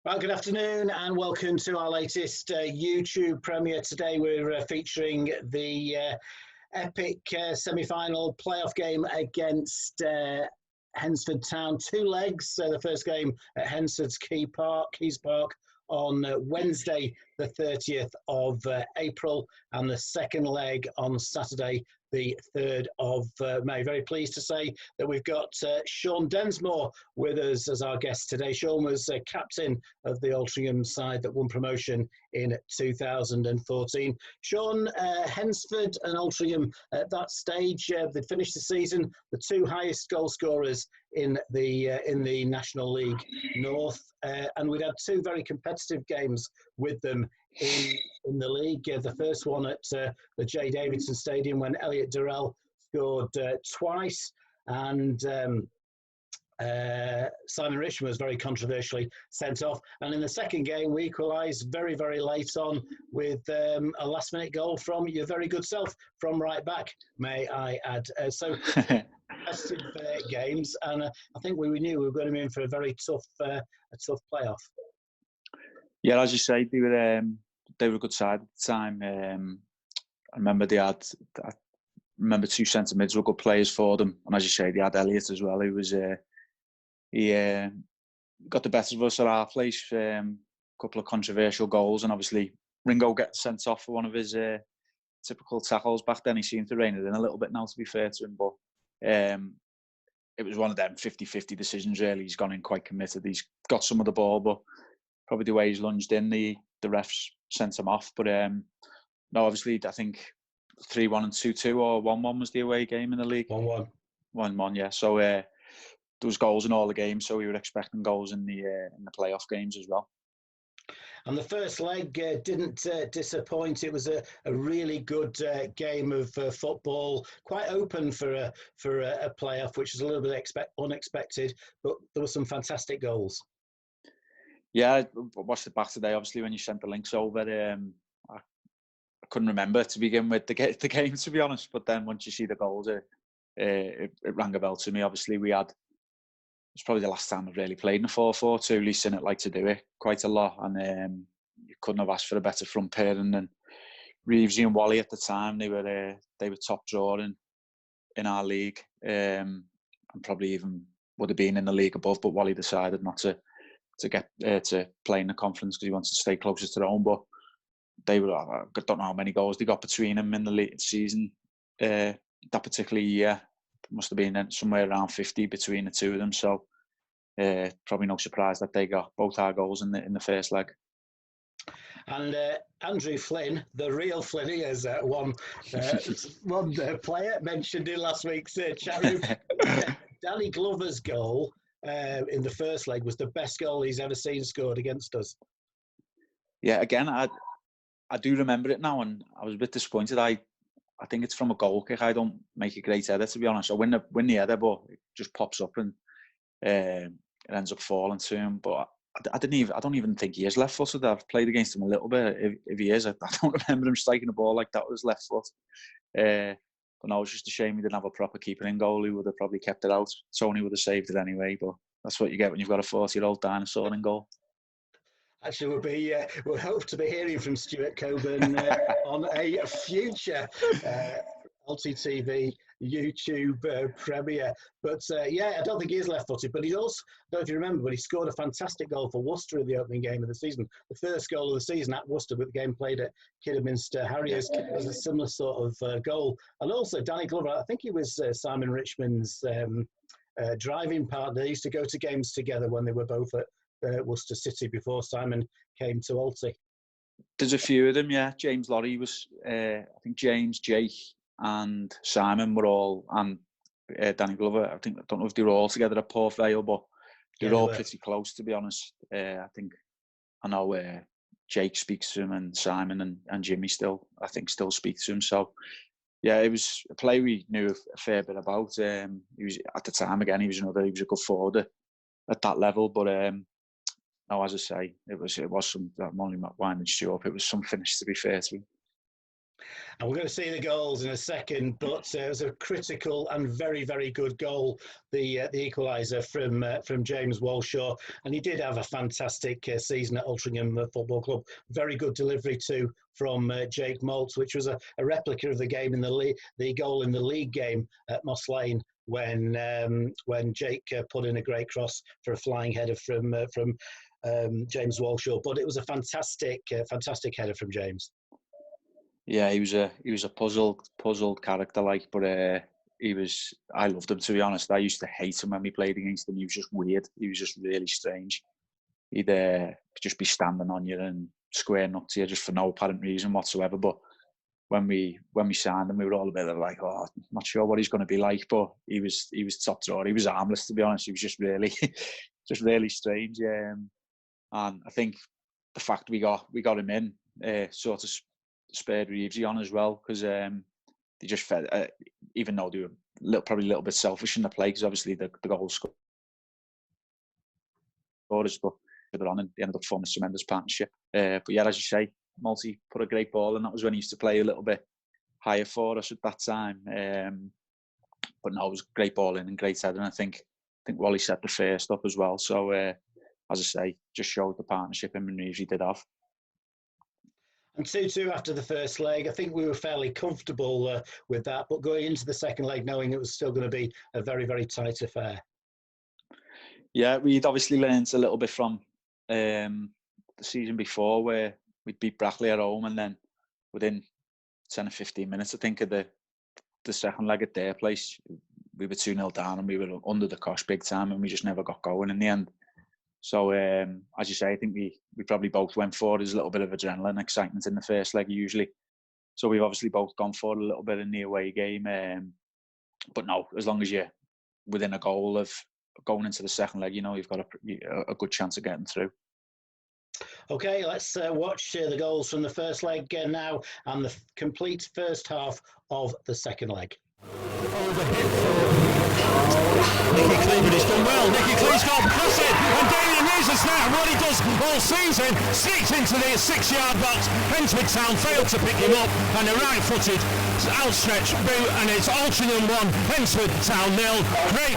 Well, good afternoon and welcome to our latest YouTube premiere. Today we're featuring the epic semi-final playoff game against Hednesford Town. Two legs. The first game at Hednesford's Keys Park on Wednesday, the 30th of April, and the second leg on Saturday, the 3rd of May. Very pleased to say that we've got Sean Densmore with us as our guest today. Sean was captain of the Altrincham side that won promotion in 2014. Sean, Hednesford and Altrincham at that stage, they'd finished the season the two highest goal scorers in the National League North, and we'd had two very competitive games with them in the league. The first one at the J. Davidson Stadium when Elliot Durrell scored twice, and Simon Richmond was very controversially sent off. And in the second game, we equalised very, very late on with a last-minute goal from your very good self from right back, may I add. So competitive games, and I think we knew we were going to be in for a very tough playoff. Yeah, as you say, they were a good side at the time. I remember I remember two centre mids were good players for them, and as you say, they had Elliot as well. He got the better of us at our place. A couple of controversial goals, and obviously Ringo gets sent off for one of his typical tackles. Back then, he seemed to rein it in a little bit now, to be fair to him, but it was one of them 50-50 decisions, really. He's gone in quite committed. He's got some of the ball, but probably the way he's lunged in, the refs sent him off. But no, obviously, I think 3-1 and 2-2 or 1-1 was the away game in the league. 1-1. 1-1, yeah. So there was goals in all the games, so we were expecting goals in the playoff games as well. And the first leg didn't disappoint. It was a really good game of football, quite open for a playoff, which was a little bit unexpected, but there were some fantastic goals. Yeah, I watched it back today, obviously, when you sent the links over. I couldn't remember to begin with the game, to be honest, but then once you see the goals, it rang a bell to me. Obviously, it's probably the last time I've really played in a 4-4-2. Lee Sinnott liked to do it quite a lot, and you couldn't have asked for a better front pairing than Reevesy and Wally at the time. They were top drawer in our league, and probably even would have been in the league above, but Wally decided not to get to play in the conference because he wanted to stay closest to home. But I don't know how many goals they got between them in the late season. That particular year must have been somewhere around 50 between the two of them. So probably no surprise that they got both our goals in the first leg. And Andrew Flynn, the real Flynny, as one player mentioned in last week's chat room, Danny Glover's goal in the first leg was the best goal he's ever seen scored against us. Yeah, again, I do remember it now, and I was a bit disappointed. I think it's from a goal kick. I don't make a great header, to be honest. I win the header, but it just pops up and it ends up falling to him. But I don't even think he is left-footed. I've played against him a little bit. If he is, I don't remember him striking a ball like that with his left foot. But no, it's just a shame he didn't have a proper keeper in goal. He would have probably kept it out. Tony would have saved it anyway, but that's what you get when you've got a 40-year-old dinosaur in goal. Actually, we'll hope to be hearing from Stuart Coburn on a future Alty TV YouTube premiere. But yeah, I don't think he is left-footed. But he also, I don't know if you remember, but he scored a fantastic goal for Worcester in the opening game of the season. The first goal of the season at Worcester, with the game played at Kidderminster Harriers, was a similar sort of goal. And also, Danny Glover, I think he was Simon Richmond's driving partner. They used to go to games together when they were both at Worcester City before Simon came to Alty. There's a few of them, yeah. James Lorry was, I think James, Jake and Simon were all, and Danny Glover, I don't know if they were all together at Port Vale, but they were all pretty close, to be honest. I know Jake speaks to him, and Simon and Jimmy still speak to him. So yeah, it was a play we knew a fair bit about. He was, at the time, again, he was a good forward at that level, but no, as I say, it was some, I'm only winding Stu up, it was some finish, to be fair to him. And we're going to see the goals in a second, but it was a critical and very, very good goal, the equaliser from James Walshaw. And he did have a fantastic season at Altrincham Football Club. Very good delivery too from Jake Moult, which was a replica of the game in the goal in the league game at Moss Lane when Jake put in a great cross for a flying header from James Walshaw. But it was a fantastic header from James. Yeah, he was a puzzled character, like, but I loved him, to be honest. I used to hate him when we played against him. He was just weird. He was just really strange. He'd just be standing on you and squaring up to you just for no apparent reason whatsoever. But when we signed him, we were all a bit like, oh, I'm not sure what he's going to be like. But he was top drawer. He was harmless, to be honest. He was just really really strange. And I think the fact we got him in sort of spared Reevesy on as well, because they just felt, even though they were probably a little bit selfish in the play, because obviously the goal scorers, but they ended up forming a tremendous partnership. But yeah, as you say, Multi put a great ball, and that was when he used to play a little bit higher for us at that time. But no, it was a great ball in and great head, and I think Wally set the first up as well. So as I say, just showed the partnership him and Reevesy did have. And 2-2 after the first leg. I think we were fairly comfortable with that, but going into the second leg, knowing it was still going to be a very, very tight affair. Yeah, we'd obviously learned a little bit from the season before, where we'd beat Brackley at home, and then within 10 or 15 minutes, I think, of the second leg at their place, we were 2-0 down and we were under the cosh big time, and we just never got going in the end. So, as you say, I think we probably both went for it. There's a little bit of adrenaline, excitement in the first leg usually. So we've obviously both gone for it a little bit in the away game. But no, as long as you're within a goal of going into the second leg, you know you've got a good chance of getting through. Okay, let's watch the goals from the first leg now and the complete first half of the second leg. Nicky Clee, but he's done well. Nicky Clee's got to cross it, and Damien Rees has now what he does all season, sneaks into the 6-yard box. Hednesford Town failed to pick him up, and a right-footed outstretched boot, and it's Altrincham 1, Hednesford Town 0. Great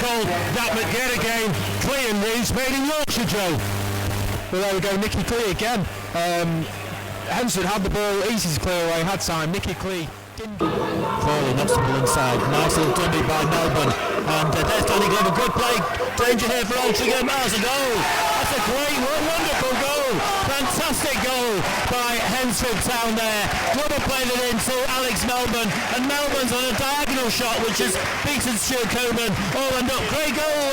goal that yet again. Clee and Rees made in Yorkshire, Joe. Well, there we go, Nicky Clee again. Hednesford had the ball easy to clear away, had time. Nicky Clee clearly knocks the ball inside. Nice little dummy by Melbourne. And there's Danny Glover. Good play. Danger here for Altrincham. That's a goal. That's a great, wonderful goal. Fantastic goal by Hednesford Town there. Glover played it into Alex Melbourne. And Melbourne's on a diagonal shot, which has beaten Stuart Coleman. All and up. Great goal,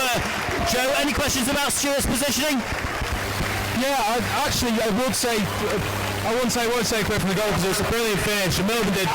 Joe. Any questions about Stuart's positioning? Yeah, I would say quick from the goal, because it was a brilliant finish, and Melbourne did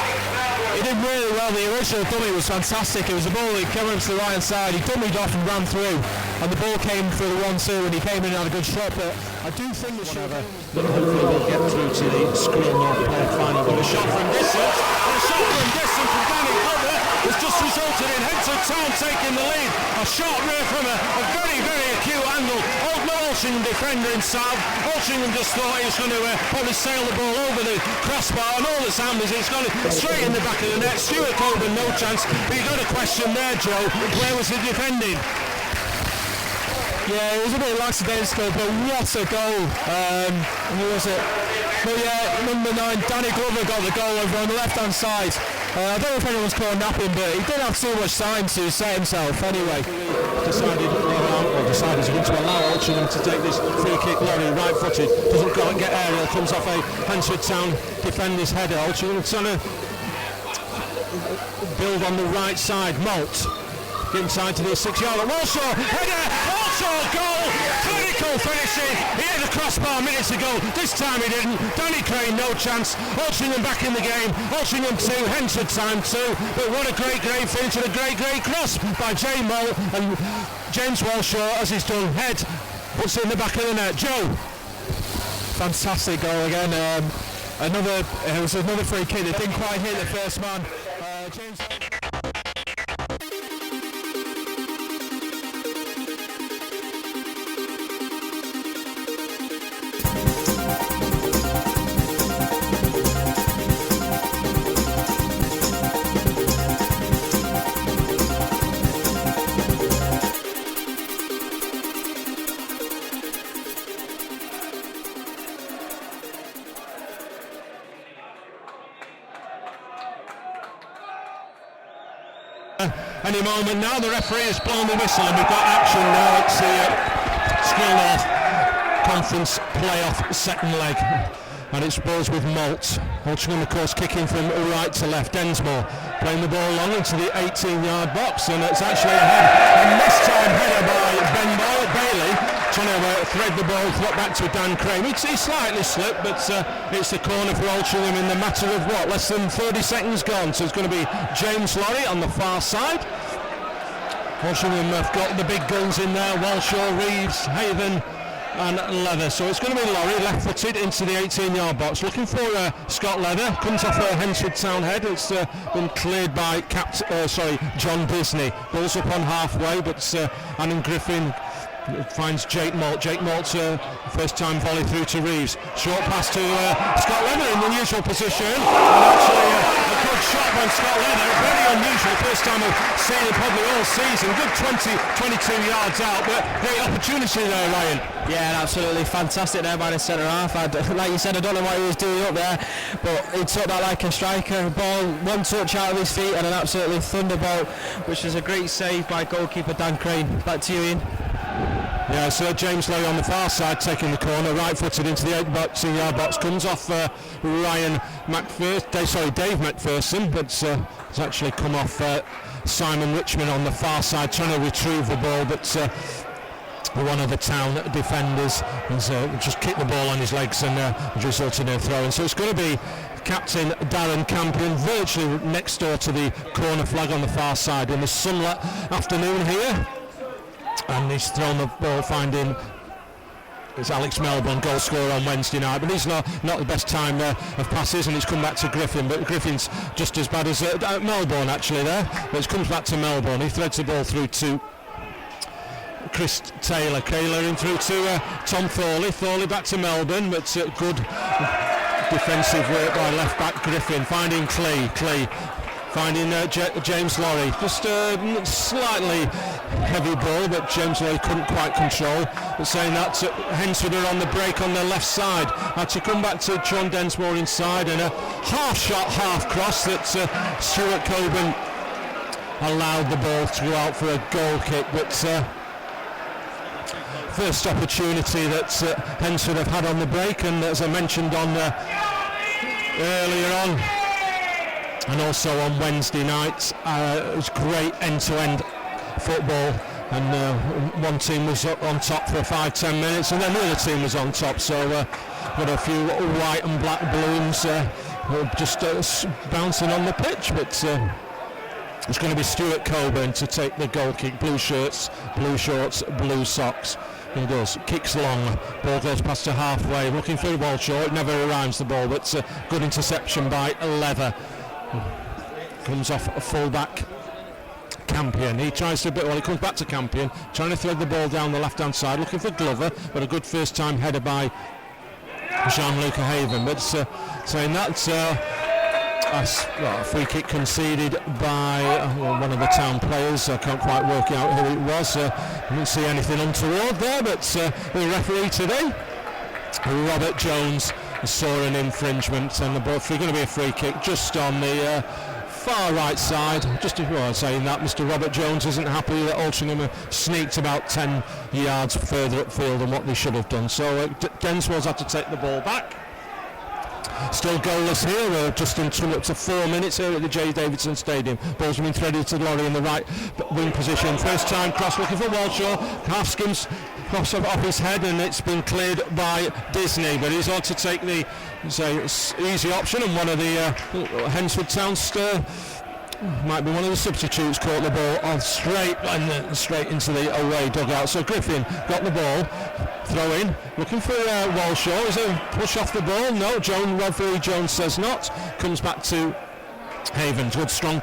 really well. The original dummy was fantastic. It was a ball that came up to the right hand side. He dummied off and ran through, and the ball came for the 1-2, and he came in and had a good shot. But I do think that hopefully we'll get through to the Skrill North Play final. But a shot from distance from Danny Glover has just resulted in Hednesford Town taking the lead. A shot there from a very, very acute angle. Altrincham defender inside. Altrincham just thought he was going to probably sail the ball over the crossbar, and all that's happened is it's gone straight in the back of the net. Stuart Coleman, no chance. But you've got a question there, Joe. Where was he defending? Yeah, it was a bit lackadaisical, but what a goal. Who was it? But yeah, number 9, Danny Glover got the goal over on the left-hand side. I don't know if anyone's called napping, but he didn't have too much time to set himself anyway. Decided to allow Altrincham to take this free kick. Lorry, right-footed, doesn't quite get aerial, comes off a Hednesford Town defender's header. Altrincham trying to build on the right side. Moult inside to the 6-yard. Walshaw, header, Walshaw, goal, clinical finishing. He hit the crossbar minutes ago. This time he didn't. Danny Crane, no chance. Altrincham back in the game. Altrincham 2, Hednesford Town 2. But what a great finish and a great cross by Jay Moult, and James Walshaw, as he's done, head puts it in the back of the net. Joe. Fantastic goal again. It was another free kick. It didn't quite hit the first man. James. any moment now. The referee has blown the whistle and we've got action now. It's the Skrill North Conference playoff second leg. And it's balls with Malt. Altrincham, of course, kicking from right to left. Densmore playing the ball long into the 18-yard box, and it's actually ahead. And this time header by Ben Bailey, trying to thread the ball back to Dan Crane. He slightly slipped, but it's the corner for Altrincham in the matter of what? Less than 30 seconds gone. So it's going to be James Lorry on the far side. Altrincham have got the big guns in there. Walshaw, Reeves, Haven and Leather. So it's going to be Lorry left-footed into the 18-yard box, looking for Scott Leather. Comes off a Hednesford Town head. It's been cleared by John Disney. Balls up on halfway, but Annan Griffin finds Jake Malt. Jake Malt's first time volley through to Reeves. Short pass to Scott Leather in the usual position. And actually a good shot by Scott Leather. Very unusual. First time I've seen it probably all season. Good 22 yards out, but great opportunity there, Ryan. Yeah, absolutely fantastic there by the centre half. Like you said, I don't know what he was doing up there, but he took that like a striker. Ball, one touch out of his feet and an absolutely thunderbolt, which is a great save by goalkeeper Dan Crane. Back to you, Ian. Yeah, so James Lorry on the far side taking the corner, right-footed into the 18-yard box, comes off Dave McPherson, but has actually come off Simon Richmond on the far side, trying to retrieve the ball, but one of the Town defenders has just kicked the ball on his legs and resulted in a throw. And so it's going to be Captain Darren Campion virtually next door to the corner flag on the far side in the sunlit afternoon here. And he's thrown the ball, finding it's Alex Melbourne, goal scorer on Wednesday night, but he's not the best time of passes, and it's come back to Griffin, but Griffin's just as bad as Melbourne actually there, but it comes back to Melbourne. He threads the ball through to Chris Taylor in through to Tom Thorley back to Melbourne, but good defensive work by left back Griffin, finding Clay finding James Lorry, just slightly heavy ball, but James Lorry couldn't quite control. But saying that, Hednesford are on the break on the left side. Had to come back to John Densmore inside, and a half shot, half cross that Stuart Coburn allowed the ball to go out for a goal kick. But first opportunity that Hednesford have had on the break, and as I mentioned on earlier on, and also on Wednesday night, it was great end-to-end football, and one team was on top for 5-10 minutes and then the other team was on top, so got a few white and black balloons just bouncing on the pitch, but it's going to be Stuart Coburn to take the goal kick. Blue shirts, blue shorts, blue socks. He does, kicks long, ball goes past to halfway, looking for Walshaw, it never arrives the ball, but good interception by Leather. Comes off a full-back Campion. He tries to, well, he comes back to Campion, trying to thread the ball down the left-hand side, looking for Glover, but a good first-time header by Jean-Luc Haven. But saying that, a free kick conceded by one of the Town players. I can't quite work out who it was. I didn't see anything untoward there, but the referee today, Robert Jones, saw an infringement, and the ball going to be a free kick just on the far right side. Just as well saying that, Mr. Robert Jones isn't happy that Altrincham sneaked about 10 yards further upfield than what they should have done. So Densmore's had to take the ball back. Still goalless here. We're just into up to 4 minutes here at the J. Davidson Stadium. Ball's been threaded to Lorry in the right wing position. First time cross looking for Walshaw. Half skims cross off his head, and it's been cleared by Disney. But he's on to take the easy option, and one of the Hednesford Town might be one of the substitutes caught the ball on straight into the away dugout. So Griffin got the ball, throw in, looking for Walshaw. Is a push off the ball? No, referee Jones says not. Comes back to Haven. Good strong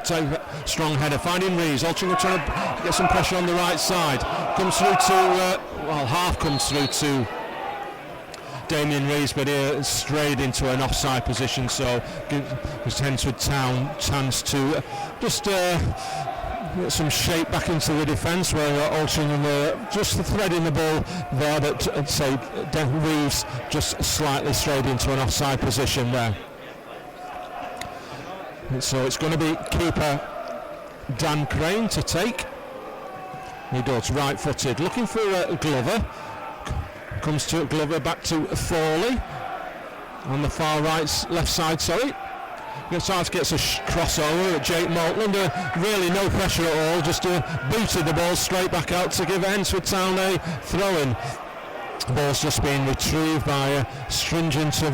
header, finding Reeves. Altrincham trying to get some pressure on the right side. Comes through to half comes through to Damien Reeves, but he strayed into an offside position, so gives Hednesford Town chance to just get some shape back into the defence, where Altrincham were just threading the ball there, but Reeves just slightly strayed into an offside position there. And so it's going to be keeper Dan Crane to take. He does, right-footed, looking for Glover. Comes to Glover, back to Thorley on the far left side. Gonzalez gets a crossover at Jake Maltland. Really no pressure at all, just booted the ball straight back out to give Hednesford Town a throw-in. The ball's just been retrieved by a stringent of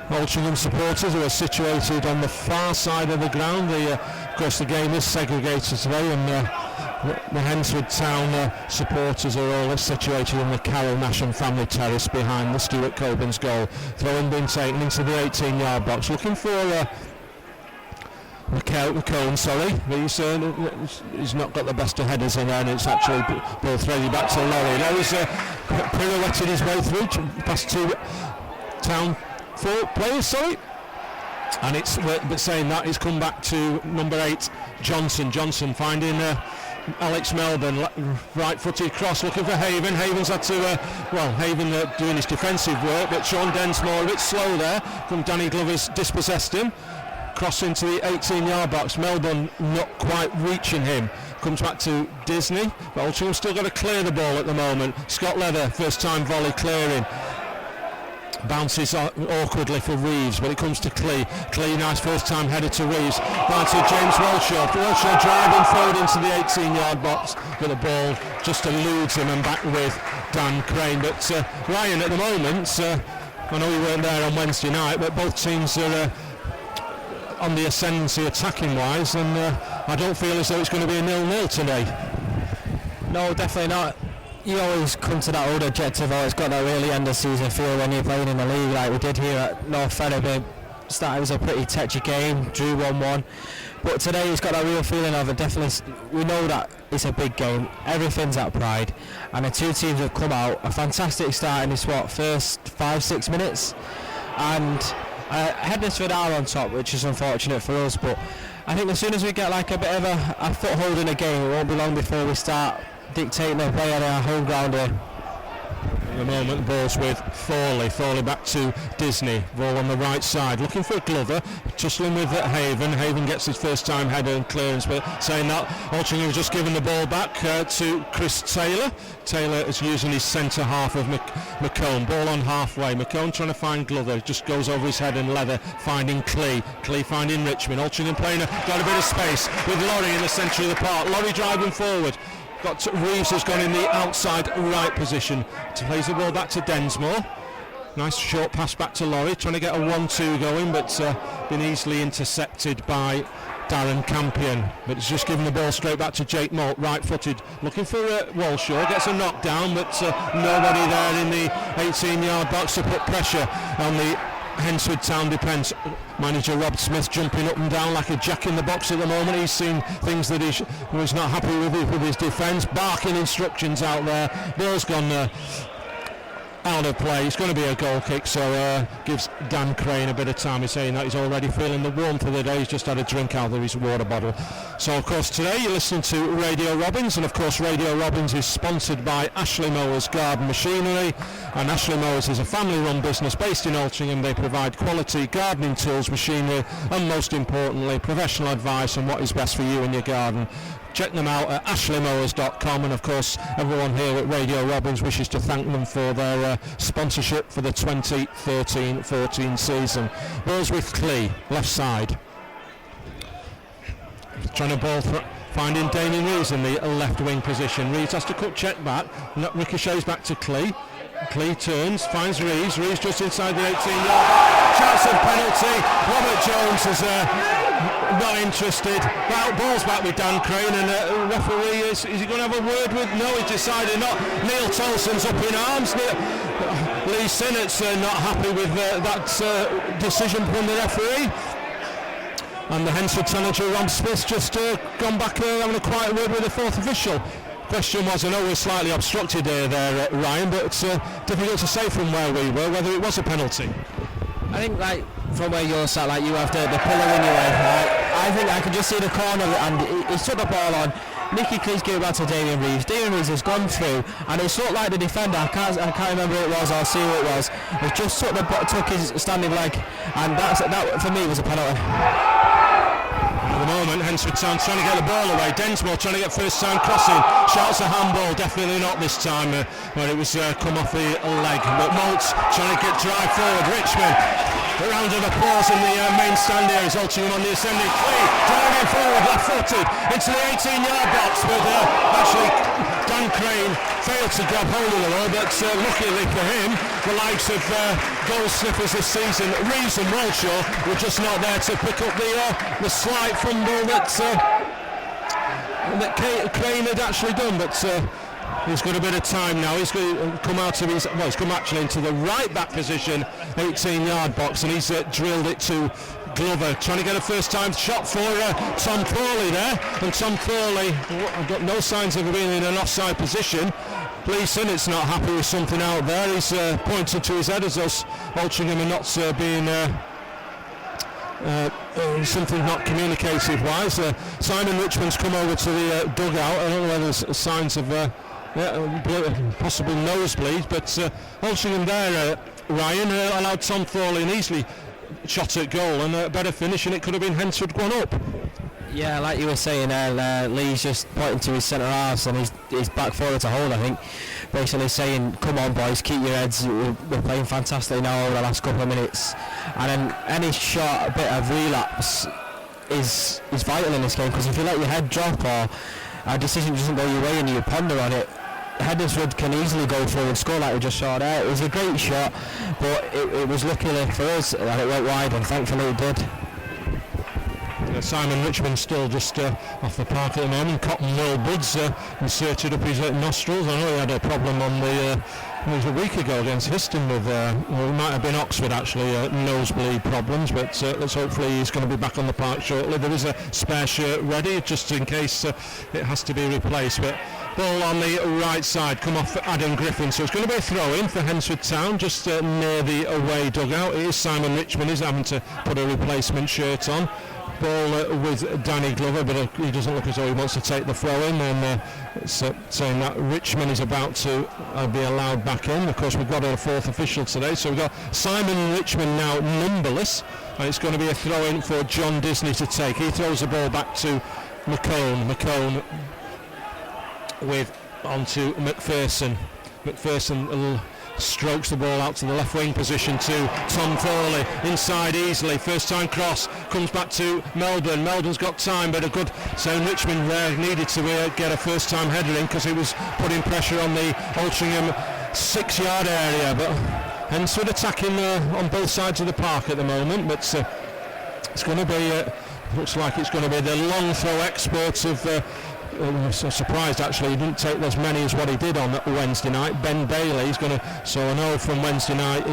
Altrincham supporters who are situated on the far side of the ground. Of course, the game is segregated today, and the Hednesford Town supporters are all situated in the Carroll Nash and Family Terrace behind the Stuart Coburn's goal. Throw-in been taken into the 18-yard box, looking for McCone, he's not got the best of headers in there, and it's actually ball threaded back to Laurie. Laury's pirouetted his way through past two Town 4 players, and but saying that, he's come back to number 8, Johnson finding Alex Melbourne, right-footed cross, looking for Haven. Haven's had to, Haven doing his defensive work, but Sean Densmore a bit slow there. From Danny Glover's dispossessed him. Cross into the 18-yard box. Melbourne not quite reaching him. Comes back to Disney, but Altrincham still got to clear the ball at the moment. Scott Leather, first time volley clearing. Bounces awkwardly for Reeves, but it comes to Clee. Clee, nice first time header to Reeves. Down to James Welshaw. Welshaw driving forward into the 18-yard box, but the ball just eludes him and back with Dan Crane. But Ryan, at the moment, I know you weren't there on Wednesday night, but both teams are on the ascendancy attacking wise, and I don't feel as though it's going to be a 0-0 today. No, definitely not. You always come to that old objective, it's got that really end of season feel when you're playing in the league, like we did here at North Ferriby. It was a pretty touchy game, drew 1-1, but today it's got that real feeling of it. Definitely, we know that it's a big game, everything's at Pride, and the two teams have come out a fantastic start in this first 5-6 minutes, and Hednesford are on top, which is unfortunate for us, but I think as soon as we get like a bit of a foothold in the game, it won't be long before we start dictating the play on our home ground here. At the moment, the ball's with Thorley back to Disney. Ball on the right side, looking for Glover, tussling with Haven. Haven gets his first time header and clearance, but saying that, Altrincham has just given the ball back to Chris Taylor. Taylor is using his centre half of McCone. Ball on halfway. McCone trying to find Glover, just goes over his head and Leather finding Clee. Clee finding Richmond. Altrincham playing, got a bit of space with Laurie in the centre of the park. Laurie driving forward. Reeves has gone in the outside right position. Plays the ball back to Densmore. Nice short pass back to Laurie, trying to get a 1-2 going, but been easily intercepted by Darren Campion. But it's just given the ball straight back to Jake Malt, right-footed, looking for Walshaw. Gets a knockdown, but nobody there in the 18-yard box to put pressure on the Hednesford Town defence. Manager Rob Smith jumping up and down like a jack in the box at the moment. He's seen things that he was not happy with his defence, barking instructions out there. Ball's gone out of play. It's going to be a goal kick, so gives Dan Crane a bit of time. He's saying that he's already feeling the warmth of the day. He's just had a drink out of his water bottle. So of course today you're listening to Radio Robbins, and of course Radio Robbins is sponsored by Ashley Mowers Garden Machinery, and Ashley Mowers is a family run business based in Altrincham. They provide quality gardening tools, machinery, and most importantly professional advice on what is best for you and your garden. Check them out at ashleymowers.com, and of course everyone here at Radio Robbins wishes to thank them for their sponsorship for the 2013-14 season. Balls with Clee, left side. Trying to ball finding Damien Reeves in the left wing position. Reeves has to cut check back, ricochets back to Clee. Clee turns, finds Reeves. Reeves just inside the 18-yard. Chance of penalty. Robert Jones is not interested. Ball's back with Dan Crane, and referee is he going to have a word with? No, he's decided not. Neil Tolson's up in arms. Lee Sinnott's not happy with that decision from the referee. And the Hednesford manager Rob Smith's just gone back having a quiet word with the fourth official. Question was, I know we're slightly obstructed there, Ryan, but it's difficult to say from where we were whether it was a penalty. I think from where you're sat, you have the pillar in your way. I think I can just see the corner, and he took the ball on. Nicky Cleese gave it back to Damien Reeves. Damien Reeves has gone through, and it's looked like the defender, I can't remember who it was, I'll see who it was, he just took his standing leg, and that for me was a penalty. At the the moment. Hednesford Town trying to get the ball away. Densmore trying to get first time crossing. Shouts a handball, definitely not this time, where it was come off the leg. But Maltz trying to get drive forward. Richmond, a round of applause in the main stand here as Altrincham on the ascending. Clee driving forward, left footed into the 18-yard box, but actually Dan Crane failed to grab hold of the ball, but luckily for him, the likes of goal sniffers this season, Reeves and Welshaw, were just not there to pick up the slight fumble that Crane had actually done. But he's got a bit of time now. He's going to come out of his, he's come actually into the right back position, 18-yard box, and he's drilled it to Glover, trying to get a first time shot for Tom Crawley there, and Tom Crawley got no signs of being in an offside position. Lee Sinnott's not happy with something out there. He's pointing to his head as us Altrincham are not being something not communicative wise. Simon Richmond's come over to the dugout. I don't know whether there's signs of possible nosebleed, but Altrincham there, Ryan, allowed Tom Crawley an easily shot at goal and a better finish, and it could have been Hednesford gone up. Yeah, like you were saying, Lee's just pointing to his centre halves and his back forward to hold, I think. Basically saying, come on boys, keep your heads, we're playing fantastically now over the last couple of minutes. And then any short bit of relapse is vital in this game, because if you let your head drop or a decision doesn't go your way and you ponder on it, Hednesford can easily go through and score like we just saw there. It was a great shot, but it was luckily for us that it went wide, and thankfully it did. Simon Richmond still just off the park at the moment. Cotton Will Buds inserted up his nostrils. I know he had a problem on it was a week ago against Histon with, it might have been Oxford actually, nosebleed problems, but let's hopefully he's going to be back on the park shortly. There is a spare shirt ready just in case it has to be replaced. But ball on the right side, come off Adam Griffin, so it's going to be a throw-in for Hednesford Town just near the away dugout. It is Simon Richmond, he's having to put a replacement shirt on. Ball with Danny Glover, but he doesn't look as though he wants to take the throw-in, and saying that Richmond is about to be allowed back in. Of course, we've got a fourth official today, so we've got Simon Richmond now numberless, and it's going to be a throw-in for John Disney to take. He throws the ball back to McCone with onto McPherson. McPherson strokes the ball out to the left wing position to Tom Thorley, inside easily, first time cross, comes back to Melbourne. Melbourne's got time, but a good, so Richmond there needed to get a first time header in because he was putting pressure on the Altrincham 6-yard area. But Hednesford attacking on both sides of the park at the moment, but it's going to be looks like it's going to be the long throw exports of I'm so surprised actually he didn't take as many as what he did on Wednesday night. Ben Bailey's going to, so I know from Wednesday night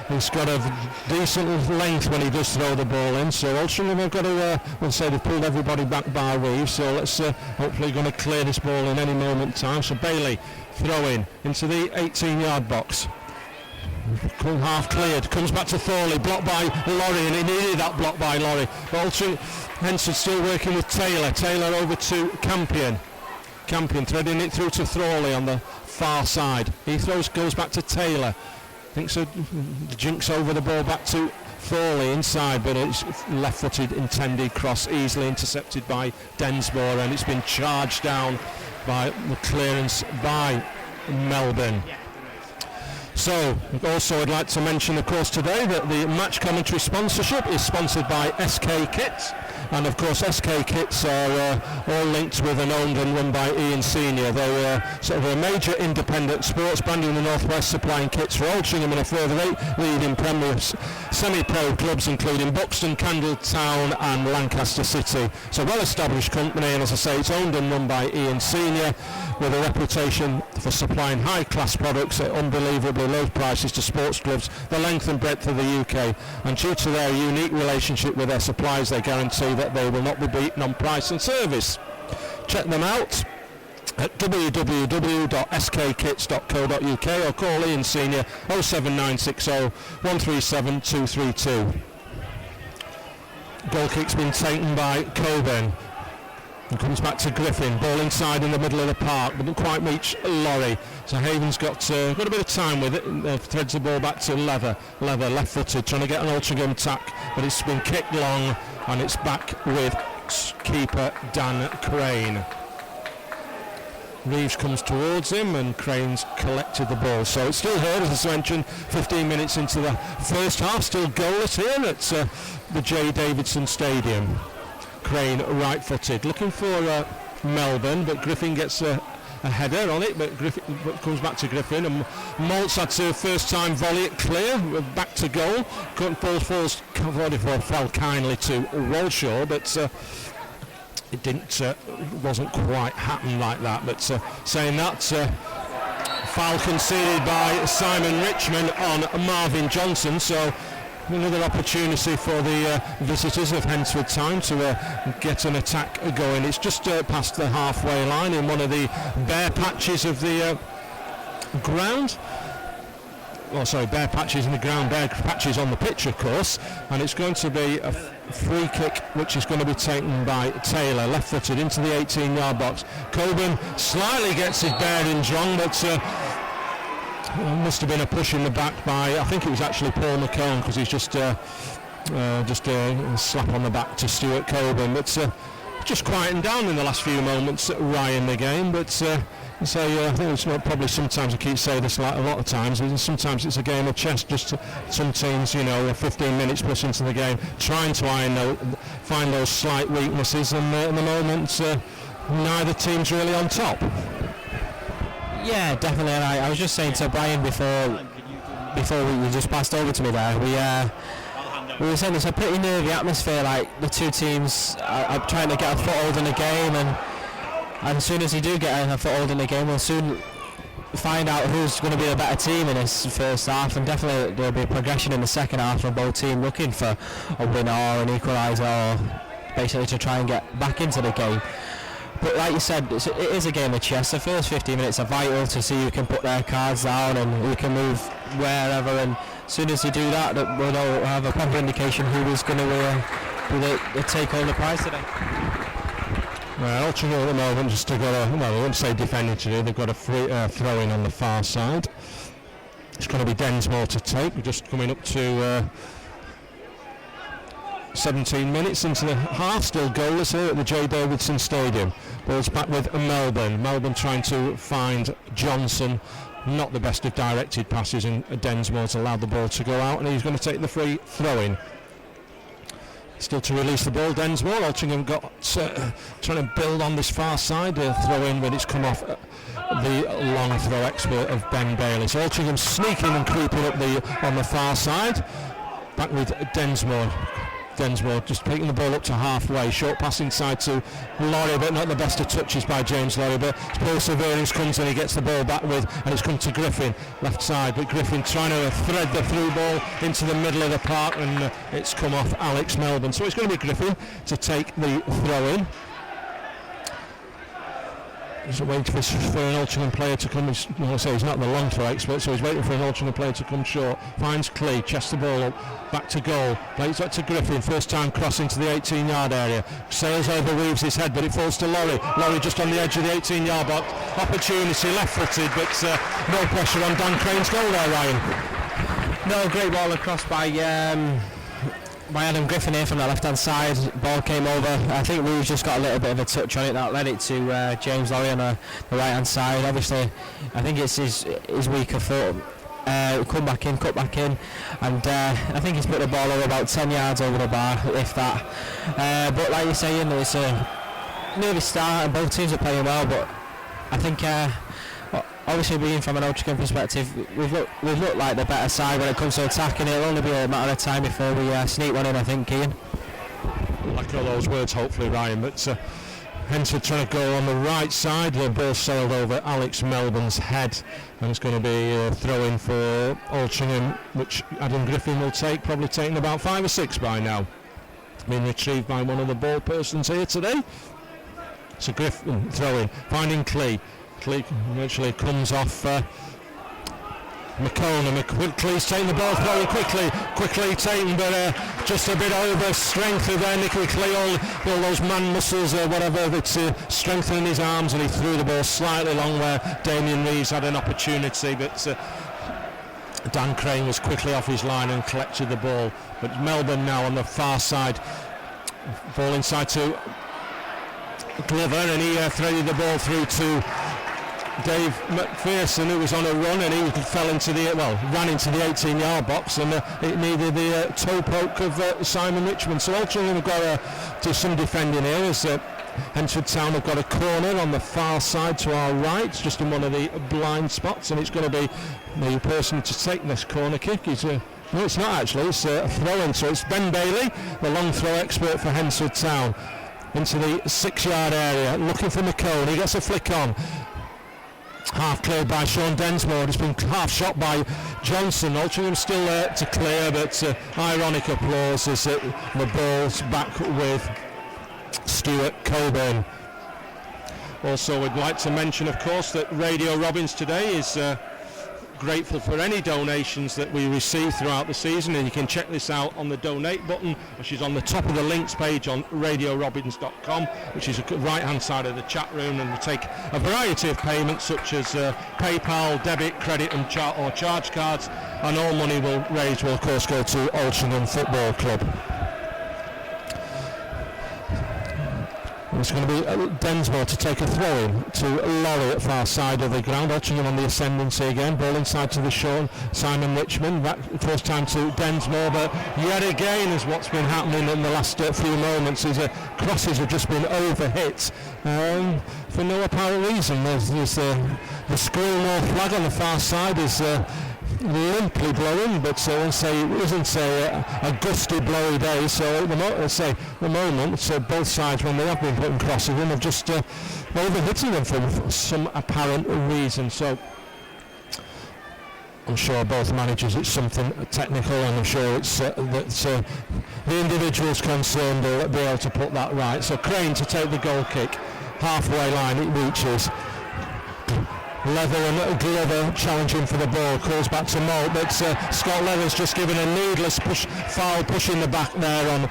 he's got a decent length when he does throw the ball in. So Altrincham have got to, we'll say they've pulled everybody back by Reeves, so let's hopefully going to clear this ball in any moment in time. So Bailey throw-in into the 18-yard box. Half cleared, comes back to Thorley, blocked by Laurie, and he needed that block by Laurie. Henson still working with Taylor over to Campion threading it through to Thorley on the far side. He goes back to Taylor, thinks so, jinks over the ball back to Thorley inside, but it's left-footed intended cross, easily intercepted by Densmore, and it's been charged down by the clearance by Melbourne. So, also I'd like to mention, of course, today that the match commentary sponsorship is sponsored by SK Kits, and of course SK Kits are all linked with and owned and run by Ian Senior. They're sort of a major independent sports brand in the Northwest, supplying kits for Altrincham and a further 8 leading Premier semi-pro clubs, including Buxton, Candletown and Lancaster City. It's a well-established company, and as I say, it's owned and run by Ian Senior, with a reputation for supplying high-class products at unbelievably low prices to sports clubs the length and breadth of the UK. And due to their unique relationship with their suppliers, they guarantee that they will not be beaten on price and service. Check them out at www.skkits.co.uk or call Ian Senior 07960 137 232. Goal kick's been taken by Coburn. And comes back to Griffin, ball inside in the middle of the park, but didn't quite reach Laurie. So Haven's got a bit of time with it, threads the ball back to Leather, left-footed, trying to get an Altrincham attack, but it's been kicked long, and it's back with keeper Dan Crane. Reeves comes towards him and Crane's collected the ball. So it's still here, as I mentioned, 15 minutes into the first half, still goalless here at the J. Davidson Stadium. Crane right-footed, looking for Melbourne, but Griffin gets a header on it, but Griffin comes back to Griffin, and Maltz had to first-time volley it clear, back to goal. Ball fell kindly to Walshaw, but it wasn't quite happened like that. But saying that, foul conceded by Simon Richmond on Marvin Johnson, so another opportunity for the visitors of Hednesford Town to get an attack going. It's just past the halfway line in one of the bare patches of the ground. Bare patches in the ground, bare patches on the pitch, of course, and it's going to be a free kick which is going to be taken by Taylor, left-footed into the 18-yard box. Coburn slightly gets his bearings wrong, but must have been a push in the back by, I think it was actually Paul McCone, because he's just a slap on the back to Stuart Coburn, but just quieting down in the last few moments, Ryan, the game. But I think it's not, probably sometimes I keep saying this like a lot of times, sometimes it's a game of chess. Just some teams, 15 minutes plus into the game, trying to find those slight weaknesses, and at the moment neither team's really on top. Yeah, definitely. And I was just saying to Brian before we just passed over to me there, we were saying it's a pretty nervy atmosphere, like the two teams are trying to get a foothold in the game, and as soon as you do get a foothold in the game, we'll soon find out who's going to be a better team in this first half, and definitely there'll be progression in the second half from both teams looking for a winner or an equaliser, or basically to try and get back into the game. But like you said, it is a game of chess. The first 15 minutes are vital to see who can put their cards down and who can move wherever, and as soon as you do that, we'll have a proper indication who is going to take home the prize today. Well, Altrincham at the moment just got I wouldn't say defending today, they've got a free throw-in on the far side. It's going to be Densmore to take. We're just coming up to 17 minutes into the half, still goalless here at the J. Davidson Stadium. Ball's back with Melbourne. Melbourne trying to find Johnson. Not the best of directed passes, and Densmore's allowed the ball to go out, and he's going to take the free throw-in. Still to release the ball, Densmore. Altrincham got trying to build on this far side throw-in, but it's come off the long throw expert of Ben Bailey. So Altrincham sneaking and creeping up on the far side. Back with Densmore. Densmore just picking the ball up to halfway, short pass inside to Laurie, but not the best of touches by James Laurie, but perseverance comes and he gets the ball back with, and it's come to Griffin, left side, but Griffin trying to thread the through ball into the middle of the park, and it's come off Alex Melbourne. So it's going to be Griffin to take the throw-in. He's waiting for an Altrincham player to come. He's not the long throw expert, so he's waiting for an Altrincham player to come short. Finds Clee, chests the ball up, back to goal. Plays back to Griffin, first time cross into the 18-yard area. Sails over, weaves his head, but it falls to Laurie. Laurie just on the edge of the 18-yard box. Opportunity, left-footed, but no pressure on Dan Crane's goal there, Ryan. No, great ball across by Adam Griffin here from the left-hand side. Ball came over. I think we've just got a little bit of a touch on it that led it to James Laurie on the right-hand side. Obviously, I think it's his weaker foot. Cut back in, and I think he's put the ball over about 10 yards over the bar, if that. But like you're saying, it's a nervous start, and both teams are playing well. But I think, obviously, being from an Altrincham perspective, we've looked like the better side when it comes to attacking. It'll only be a matter of time before we sneak one in, I think, Ian. Like all those words, hopefully, Ryan. But Hednesford trying to go on the right side. The ball sailed over Alex Melbourne's head, and it's going to be throw-in for Altrincham, which Adam Griffin will take, probably taking about 5 or 6 by now. Being retrieved by one of the ball persons here today. So Griffin throw-in, finding Clee. Clee eventually comes off McCone, and Clee's taking the ball very quickly taken, but just a bit over strength there. Nicky Clee, all those man muscles or whatever, that's strengthening his arms, and he threw the ball slightly long where Damien Reeves had an opportunity, but Dan Crane was quickly off his line and collected the ball. But Melbourne now on the far side Ball inside to Glover, and he threaded the ball through to Dave McPherson, who was on a run, and he ran into the 18-yard box, and it needed the toe poke of Simon Richmond. So Altrincham have got to do some defending here, as Hednesford Town have got a corner on the far side to our right, just in one of the blind spots, and it's going to be the person to take this corner kick. No, it's not actually, it's a throw-in, so it's Ben Bailey, the long throw expert for Hednesford Town, into the 6-yard area, looking for McCone. He gets a flick on. Half cleared by Sean Densmore. It's been half shot by Johnson. Altrincham still there to clear, but ironic applause as the ball's back with Stuart Coburn. Also, we'd like to mention, of course, that Radio Robins today is grateful for any donations that we receive throughout the season, and you can check this out on the donate button, which is on the top of the links page on radiorobins.com, which is the right hand side of the chat room, and we take a variety of payments such as PayPal, debit, credit and or charge cards, and all money raised will of course go to Altrincham Football Club. It's going to be Densmore to take a throw in to Laurie at far side of the ground. Altrincham on the ascendancy again. Ball inside to the Sean Simon Richmond. Back first time to Densmore, but yet again, as what's been happening in the last few moments, is crosses have just been overhit for no apparent reason. There's the Skrill North flag on the far side is limply blowing, but it isn't a gusty blowy day, so at the moment both sides, when they have been putting crosses in, have just overhitting them for some apparent reason. So I'm sure both managers, it's something technical, and I'm sure it's that the individuals concerned will be able to put that right. So Crane to take the goal kick, halfway line it reaches. Leather and Glover challenging for the ball, calls back to Moult, but Scott Leather's just given a needless foul pushing the back there on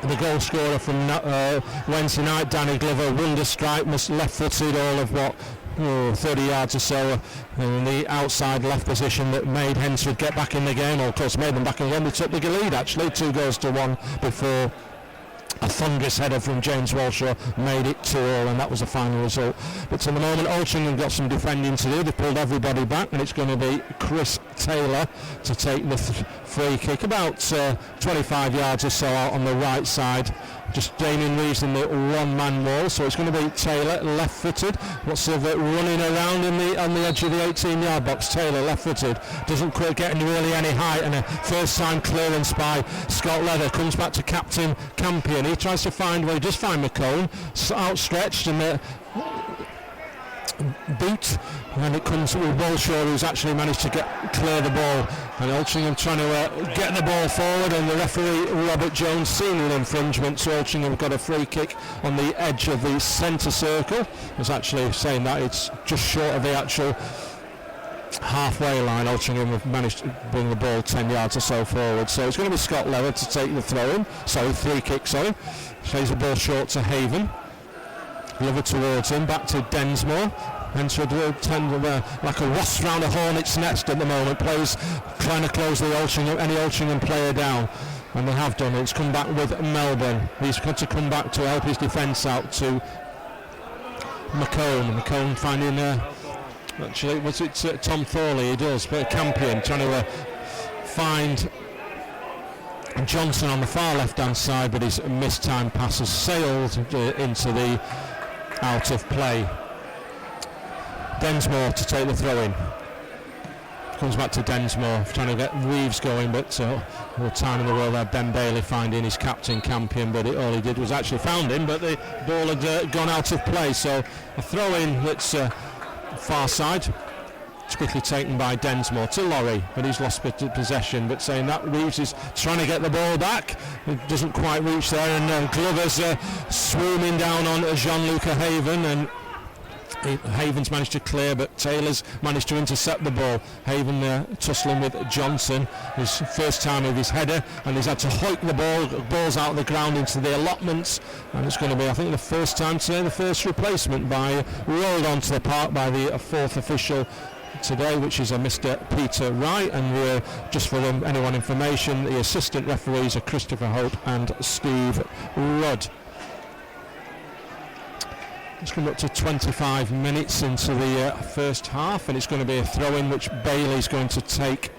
the goal scorer from Wednesday night, Danny Glover. Wonder strike, left-footed, all of 30 yards or so in the outside left position that made Hednesford get back in the game, or of course made them back in the game. They took the lead actually, 2-1 before a thunderous header from James Walshaw made it 2-2, and that was the final result. But at the moment, Altrincham have got some defending to do. They've pulled everybody back, and it's going to be Chris Taylor to take the free kick, about 25 yards or so out on the right side. Just Damien Reeves in the one-man wall, so it's going to be Taylor, left-footed. Lots of running around on the edge of the 18-yard box. Taylor, left-footed, doesn't quite get really any height, and a first-time clearance by Scott Leather. Comes back to captain Campion. He tries to find, he does find McCone, outstretched, and boot, and it comes with Walshaw, who's actually managed to clear the ball, and Altrincham trying to get the ball forward, and the referee Robert Jones seeing an infringement, so Altrincham have got a free kick on the edge of the centre circle. It's actually saying that it's just short of the actual halfway line. Altrincham have managed to bring the ball 10 yards or so forward, so it's going to be Scott Leather to take the free kick, plays the ball short to Haven. Glover towards him, back to Densmore. Hednesford like a wasp round a hornet's nest at the moment, trying to close any Altrincham player down, and they have done it. It's come back with Melbourne. He's got to come back to help his defence out to McCone. McCone finding actually, was it Tom Thorley? He does, but Campion trying to find Johnson on the far left hand side, but his missed time pass has sailed into the out of play. Densmore to take the throw in. Comes back to Densmore, trying to get Reeves going, but all the time in the world there. Ben Bailey finding his captain Campion, but all he did was actually found him, but the ball had gone out of play. So a throw in that's far side. It's quickly taken by Densmore to Laurie, but he's lost possession, but saying that Reeves is trying to get the ball back. It doesn't quite reach there, and Glover's swooming down on Jean-Luca Haven, and Haven's managed to clear, but Taylor's managed to intercept the ball. Haven tussling with Johnson, his first time with his header, and he's had to hoik the balls out of the ground into the allotments, and it's going to be, I think, the first time today, the first replacement rolled onto the park by the fourth official today, which is a Mr. Peter Wright, and just for anyone information, the assistant referees are Christopher Hope and Steve Rudd. It's coming up to 25 minutes into the first half, and it's going to be a throw-in which Bailey's going to take.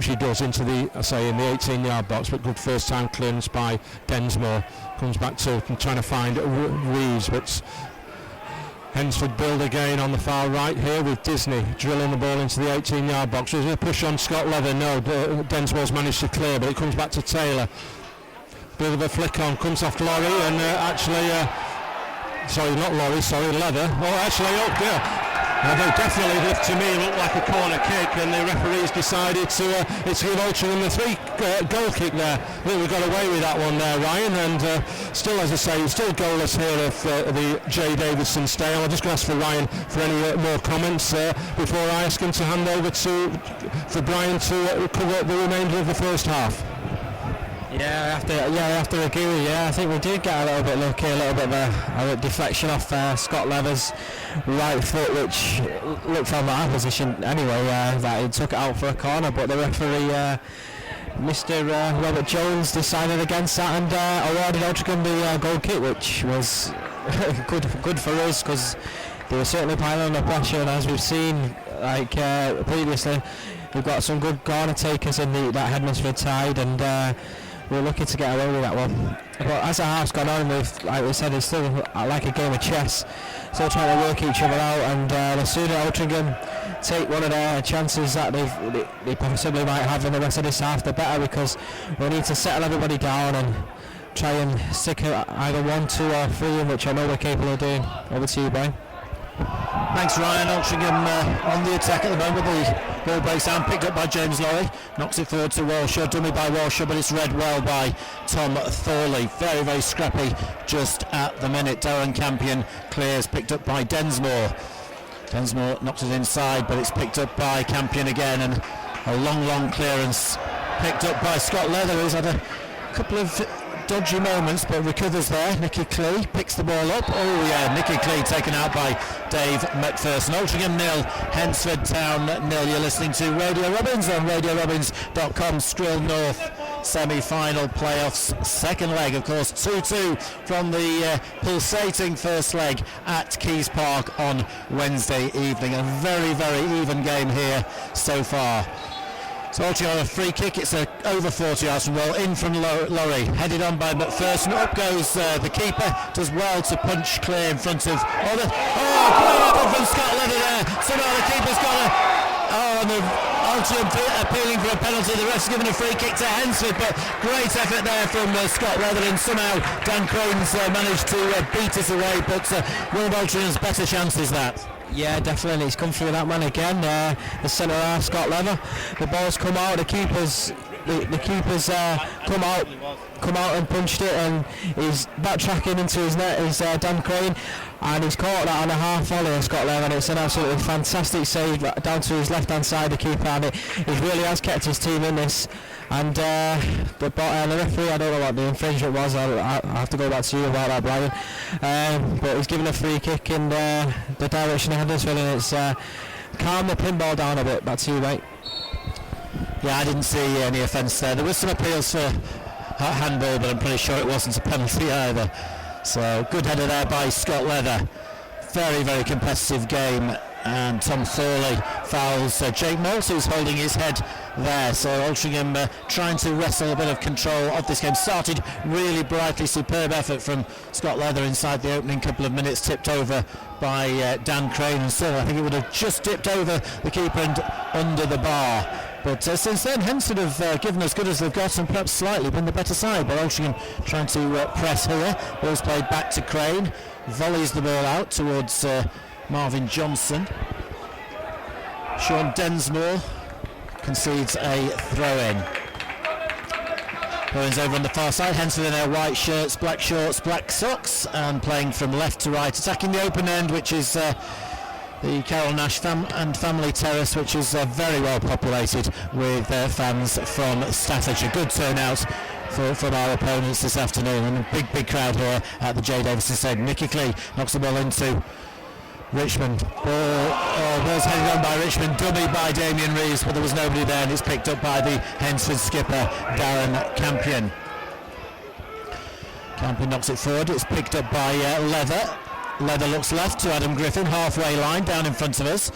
She does into the, in the 18-yard box, but good first-time clearance by Densmore. Comes back to trying to find Reeves, but Hednesford build again on the far right here with Disney drilling the ball into the 18-yard box. There's a push on Scott Leather. No, Densmore's managed to clear, but it comes back to Taylor. Bit of a flick on, comes off Laurie, and Leather. Oh, actually, they definitely looked to me looked like a corner kick, and the referees decided to give Altrincham the free goal kick there. I think we got away with that one there, Ryan, and still, as I say, still goalless here of the J. Davidson stay. I'm just going to ask for Ryan for any more comments before I ask him to hand over for Brian to cover the remainder of the first half. Yeah, I have to agree with you. I think we did get a little bit lucky, a little bit of a deflection off Scott Leather's right foot, which looked from our position anyway, that he took it out for a corner, but the referee, Mr. Robert Jones, decided against that and awarded Altrincham the goal kick, which was good for us, because they were certainly piling under pressure, and as we've seen previously, we've got some good corner takers in that Hednesford side, and we're lucky to get away with that one. But as the half's gone on, like we said, it's still like a game of chess, still trying to work each other out, and the sooner Altrincham take one of their chances that they possibly might have in the rest of this half, the better, because we need to settle everybody down and try and stick either 1, 2 or 3 in, which I know we're capable of doing. Over to you, Brian. Thanks, Ryan. Altrincham on the attack at the moment. The ball breaks down, picked up by James Laurie, knocks it forward to Walshaw, dummy by Walshaw, but it's read well by Tom Thorley. Very, very scrappy just at the minute. Darren Campion clears, picked up by Densmore. Densmore knocks it inside, but it's picked up by Campion again, and a long clearance picked up by Scott Leather, who's had a couple of dodgy moments, but recovers there. Nicky Clee picks the ball up. Oh yeah, Nicky Clee taken out by Dave McPherson. Altrincham 0, Hednesford Town 0. You're listening to Radio Robins on radiorobbins.com. Skrill North semi-final playoffs, second leg, of course, 2-2 from the pulsating first leg at Keys Park on Wednesday evening. A very, very even game here so far. So Altrincham on a free kick, it's over 40 yards from goal, in from Laurie, headed on by McPherson, up goes the keeper, does well to punch clear in front of, great effort from Scott Leather there, somehow the keeper's got and the Altrincham appealing for a penalty, the ref's given a free kick to Hednesford, but great effort there from Scott Leather, and somehow Dan Crane's managed to beat us away, but one of Altringham's better chances that. Yeah, definitely. He's come through that man again. The centre half, Scott Leather. The ball's come out. The keepers come out and punched it, and he's backtracking into his net. Is Dan Crane, and he's caught that on a half volley, Scott Leather. And it's an absolutely fantastic save down to his left hand side, the keeper, and he really has kept his team in this. And the referee, I don't know what the infringement was. I have to go back to you about that, Brian. But he's given a free kick in the direction of Hednesford, and it's calmed the pinball down a bit. Back to you, mate. Yeah, I didn't see any offence there. There was some appeals for handball, but I'm pretty sure it wasn't a penalty either. So good header there by Scott Leather. Very, very competitive game. And Tom Thorley fouls Jake Moult, who's holding his head there. So Altrincham trying to wrestle a bit of control of this game. Started really brightly, superb effort from Scott Leather inside the opening couple of minutes, tipped over by Dan Crane, and still I think it would have just tipped over the keeper and under the bar. But since then, Hednesford have given as good as they've got, and perhaps slightly been the better side. But Altrincham trying to press here. Ball's played back to Crane, volleys the ball out towards Marvin Johnson. Sean Densmore concedes a throw-in. Throw-in's over on the far side. Hednesford in their white shirts, black shorts, black socks, and playing from left to right, attacking the open end, which is the Carol Nash and Family Terrace, which is very well populated with fans from Staffordshire. Good turnout from our opponents this afternoon, and a big crowd here at the J. Davidson Stadium. Nicky Clee knocks the ball into Richmond. Ball's headed on by Richmond, dummy by Damien Reeves, but there was nobody there, and it's picked up by the Hednesford skipper, Darren Campion. Campion knocks it forward, it's picked up by Leather. Leather looks left to Adam Griffin, halfway line, down in front of us.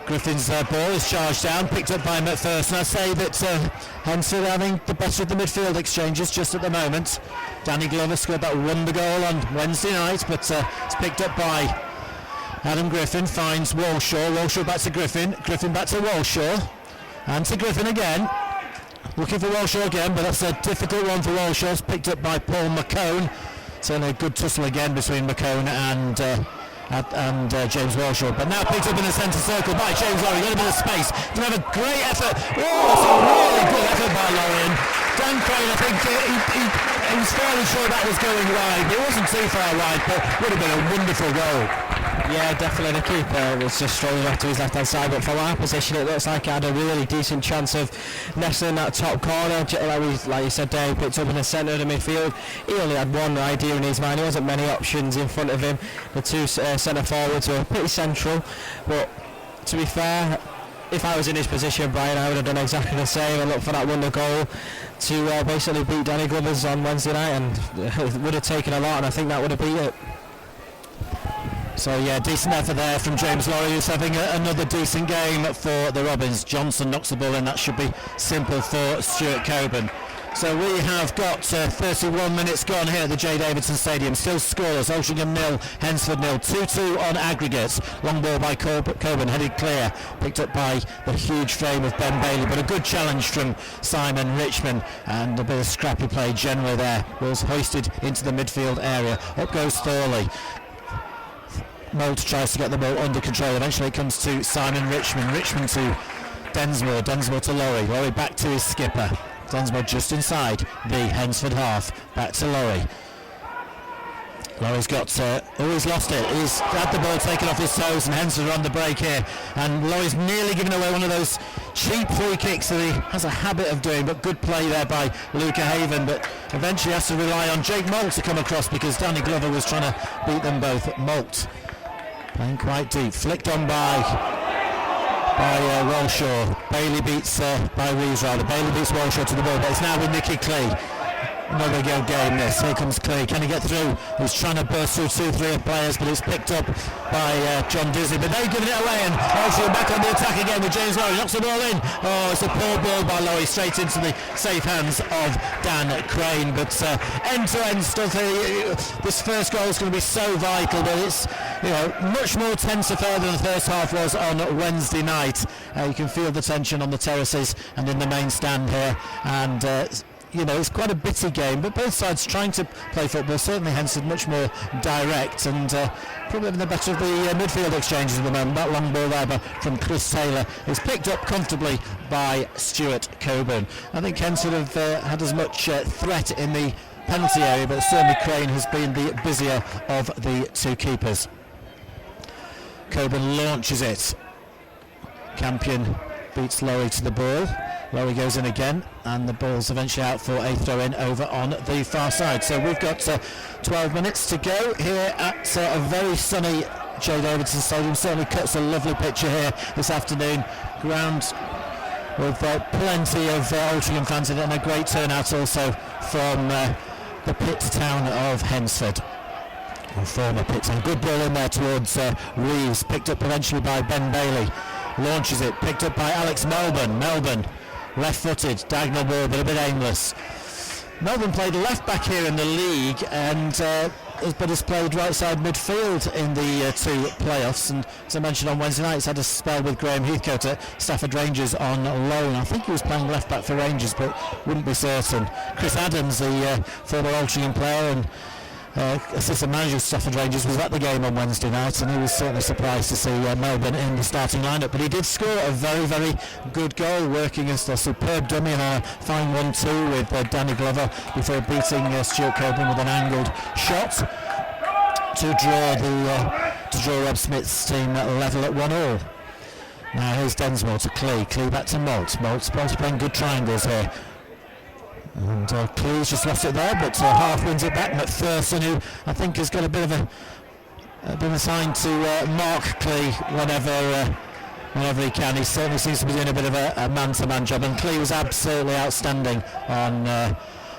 Griffin's ball is charged down, picked up by McPherson. I say that Hednesford having the better of the midfield exchanges just at the moment. Danny Glover scored that wonder goal on Wednesday night, but it's picked up by Adam Griffin, finds Walshaw. Walshaw back to Griffin. Griffin back to Walshaw. And to Griffin again. Looking for Walshaw again, but that's a difficult one for Walshaw. It's picked up by Paul McCone. Certainly a good tussle again between McCone and James Walshaw. But now picked up in the centre circle by James Lowry. Got a bit of space. Can have a great effort. Oh, it's a really good effort by Lowry. Dan Crane, I think he was fairly sure that was going wide. It wasn't too far wide, but would have been a wonderful goal. Yeah, definitely the keeper was just strolling off to his left hand side, but from our position it looks like he had a really decent chance of nestling that top corner. Like you said, Dave, picked up in the centre of the midfield. He only had one idea in his mind. There wasn't many options in front of him. The two centre forwards were pretty central, but to be fair, if I was in his position, Brian, I would have done exactly the same and looked for that wonder goal to basically beat Danny Glovers on Wednesday night, and it would have taken a lot, and I think that would have beat it. So yeah, decent effort there from James Lowry, who's having another decent game for the Robins. Johnson knocks the ball in. That should be simple for Stuart Coburn. So we have got 31 minutes gone here at the J. Davidson Stadium. Still scoreless. Altrincham 0, Hednesford 0. 2-2 on aggregates. Long ball by Coburn, headed clear. Picked up by the huge frame of Ben Bailey, but a good challenge from Simon Richmond, and a bit of scrappy play generally there. Ball's hoisted into the midfield area. Up goes Thorley. Moult tries to get the ball under control. Eventually it comes to Simon Richmond. Richmond to Densmore. Densmore to Lowry. Lowry back to his skipper. Densmore just inside the Hednesford half. Back to Lowry. Lowry's got, he's lost it. He's had the ball taken off his toes, and Hednesford are on the break here. And Lowry's nearly given away one of those cheap free kicks that he has a habit of doing, but good play there by Luca Haven. But eventually has to rely on Jake Moult to come across, because Danny Glover was trying to beat them both. Moult playing quite deep, flicked on by Walshaw. Bailey beats by Reeves rather. Bailey beats Walshaw to the ball, but it's now with Nicky Clee. Another good game this. Here comes Clee. Can he get through? He's trying to burst through 2-3 players, but it's picked up by John Disney. But they've given it away, and Altry back on the attack again with James Lowry. Knocks the ball in. Oh, it's a poor ball by Lowry, straight into the safe hands of Dan Crane. But end-to-end stuff here. This first goal is going to be so vital, but it's much more tense affair than the first half was on Wednesday night. You can feel the tension on the terraces and in the main stand here, and it's quite a bitty game, but both sides trying to play football. Certainly Hednesford much more direct, and probably having the better of the midfield exchanges at the moment. That long ball there from Chris Taylor is picked up comfortably by Stuart Coburn. I think Hednesford have had as much threat in the penalty area, but certainly Crane has been the busier of the two keepers. Coburn launches it. Campion beats Lowry to the ball. Lowry goes in again, and the ball's eventually out for a throw-in over on the far side. So we've got 12 minutes to go here at a very sunny J. Davidson Stadium. Certainly cuts a lovely picture here this afternoon. Ground with plenty of Altrincham fans in it, and a great turnout also from the pit town of Hednesford. Or former pit town. Good ball in there towards Reeves, picked up eventually by Ben Bailey. Launches it, picked up by Alex Melbourne. Melbourne, left-footed, diagonal ball, but a bit aimless. Melbourne played left back here in the league, but has played right side midfield in the two playoffs. And as I mentioned on Wednesday night, he's had a spell with Graham Heathcote at Stafford Rangers on loan. I think he was playing left back for Rangers, but wouldn't be certain. Chris Adams, the former Altrincham player and assistant manager of Stafford Rangers, was at the game on Wednesday night, and he was certainly surprised to see Melbourne in the starting lineup. But he did score a very, very good goal, working as a superb dummy and a fine 1-2 with Danny Glover before beating Stuart Coburn with an angled shot to draw Rob Smith's team level at 1-1. Now here's Densmore to Clee. Clee back to Moult. Moult's playing good triangles here. And Clee's just lost it there, but Half wins it back. McPherson, who I think has got a bit of been assigned to mark Clee whenever he can. He certainly seems to be doing a bit of a man-to-man job, and Clee was absolutely outstanding on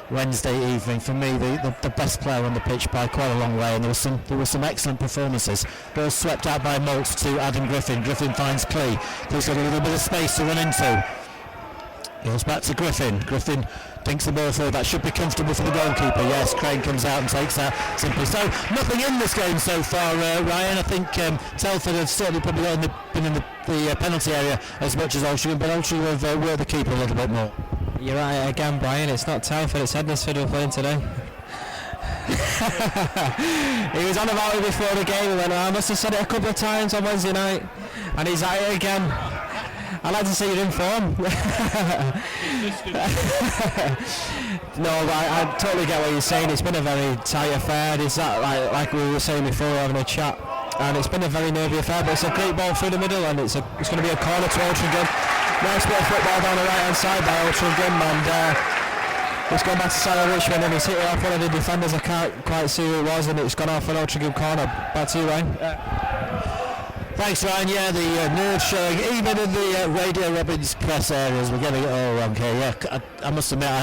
Wednesday evening. For me, the best player on the pitch by quite a long way, and there were some excellent performances. Ball swept out by Moult to Adam Griffin. Griffin finds Clee. Clee's got a little bit of space to run into. Goes back to Griffin. Griffin dinks the ball forward. That should be comfortable for the goalkeeper. Yes, Crane comes out and takes that simply. So nothing in this game so far, Ryan. I think Telford have certainly probably been in the penalty area as much as Altrincham, but Altrincham have worked the keeper a little bit more. You're right again, Brian. It's not Telford, it's Hednesford we're playing today. He was on about it before the game, and then I must have said it a couple of times on Wednesday night, and he's at it again. I'd like to see you in form. No, I totally get what you're saying. It's been a very tight affair. It's that, like we were saying before, having a chat, and it's been a very nervy affair, but it's a great ball through the middle, and it's going to be a corner to Altrincham. Nice bit of football down the right hand side by Altrincham, and it's gone back to Sarah Richmond, and he's hit it off one of the defenders. I can't quite see who it was, and it's gone off an Altrincham corner. Back to you, Ryan. Thanks, Ryan. Yeah, the nerve showing even in the Radio Robbins press areas. We're getting it all wrong here. Yeah, I must admit I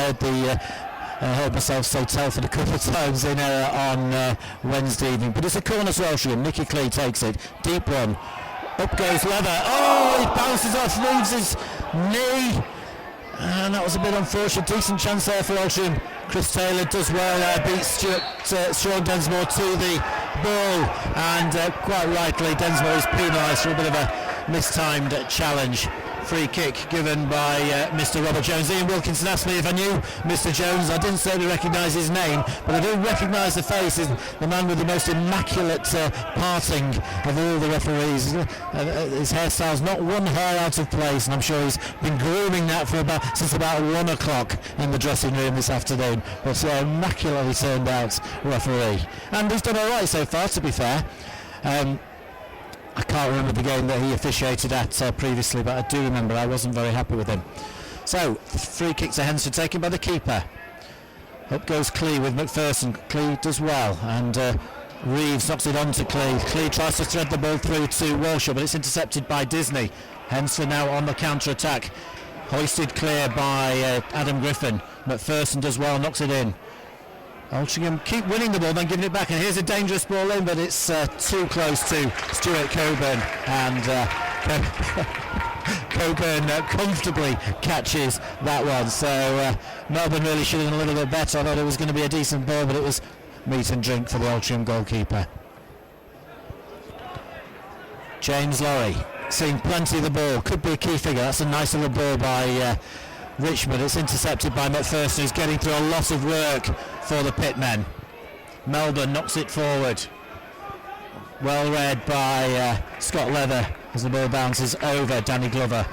heard myself say Telford a couple of times in on Wednesday evening. But it's a corner to Altrincham. Nicky Clee takes it. Deep one. Up goes Leather. Oh, he bounces off, leaves his knee. And that was a bit unfortunate. Decent chance there for Altrincham. Chris Taylor does well there, beats Sean Densmore to the ball, and quite rightly Densmore is penalised for a bit of a mistimed challenge. Free kick given by Mr. Robert Jones. Ian Wilkinson asked me if I knew Mr. Jones. I didn't certainly recognise his name, but I do recognise the face. Is the man with the most immaculate parting of all the referees. His hairstyle's not one hair out of place, and I'm sure he's been grooming that since about 1 o'clock in the dressing room this afternoon. But immaculately turned out referee, and he's done all right so far, to be fair. I can't remember the game that he officiated at previously, but I do remember I wasn't very happy with him. So, free kick to Hednesford taken by the keeper. Up goes Clee with McPherson. Clee does well, and Reeves knocks it on to Clee. Clee tries to thread the ball through to Walshaw, but it's intercepted by Disney. Hednesford now on the counter-attack. Hoisted clear by Adam Griffin. McPherson does well, knocks it in. Altrincham keep winning the ball, then giving it back, and here's a dangerous ball in, but it's too close to Stuart Coburn, and Coburn comfortably catches that one. So Melbourne really should have done a little bit better. I thought it was going to be a decent ball, but it was meat and drink for the Altrincham goalkeeper. James Lorry seeing plenty of the ball, could be a key figure. That's a nice little ball by Richmond. It's intercepted by McPherson, who's getting through a lot of work for the pitmen. Melbourne knocks it forward. Well read by Scott Leather as the ball bounces over Danny Glover.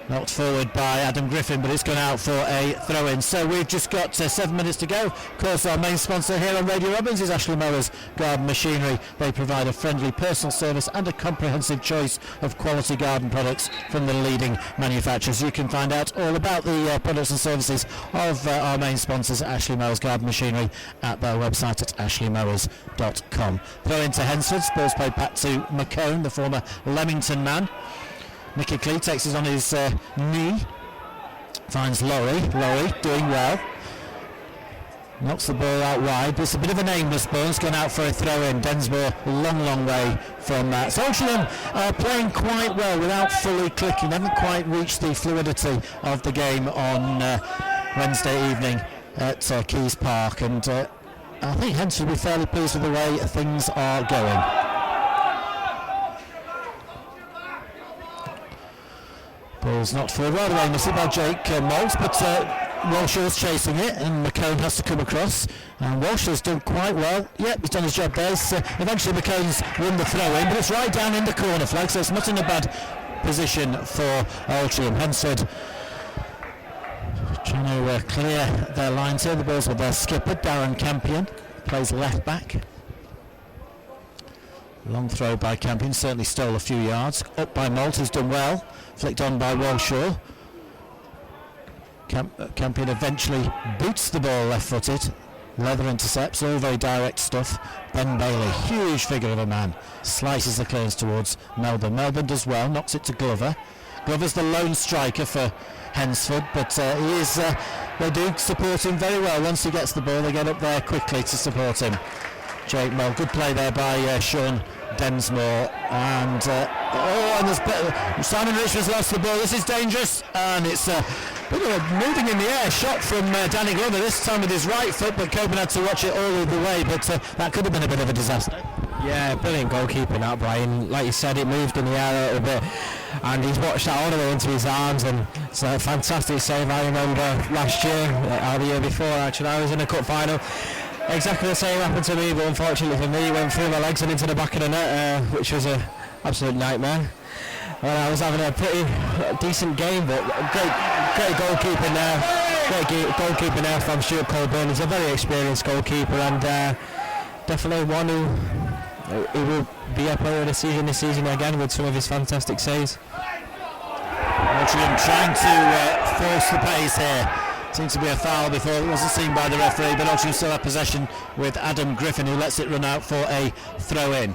Knocked forward by Adam Griffin, but it's gone out for a throw-in. So we've just got 7 minutes to go. Of course, our main sponsor here on Radio Robbins is Ashley Mowers Garden Machinery. They provide a friendly personal service and a comprehensive choice of quality garden products from the leading manufacturers. You can find out all about the products and services of our main sponsors, Ashley Mowers Garden Machinery, at their website at ashleymowers.com. Throw into Hednesford. Ball's played back to McCone, the former Leamington man. Nicky Clee takes it on his knee, finds Laurie doing well, knocks the ball out wide, but it's a bit of an aimless ball. It's gone out for a throw-in. Densmore long way from that. So Altrincham are playing quite well without fully clicking. They haven't quite reached the fluidity of the game on Wednesday evening at Keys Park, and I think Hednesford will be fairly pleased with the way things are going. Ball's knocked forward rather aimlessly by Jake Moult, but Walshaw's chasing it, and McCone has to come across, and Walshaw's done quite well. Yep, he's done his job there. Eventually McCone's won the throw-in, but it's right down in the corner flag, so it's not in a bad position for Altrincham. Hednesford trying to clear their lines here. The ball's with their skipper, Darren Campion, plays left back. Long throw by Campion, certainly stole a few yards. Up by Moult, who's done well. Flicked on by Walshaw. Campion eventually boots the ball left-footed. leather intercepts, all very direct stuff. Ben Bailey, huge figure of a man, slices the clearance towards Melbourne. Melbourne does well, knocks it to Glover. Glover's the lone striker for Hednesford, but they do support him very well. Once he gets the ball, they get up there quickly to support him. Jake Moll, good play there by Sean Densmore, and there's Simon Richards lost the ball. This is dangerous, and it's moving in the air shot from Danny Glover, this time with his right foot, but Coburn had to watch it all the way, but that could have been a bit of a disaster. Yeah, brilliant goalkeeping that, Brian. Like you said, it moved in the air a little bit, and he's watched that all the way into his arms, and it's a fantastic save. I remember last year, or the year before actually, I was in a cup final. Exactly the same happened to me, but unfortunately for me, it went through my legs and into the back of the net, which was an absolute nightmare. Well, I was having a pretty decent game, but great goalkeeping there. Great goalkeeping there from Stuart Colburn. He's a very experienced goalkeeper, and definitely one who will be a player of the season this season again with some of his fantastic saves. Altrincham trying to force the pace here. Seemed to be a foul before, it wasn't seen by the referee, but Altrincham still have possession with Adam Griffin, who lets it run out for a throw-in.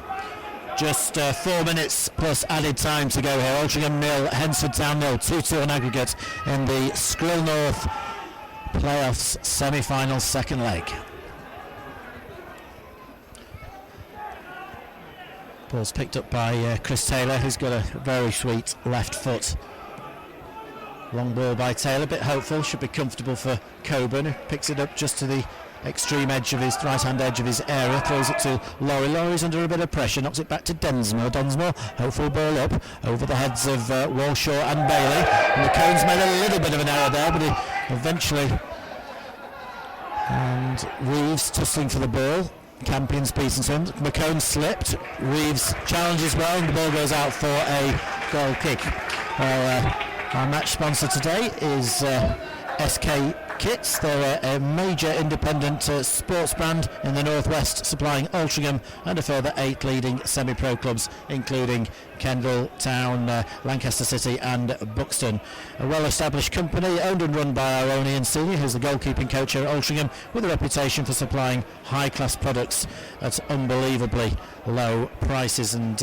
Just 4 minutes plus added time to go here. Altrincham 0, Hednesford Town 0, 2-2 on aggregate in the Skrill North playoffs semi-final second leg. Ball's picked up by Chris Taylor, who's got a very sweet left foot. Long ball by Taylor, a bit hopeful, should be comfortable for Coburn, who picks it up just to the extreme edge of his right-hand edge of his area, throws it to Laurie. Laurie's under a bit of pressure, knocks it back to Densmore. Densmore, hopeful ball up over the heads of Walshaw and Bailey. And McCone's made a little bit of an error there, but he eventually. And Reeves tussling for the ball. Campion's beaten him. McCone slipped. Reeves challenges well, and the ball goes out for a goal kick. Well, our match sponsor today is SK Kits. They're a major independent sports brand in the northwest, supplying Altrincham and a further 8 leading semi-pro clubs, including Kendal, Town, Lancaster City and Buxton. A well-established company owned and run by our own Ian Senior, who's the goalkeeping coach here at Altrincham, with a reputation for supplying high-class products at unbelievably low prices, and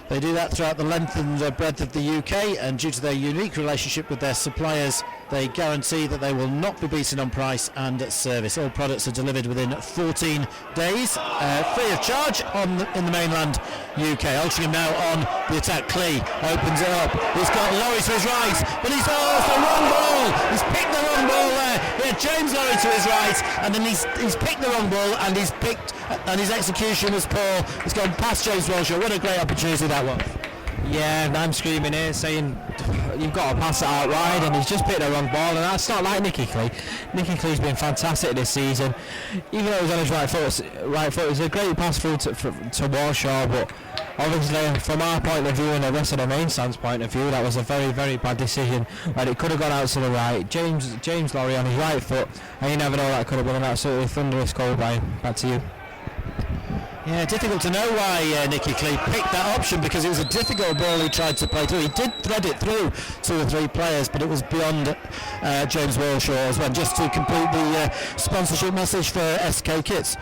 they do that throughout the length and breadth of the UK, and due to their unique relationship with their suppliers, they guarantee that they will not be beaten on price and service. All products are delivered within 14 days, free of charge in the mainland UK. Altrincham now on the attack. Clee opens it up. He's got Laurie to his right, but he's the wrong ball. He's picked the wrong ball there. Yeah, James Laurie to his right, and then he's picked the wrong ball, and his execution was poor. It's gone past James Walshaw. What a great opportunity that was. Yeah, and I'm screaming here saying you've got to pass it out wide, and he's just picked the wrong ball, and that's not like Nicky Clee. Nicky Clee's been fantastic this season, even though he's on his right foot. It was a great pass through to Warshaw, but obviously from our point of view and the rest of the main stand's point of view, that was a very, very bad decision, and it could have gone out to the right. James Laurie on his right foot, and you never know, that could have been an absolutely thunderous goal. Brian, back to you. Yeah, difficult to know why Nicky Clee picked that option, because it was a difficult ball he tried to play through. He did thread it through 2 or 3 players, but it was beyond James Walshaw as well. Just to complete the sponsorship message for SK Kits,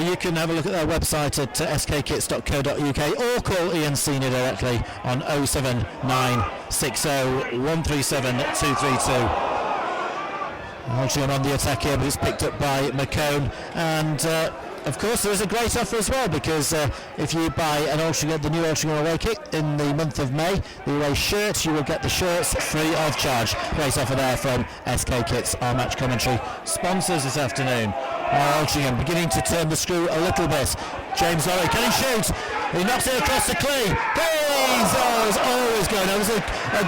you can have a look at their website at skkits.co.uk or call Ian Senior directly on 07960 137 232. Altrincham on the attack here, but it's picked up by McCone, and of course there is a great offer as well, because if you buy the new Altrincham away kit in the month of May, the away shirts, you will get the shirts free of charge. Great offer there from SK Kits, our match commentary sponsors this afternoon. Altrincham beginning to turn the screw a little bit. James Laurie, can he shoot? He knocks it across the Clee. He's always going. It was a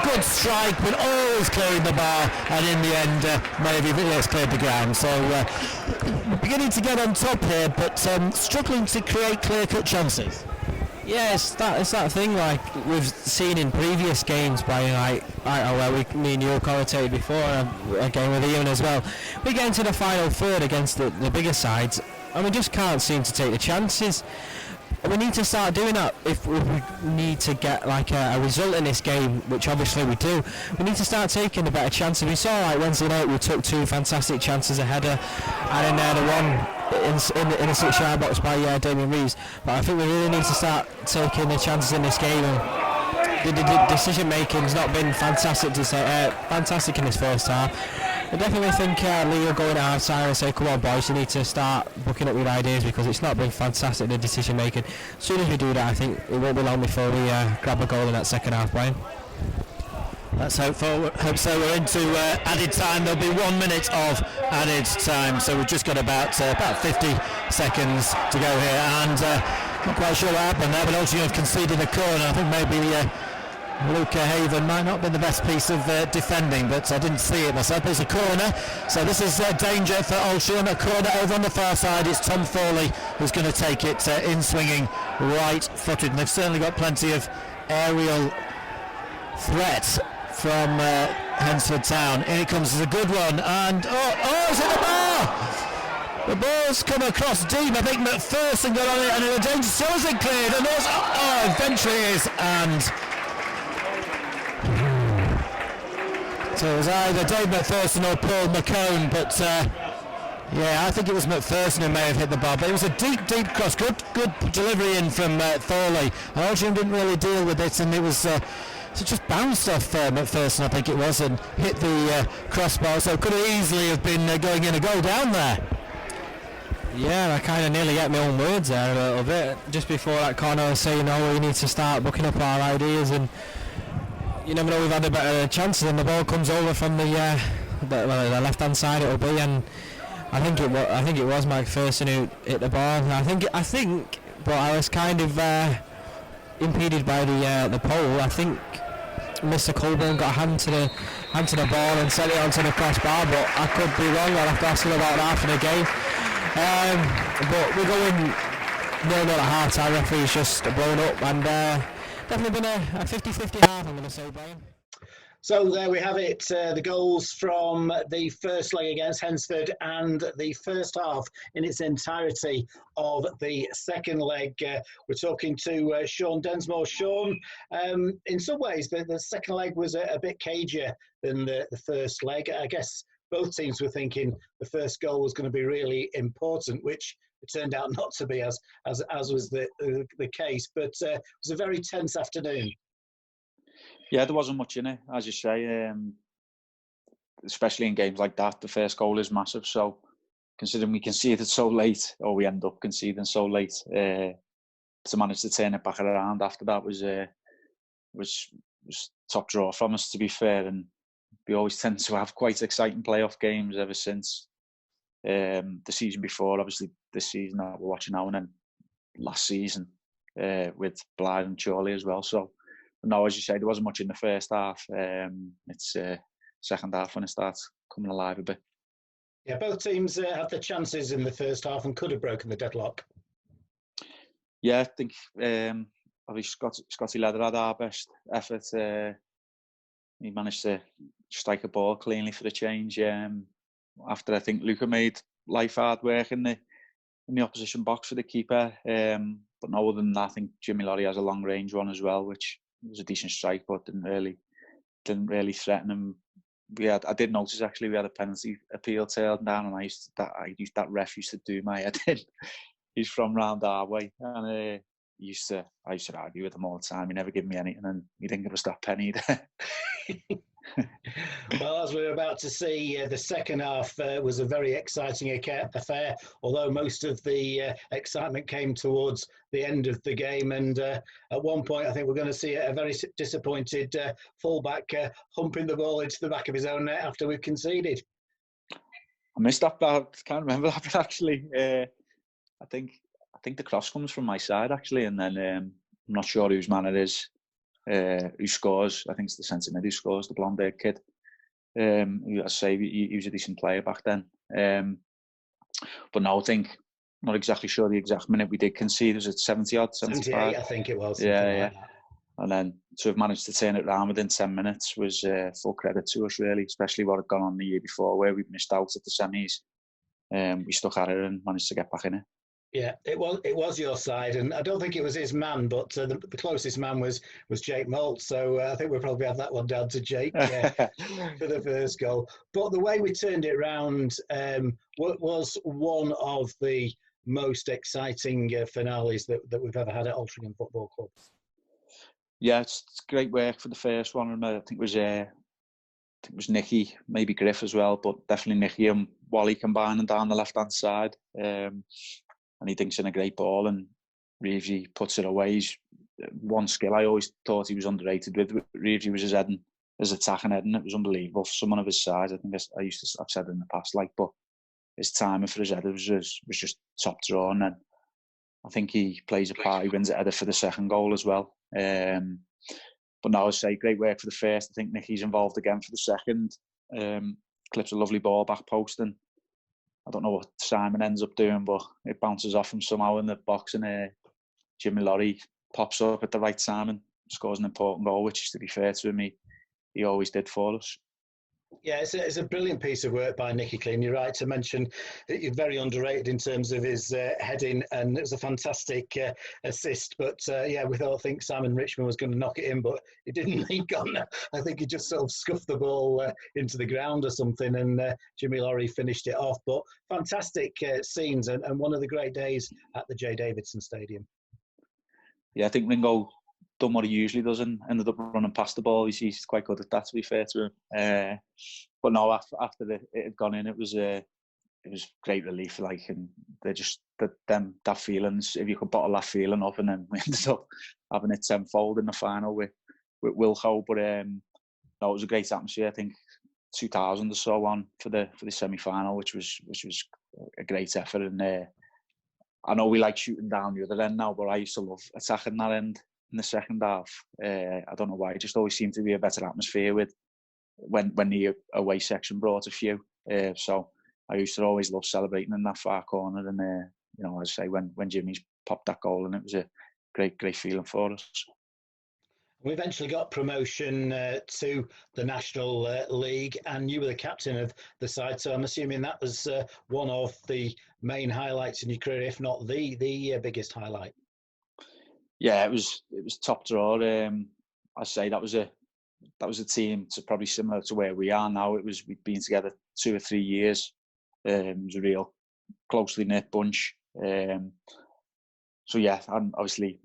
good strike, but always clearing the bar, and in the end, maybe it's cleared the ground. So beginning to get on top here, but struggling to create clear-cut chances. Yeah, it's that thing like we've seen in previous games, Brian, where me and you commentated before, a game with Ian as well. We get into the final third against the bigger sides, and we just can't seem to take the chances. we need to start doing that if we need to get like a result in this game, which obviously we do. We need to start taking the better chances. We saw like Wednesday night we took 2 fantastic chances, a header and then the one in the 6-yard box by Damien Reeves. But I think we really need to start taking the chances in this game. And the decision making's not been fantastic fantastic in this first half. I definitely think Lee will go in at half time and say, come on boys, you need to start booking up your ideas, because it's not been fantastic, the decision making. As soon as we do that, I think it won't be long before we grab a goal in that second half, Brian. Let's hope so. We're into added time. There'll be 1 minute of added time, so we've just got about 50 seconds to go here, and not quite sure what happened there, but Altrincham have conceded a corner. I think maybe Luke Haven might not be the best piece of defending, but I didn't see it myself. There's a corner, so this is danger for Altrincham. A corner over on the far side. It's Tom Fawley who's going to take it in swinging right-footed, and they've certainly got plenty of aerial threat from Hednesford Town. In it comes, as a good one, and it's in the bar! The ball's come across deep. I think McPherson got on it, and the danger still isn't cleared, and eventually is, and so it was either Dave McPherson or Paul McCone, but I think it was McPherson who may have hit the bar, but it was a deep cross. Good delivery in from Thorley. Altrincham didn't really deal with it, and it was it just bounced off McPherson, I think it was, and hit the crossbar, so could have easily have been going in a goal down there. Yeah, I kind of nearly get my own words there a little bit. Just before that corner, I was saying, we need to start booking up our ideas, and you never know, we've had a better chance, and the ball comes over from the left-hand side it'll be, and I think it was McPherson who hit the ball. I think, but I was kind of impeded by the pole. I think Mr. Colburn got a hand to the ball and sent it onto the crossbar, but I could be wrong. I'll have to ask him about that after the game. But we're going 0-0 at half-time. Referee's just blown up, and definitely been a 50-50 half, I'm going to say, Brian. So there we have it, the goals from the first leg against Hednesford and the first half in its entirety of the second leg. We're talking to Sean Densmore. Sean, in some ways the second leg was a bit cagier than the first leg. I guess both teams were thinking the first goal was going to be really important, which it turned out not to be, as was the case. But it was a very tense afternoon. Yeah, there wasn't much in it, as you say, especially in games like that. The first goal is massive, so considering we conceded so late, or we end up conceding so late, to manage to turn it back around after that was top draw from us, to be fair. And we always tend to have quite exciting playoff games ever since the season before. Obviously, this season that we're watching now, and then last season with Blythe and Chorley as well. So. No, as you say, there wasn't much in the first half. It's second half when it starts coming alive a bit. Yeah, both teams had the chances in the first half and could have broken the deadlock. Yeah, I think obviously Scotty Leather had our best effort. He managed to strike a ball cleanly for the change. After I think Luca made life hard work in the opposition box for the keeper. But no, other than that, I think Jimmy Lorry has a long range one as well, which was a decent strike, but didn't really threaten him. I did notice actually we had a penalty appeal tailed down, and that ref used to do my head in. He's from round our way, and I used to argue with him all the time. He never gave me anything, and he didn't give a stop penny either. Well, as we're about to see, the second half was a very exciting affair, although most of the excitement came towards the end of the game. And at one point, I think we're going to see a very disappointed fullback humping the ball into the back of his own net after we've conceded. I missed that, but I can't remember that, but actually. I think the cross comes from my side, actually, and then I'm not sure whose man it is. Who scores? I think it's the centre mid who scores, the blonde-haired kid. Who, I say, he was a decent player back then. But no, I think, not exactly sure the exact minute we did concede. Was it 70 odd, 75? 78, I think it was. Yeah. And then to have managed to turn it around within 10 minutes was full credit to us, really, especially what had gone on the year before, where we missed out at the semis. We stuck at it and managed to get back in it. Yeah, it was your side, and I don't think it was his man, but the closest man was Jake Moult. So I think we'll probably have that one down to Jake for the first goal. But the way we turned it round was one of the most exciting finales that we've ever had at Altrincham Football Club. Yeah, it's great work for the first one. I think it was Nicky, maybe Griff as well, but definitely Nicky and Wally combining down the left-hand side. And he thinks in a great ball, and Reevesy puts it away. He's one skill I always thought he was underrated with. Reevesy was his attacking heading. It was unbelievable for someone of his size. I think I've said it in the past, but his timing for his header was just top draw. And then I think he plays a part. He wins the header for the second goal as well. But no, I say great work for the first. I think Nicky's involved again for the second. Clips a lovely ball back post, and I don't know what Simon ends up doing, but it bounces off him somehow in the box, and Jimmy Lorry pops up at the right time and scores an important goal, which, to be fair to him, he always did for us. Yeah, it's a brilliant piece of work by Nicky Clean. You're right to mention that you're very underrated in terms of his heading, and it was a fantastic assist. But we thought, I think Simon Richmond was going to knock it in, but it didn't leak on. I think he just sort of scuffed the ball into the ground or something, and Jimmy Lorry finished it off. But fantastic scenes, and one of the great days at the J. Davidson Stadium. Yeah, I think Ringo done what he usually does and ended up running past the ball. He's quite good at that, to be fair to him. But no, after it had gone in, it was great relief. And they just that feelings. If you could bottle that feeling up, and then we ended up having it tenfold in the final with Wilco. But no, it was a great atmosphere. I think 2,000 or so on for the semi-final, which was a great effort. And I know we like shooting down the other end now, but I used to love attacking that end in the second half. I don't know why. It just always seemed to be a better atmosphere with when the away section brought a few. So I used to always love celebrating in that far corner. And as I say, when Jimmy's popped that goal, and it was a great feeling for us. We eventually got promotion to the National League, and you were the captain of the side. So I'm assuming that was one of the main highlights in your career, if not the biggest highlight. Yeah, it was top draw. I say that was a team probably similar to where we are now. We'd been together 2 or 3 years. It was a real closely knit bunch. So yeah, and obviously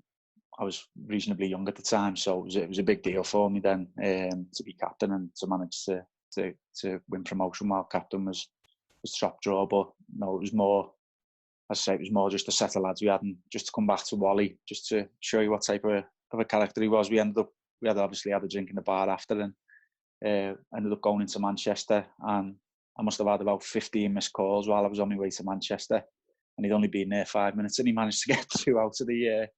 I was reasonably young at the time, so it was a big deal for me then to be captain and to manage to win promotion while captain was top draw. But no, it was more. As I say, it was more just a set of lads we had, and just to come back to Wally, just to show you what type of a character he was. We had obviously had a drink in the bar after, and ended up going into Manchester, and I must have had about 15 missed calls while I was on my way to Manchester, and he'd only been there 5 minutes, and he managed to get 2 out of the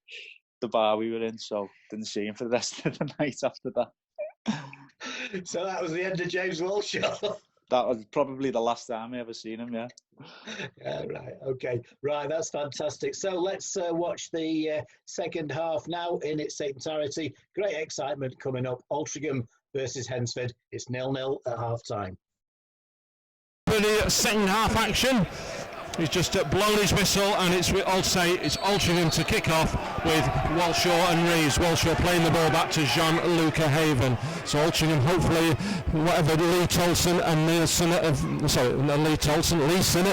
bar we were in, so didn't see him for the rest of the night after that. So that was the end of James Walshaw. That was probably the last time I ever seen him, yeah. Yeah, right, okay. Right, that's fantastic. So let's watch the second half now in its entirety. Great excitement coming up. Altrincham versus Hednesford. It's 0-0 at half-time. For the second half action, he's just blown his whistle, and it's Altrincham to kick off with Walshaw and Reeves. Walshaw playing the ball back to Jean-Luca Haven. So Altrincham, hopefully, whatever Lee Sinnott,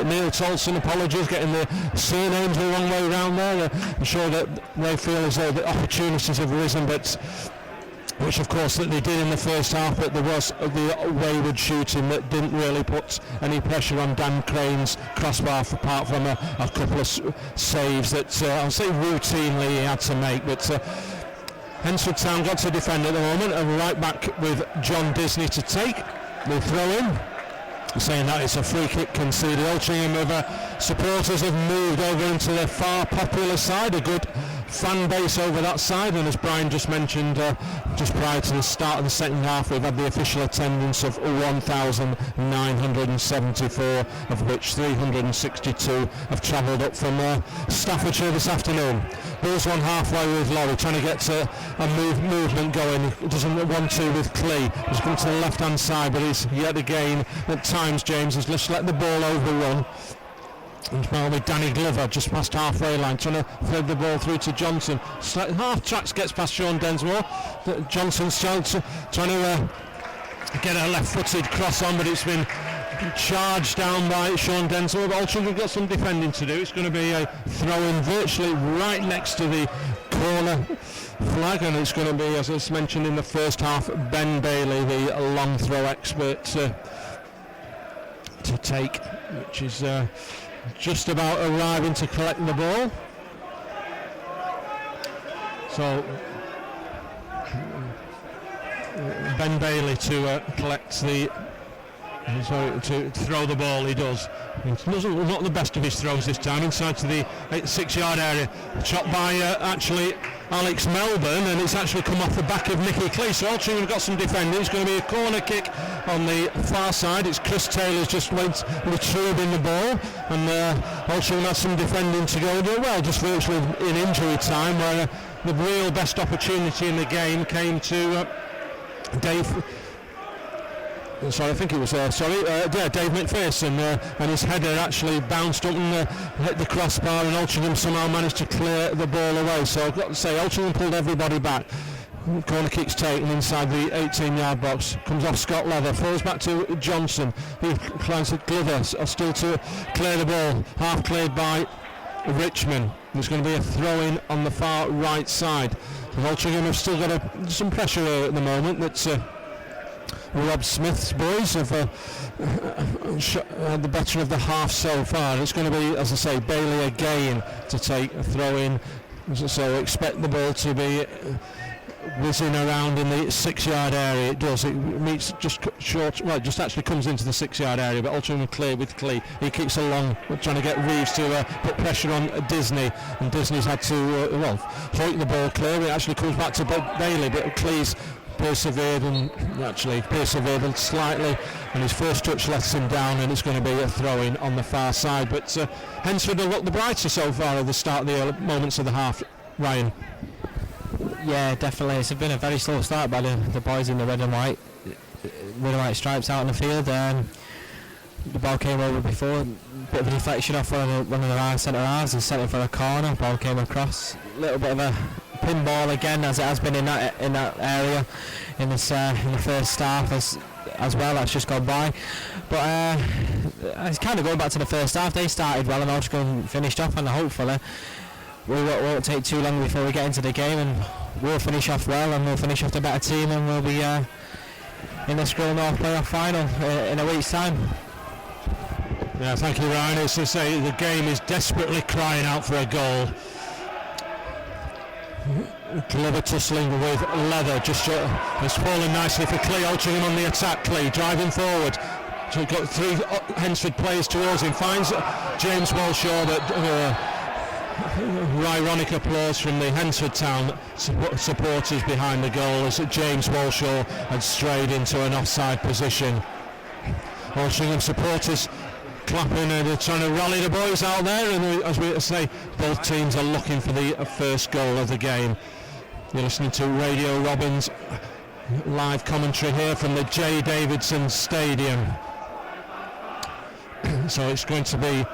Neil Tolson, apologies, getting the surnames the wrong way around there. I'm sure that they feel as though the opportunities have risen, but which of course that they did in the first half, but there was the wayward shooting that didn't really put any pressure on Dan Crane's crossbar, apart from a couple of saves that I'll say routinely he had to make. But Hednesford Town got to defend at the moment, and right back with John Disney to take the throw in, saying that it's a free kick conceded. Altrincham supporters have moved over into their far popular side, a good fan base over that side, and as Brian just mentioned, just prior to the start of the second half, we've had the official attendance of 1,974, of which 362 have travelled up from Staffordshire this afternoon. There's one halfway with Laurie, trying to get a movement going. He doesn't want to with Clee. He's come to the left hand side, but he's yet again at times, James, has just let the ball overrun. With Danny Glover just past halfway line, trying to thread the ball through to Johnson. Half tracks gets past Sean Densmore. Johnson's trying to get a left-footed cross on, but it's been charged down by Sean Densmore. But Altrincham have got some defending to do. It's going to be a throw-in virtually right next to the corner flag, and it's going to be, as I mentioned in the first half, Ben Bailey, the long throw expert, to take, which is just about arriving to collect the ball. So Ben Bailey to collect the, to throw the ball. He does. Not the best of his throws this time, inside to the 6-yard area. Shot by actually Alex Melbourne, and it's actually come off the back of Nicky Clee. So Altrincham have got some defending. It's going to be a corner kick on the far side. It's Chris Taylor's just went retrieving the ball, and Altrincham had some defending to go. Well, just virtually in injury time, where the real best opportunity in the game came to Dave. Sorry, I think it was Dave McPherson, and his header actually bounced up and hit the crossbar, and Altrincham somehow managed to clear the ball away. So I've got to say, Altrincham pulled everybody back. Corner kick's taken inside the 18-yard box. Comes off Scott Leather, falls back to Johnson. He climbs at Glover, still to clear the ball. Half cleared by Richmond. There's going to be a throw-in on the far right side. Altrincham have still got some pressure at the moment. That's Rob Smith's boys have had the better of the half so far. It's going to be, as I say, Bailey again to take a throw in. So expect the ball to be whizzing around in the 6-yard area. It does. It meets just short. Well, it just actually comes into the 6-yard area. But Altrincham clear with Clee. He kicks along, trying to get Reeves to put pressure on Disney, and Disney's had to hoik the ball clear. It actually comes back to Bailey, but Clee's persevered slightly, and his first touch lets him down, and it's going to be a throw-in on the far side. But Hednesford have looked the brighter so far at the start of the early moments of the half. Ryan? Yeah, definitely. It's been a very slow start by the boys in the red and white stripes out in the field. The ball came over before, a bit of a deflection off one of the centre halves, and sent it for a corner. Ball came across, a little bit of a pinball again, as it has been in that area in the first half as well. That's just gone by, but it's kind of going back to the first half. They started well and Altrincham finished off, and hopefully we won't take too long before we get into the game, and we'll finish off well, and we'll finish off the better team, and we'll be in the Skrill North playoff final in a week's time. Yeah, thank you, Ryan. As I say, the game is desperately crying out for a goal. Glover tussling with Leather, just it's falling nicely for Clee. Altrincham on the attack. Clee driving forward. So we've got 3 Hednesford players towards him. Finds James Walshaw, but ironic applause from the Hednesford Town supporters behind the goal as James Walshaw had strayed into an offside position. Altrincham supporters clapping, and they're trying to rally the boys out there, and as we say, both teams are looking for the first goal of the game. You're listening to Radio Robins live commentary here from the J. Davidson Stadium. So it's going to be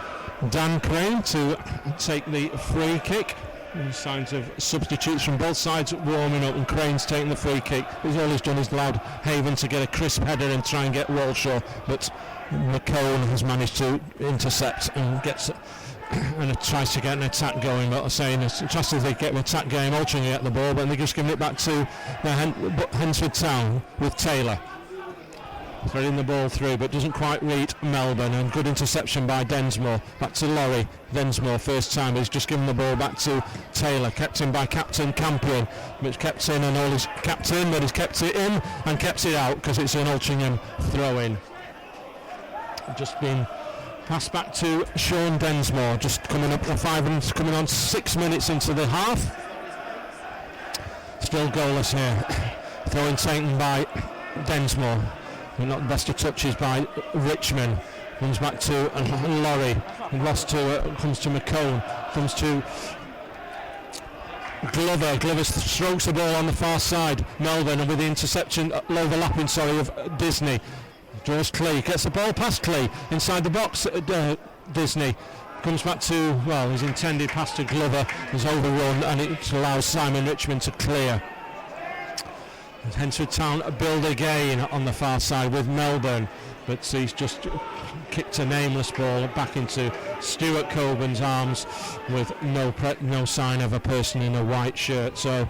Dan Crane to take the free kick. Signs of substitutes from both sides warming up, and Crane's taking the free kick. All he's done is allowed Haven to get a crisp header and try and get Walshaw, but McCone has managed to intercept and tries to get an attack going. But I'm saying, just as they get an attack going, Altrincham get the ball, but they're just giving it back to Hednesford Town with Taylor. Threading the ball through, but doesn't quite read Melbourne, and good interception by Densmore. Back to Laurie. Densmore, first time, he's just given the ball back to Taylor, kept in by Captain Campion, which kept in, and all his captain, but he's kept it in and kept it out because it's an Altrincham throw-in. Just been passed back to Sean Densmore, just coming up to 5 and coming on 6 minutes into the half. Still goalless here. Throw-in taken by Densmore. Not the best of touches by Richmond. Comes back to Laurie. Lost to comes to McCone. Comes to Glover. Glover strokes the ball on the far side. Melbourne, and with the interception, overlapping, of Disney. Draws Clee. Gets the ball past Clee inside the box. Disney Comes back to, well, his intended pass to Glover is overrun, and it allows Simon Richmond to clear. Hednesford Town build again on the far side with Melbourne, but he's just kicked a nameless ball back into Stuart Coburn's arms with no sign of a person in a white shirt. So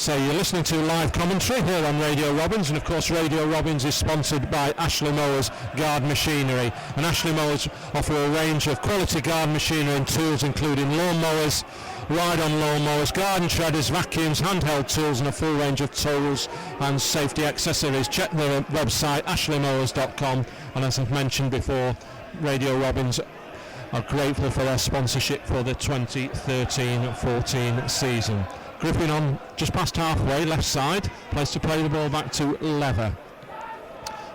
you're listening to live commentary here on Radio Robbins, and of course Radio Robbins is sponsored by Ashley Mowers Garden Machinery, and Ashley Mowers offer a range of quality garden machinery and tools including lawn mowers, ride-on lawn mowers, garden shredders, vacuums, handheld tools, and a full range of tools and safety accessories. Check their website ashleymowers.com, and as I've mentioned before, Radio Robbins are grateful for their sponsorship for the 2013-14 season. Griffin on just past halfway, left side, plays to play the ball back to Lever.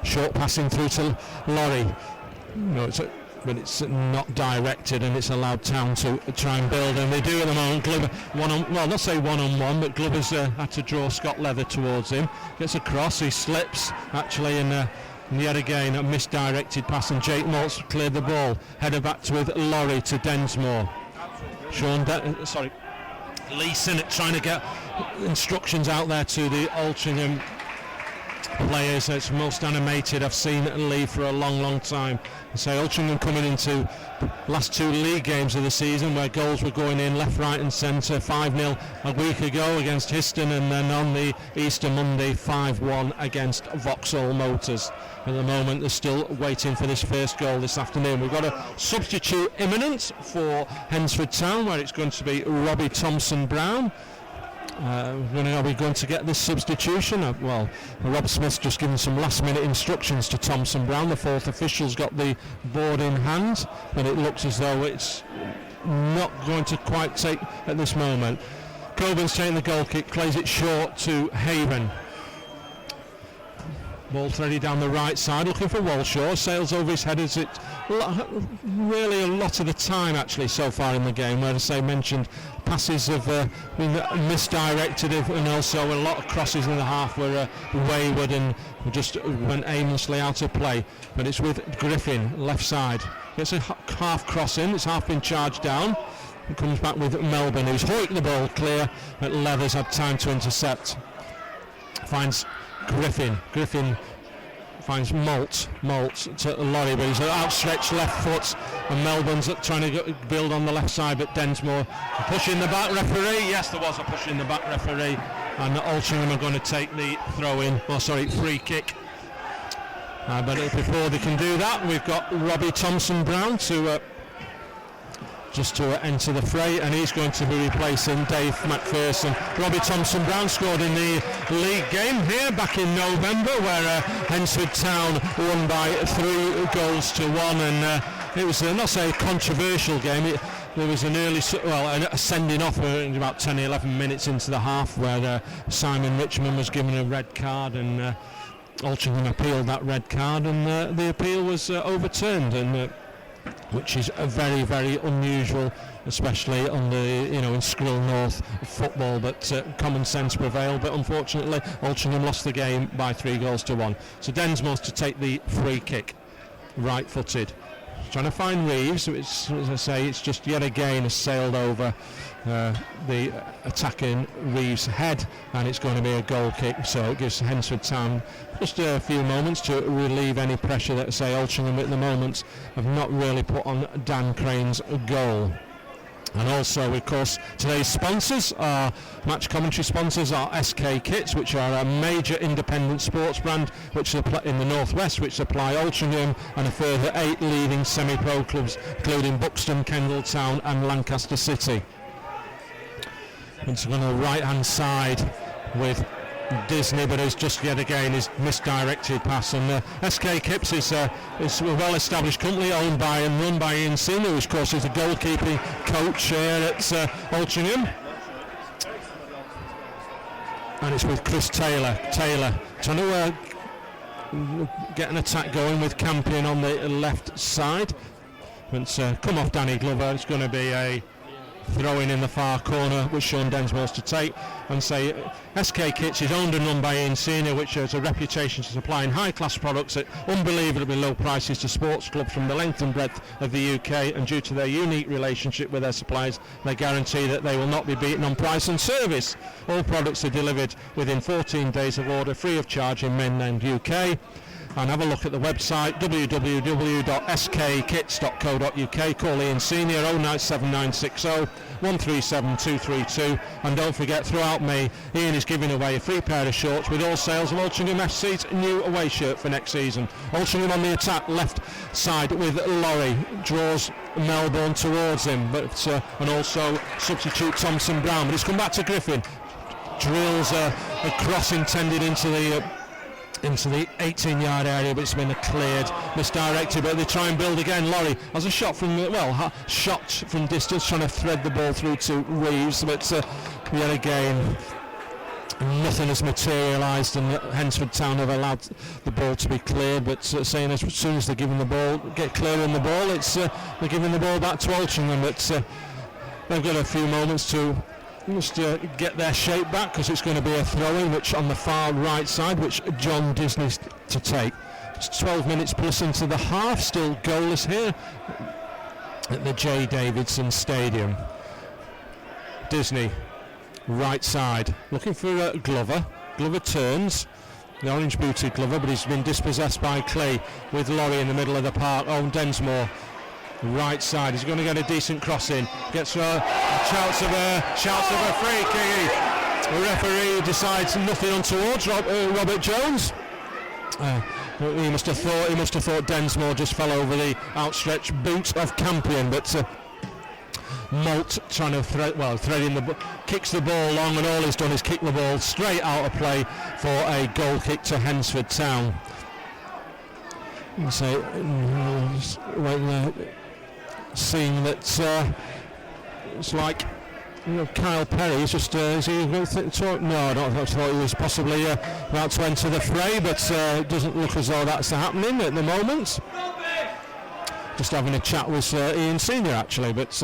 Short passing through to Laurie. No, but it's not directed, and it's allowed Town to try and build, and they do at the moment. Glover not say one-on-one, but Glover's had to draw Scott Leather towards him. Gets across, he slips actually, and yet again a misdirected pass, and Jake Maltz cleared the ball. Header back with Laurie to Densmore. Lee Sinnott trying to get instructions out there to the Altrincham players. It's most animated I've seen Lee for a long time. So Altrincham coming into last two league games of the season where goals were going in left, right and centre. 5-0 a week ago against Histon, and then on the Easter Monday 5-1 against Vauxhall Motors. At the moment they're still waiting for this first goal this afternoon. We've got a substitute imminent for Hednesford Town, where it's going to be Robbie Thompson-Brown. Are we going to get this substitution? Rob Smith's just given some last-minute instructions to Thompson-Brown. The fourth official's got the board in hand, but it looks as though it's not going to quite take at this moment. Coburn's taking the goal kick, plays it short to Haven. Ball threaded down the right side, looking for Walshaw, sails over his head. As it really a lot of the time actually so far in the game, where as I mentioned, passes have been misdirected, and also a lot of crosses in the half were wayward and just went aimlessly out of play. But it's with Griffin, left side. Gets a half cross in, it's half been charged down. It comes back with Melbourne, who's hoiked the ball clear, but Leather's had time to intercept. Finds Griffin finds Maltz to Laurie, but he's an outstretched left foot, and Melbourne's trying to build on the left side, but Densmore pushing the back referee. Yes, there was a push in the back referee, and Altrincham are going to take the free kick. But before they can do that, we've got Robbie Thompson-Brown to enter the fray, and he's going to be replacing Dave McPherson. Robbie Thompson-Brown scored in the league game here back in November, where Hednesford Town won by 3-1, and it was not say a controversial game. There was an early, a sending off in about 10-11 minutes into the half, where Simon Richmond was given a red card, and Altrincham appealed that red card, and the appeal was overturned, and which is a very, very unusual, especially on the in Skrill North football. But common sense prevailed. But unfortunately, Altrincham lost the game by 3-1. So Densmore's to take the free kick, right-footed. Trying to find Reeves, which, as I say, it's just yet again has sailed over the attacking Reeves' head, and it's going to be a goal kick. So it gives Hednesford Town just a few moments to relieve any pressure that, say, Altrincham at the moment have not really put on Dan Crane's goal. And also, of course, today's sponsors, our match commentary sponsors, are SK Kits, which are a major independent sports brand which supply in the northwest, which supply Altrincham and a further 8 leading semi-pro clubs, including Buxton, Kendal Town and Lancaster City. It's on the right-hand side with Disney, but it's just yet again his misdirected pass. And SK Kits is a well-established company owned by and run by Ian Sin, who of course is the goalkeeping coach here at Altrincham. And it's with Chris Taylor trying to get an attack going with Campion on the left side. But come off Danny Glover. It's going to be a throw-in in the far corner, which Sean Densmore's to take, and say SK Kits is owned and run by Ian Senior, which has a reputation for supplying high-class products at unbelievably low prices to sports clubs from the length and breadth of the UK, and due to their unique relationship with their suppliers, they guarantee that they will not be beaten on price and service. All products are delivered within 14 days of order, free of charge in mainland UK. And have a look at the website www.skkits.co.uk. Call Ian Senior 097960 137232, and don't forget, throughout May Ian is giving away a free pair of shorts with all sales of Altrincham FC's new away shirt for next season. Altrincham on the attack, left side with Laurie, draws Melbourne towards him, but and also substitute Thompson Brown, but it's come back to Griffin, drills a cross intended into the 18-yard area, but it's been cleared, misdirected, but they try and build again. Laurie has a shot from distance, trying to thread the ball through to Reeves, but yet again nothing has materialised, and Hednesford Town have allowed the ball to be cleared, but saying as soon as they're given the ball, get clear on the ball, they're giving the ball back to Altrincham, but they've got a few moments to just get their shape back, because it's going to be a throw-in, which on the far right side, which John Disney's to take. It's 12 minutes plus into the half, still goalless here at the J. Davidson Stadium. Disney, right side, looking for Glover. Glover turns, the orange-booted Glover, but he's been dispossessed by Clay, with Laurie in the middle of the park. Owen Densmore, right side, he's going to get a decent cross in, gets shouts of a free kick. The referee decides nothing untowards. Robert Jones, he must have thought Densmore just fell over the outstretched boot of Campion, but Malt trying to kicks the ball long, and all he's done is kick the ball straight out of play for a goal kick to Hednesford Town. So seeing that it's like Kyle Perry is just is he no, I thought he was possibly about to enter the fray, but it doesn't look as though that's happening at the moment. Just having a chat with Ian Senior actually, but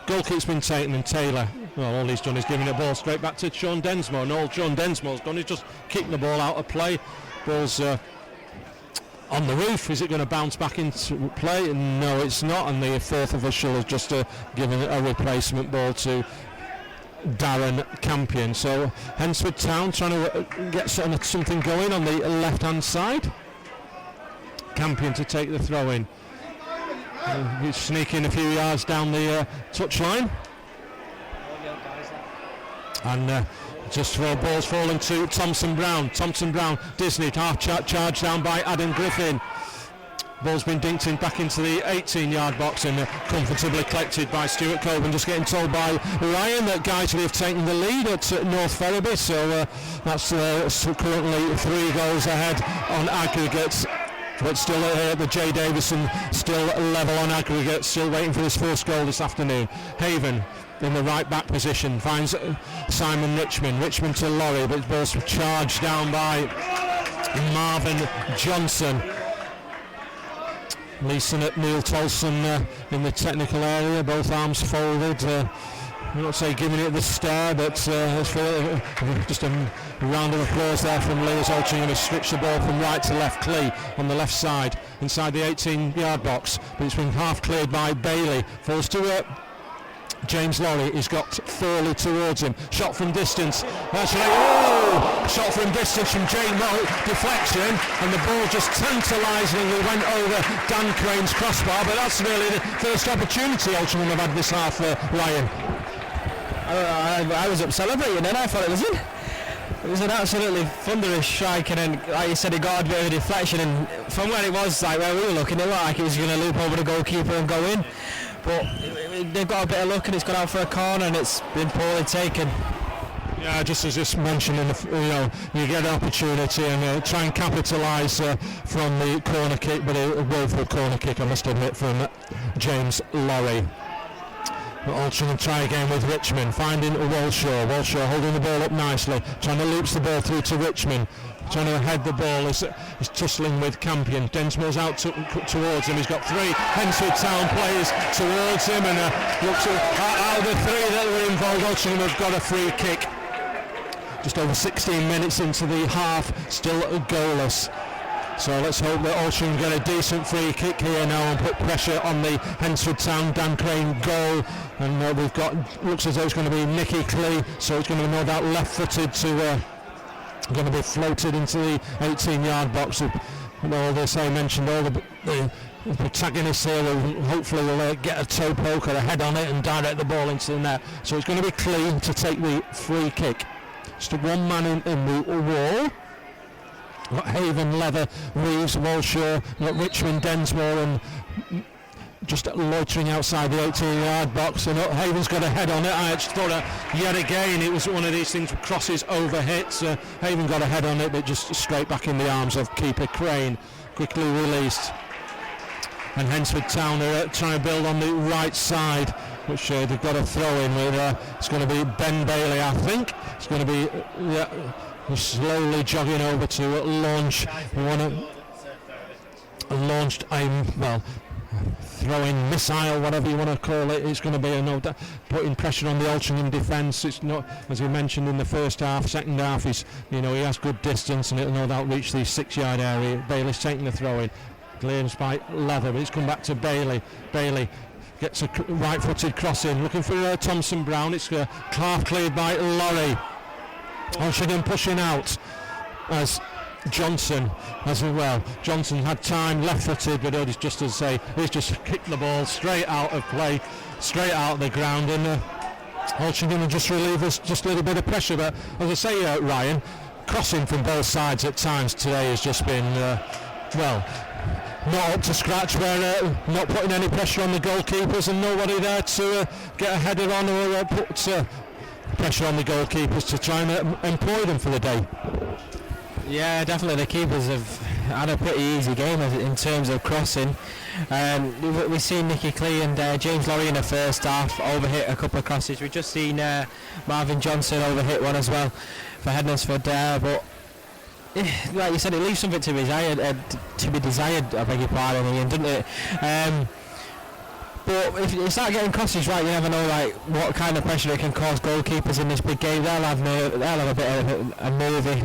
goal kick's been taken, and Taylor, well, all he's done is giving the ball straight back to Sean Densmore, and all Sean Densmore's done is just kick the ball out of play. Ball's on the roof. Is it going to bounce back into play? No, it's not, and the fourth official has just given a replacement ball to Darren Campion. So Hednesford Town trying to get something going on the left hand side. Campion to take the throw in. He's sneaking a few yards down the touchline, and just for balls falling to Thompson Brown, Disney, half charge down by Adam Griffin. Ball's been dinked in back into the 18-yard box, and comfortably collected by Stuart Coburn, just getting told by Ryan that Guiseley have taken the lead at North Ferriby, so that's currently 3 goals ahead on aggregates. But still the J. Davison still level on aggregate, still waiting for his first goal this afternoon. Haven in the right back position finds Simon Richmond to Laurie, but ball's charged down by Marvin Johnson. Leeson at Neil Tolson in the technical area, both arms folded. I'm not say giving it the stare, but just a round of applause there from Lee as Altrincham has switched the ball from right to left. Clee on the left side inside the 18-yard box, but it's been half cleared by Bailey. Falls to James Laurie. He's got Thorley towards him. Shot from distance. Shot from distance from Jane Moe. Deflection, and the ball just tantalisingly went over Dan Crane's crossbar. But that's really the first opportunity Altrincham have had this half, Ryan. I was up celebrating, and I thought it was in. It was an absolutely thunderous strike, and then, like you said, it got a bit of a deflection, and from where it was, like where we were looking, it looked like it was going to loop over the goalkeeper and go in. But they've got a bit of luck, and it's gone out for a corner, and it's been poorly taken. Yeah, just as just mentioned, you get an opportunity and try and capitalise from the corner kick, but a woeful corner kick, I must admit, from James Laurie. Altrincham try again with Richmond, finding Walshaw holding the ball up nicely, trying to loop the ball through to Richmond. trying to head the ball, is tussling with Campion. Densmore's out towards him. He's got 3 Hednesford Town players towards him, and looks out of the 3 that were involved. Altrincham have got a free kick. Just over 16 minutes into the half, still goalless. So let's hope that Altrincham get a decent free kick here now and put pressure on the Hednesford Town Dan Crane goal. And we've got, looks as though it's going to be Nicky Clee, so it's going to be no doubt left-footed to going to be floated into the 18-yard box. And all this I mentioned, all the protagonists here will hopefully will get a toe poke or a head on it and direct the ball into the net. So it's going to be Clee to take the free kick. Just one man in the wall. Got Haven, Leather, Reeves, Walshaw, got Richmond, Densmore, and just loitering outside the 18-yard box. And Haven's got a head on it. I just thought yet again it was one of these things with crosses over hits. Haven got a head on it, but just straight back in the arms of keeper Crane. Quickly released. And Hednesford Town are trying to build on the right side, which they've got a throw in with. It's going to be Ben Bailey, I think. It's going to be slowly jogging over to launch. Launched throwing missile, whatever you want to call it. It's going to be putting pressure on the Altrincham defence. It's not, as we mentioned in the first half. Second half, he has good distance and it'll no doubt reach the 6-yard area. Bailey's taking the throw in. Clearance by Leather, but it's come back to Bailey. Bailey gets a right-footed cross in, looking for Thompson Brown. It's half cleared by Laurie. Altrincham pushing out as Johnson as well. Johnson had time, left-footed, but he's just kicked the ball straight out of play, straight out of the ground, and Altrincham will just relieve us just a little bit of pressure. But as I say, Ryan, crossing from both sides at times today has just been not up to scratch, where not putting any pressure on the goalkeepers and nobody there to get a header on or put pressure on the goalkeepers to try and employ them for the day. Yeah, definitely the keepers have had a pretty easy game in terms of crossing. We've seen Nicky Clee and James Laurie in the first half overhit a couple of crosses. We've just seen Marvin Johnson overhit one as well for Hednesford there, but like you said, it leaves something to be desired, I beg your pardon, Ian, doesn't it? But if you start getting crosses right, you never know what kind of pressure it can cause goalkeepers in this big game. They'll have a bit of a movie.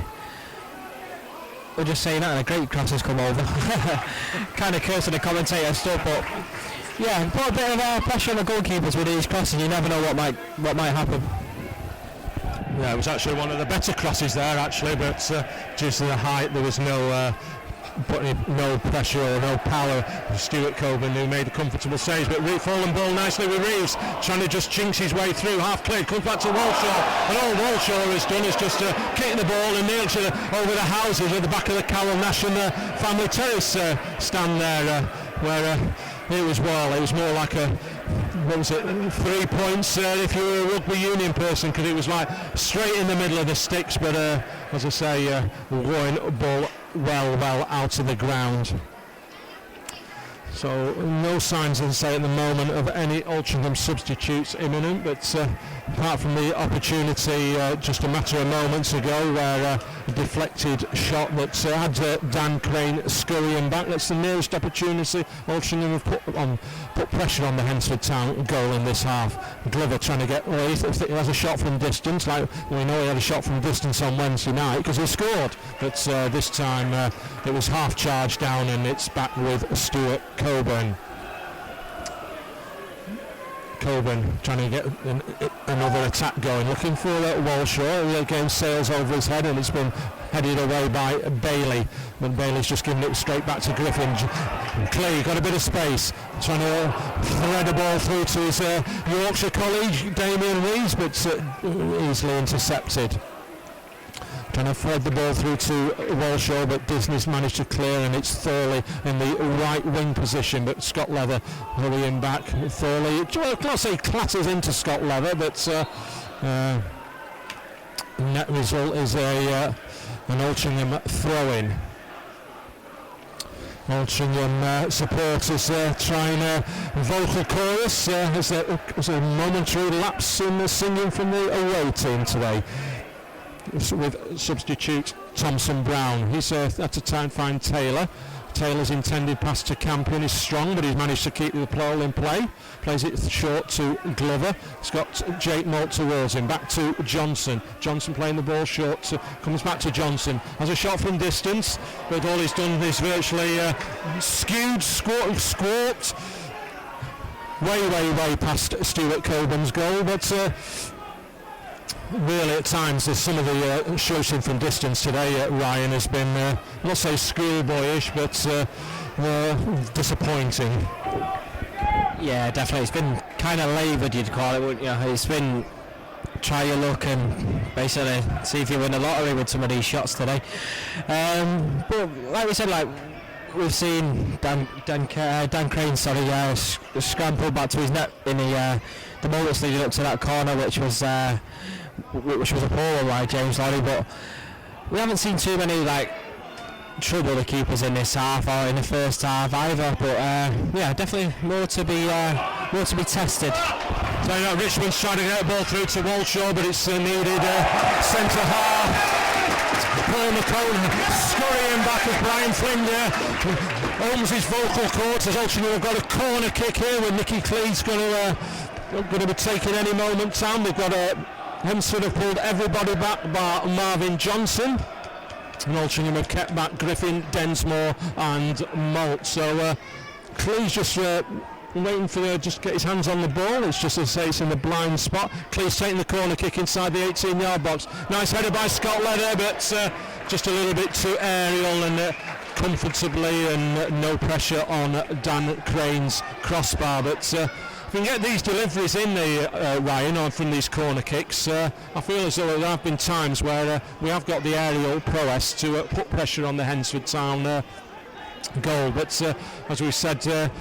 We're just saying that, and a great cross has come over. Kind of cursing the commentator stuff, but yeah, put a bit of pressure on the goalkeepers with these crosses. You never know what might happen. Yeah, it was actually one of the better crosses there, actually, but due to the height, there was no pressure or no power. Stuart Coburn, who made a comfortable save, but fallen ball nicely with Reeves, trying to just chinks his way through, half cleared, comes back to Walshaw, and all Walshaw has done is just kick the ball and nail over the houses at the back of the Carroll Nash and the Family Terrace stand there, where it was more like a 3 points if you were a rugby union person, because it was like straight in the middle of the sticks, but as I say, going ball well out of the ground. So no signs, as I say, at the moment of any Altrincham substitutes imminent, but apart from the opportunity just a matter of moments ago where a deflected shot that had Dan Crane scurrying back, that's the nearest opportunity Altrincham have put pressure on the Hednesford Town goal in this half. Glover trying to get, he has a shot from distance, like we know he had a shot from distance on Wednesday night because he scored, but this time it was half charged down and it's back with Stuart Coburn trying to get another attack going, looking for Walshaw. The game sails over his head and it's been headed away by Bailey, but Bailey's just giving it straight back to Griffin. Clay got a bit of space, trying to thread a ball through to his Yorkshire colleague Damien Reeves, but easily intercepted. Trying to thread the ball through to Walshaw, but Disney's managed to clear, and it's Thurley in the right wing position, but Scott Leather hurrying back. Thurley, I can't say clatters into Scott Leather, but net result is an Altrincham throw-in. Altrincham supporters trying a vocal chorus as a momentary lapse in the singing from the away team today, with substitute Thompson Brown. He's had to try and find Taylor. Taylor's intended pass to Campion is strong, but he's managed to keep the ball in play. Plays it short to Glover. He's got Jake Moult towards him. Back to Johnson. Johnson playing the ball short. Comes back to Johnson. Has a shot from distance, but all he's done is virtually squawked way past Stuart Coburn's goal. But really, at times, there's some of the shooting from distance today. Ryan has been, not say schoolboyish, but disappointing. Yeah, definitely. It's been kind of laboured, you'd call it, wouldn't you? It's been try your luck and basically see if you win the lottery with some of these shots today. But like we said, we've seen Dan Crane, scramble back to his net in the moments leading up to that corner, which was a poor by James Lorry, but we haven't seen too many trouble the keepers in this half or in the first half either. But yeah, definitely more to be tested. So Richmond's trying to get a ball through to Walshaw, but it's needed centre half. Paul McCone scurrying back as Brian Flynn there owns his vocal cords as Altrincham have got a corner kick here with Nicky Cleese going to be taking any moment down. They've got Hednesford have pulled everybody back bar Marvin Johnson, and Altrincham have kept back Griffin, Densmore and Moult. So Cleese just waiting for just get his hands on the ball. It's just to say it's in the blind spot. Cleese taking the corner kick inside the 18-yard box. Nice header by Scott Leather, but just a little bit too aerial and comfortably, and no pressure on Dan Crane's crossbar. But if we can get these deliveries in the Ryan on from these corner kicks, I feel as though there have been times where we have got the aerial prowess to put pressure on the Hednesford Town goal. But as we said,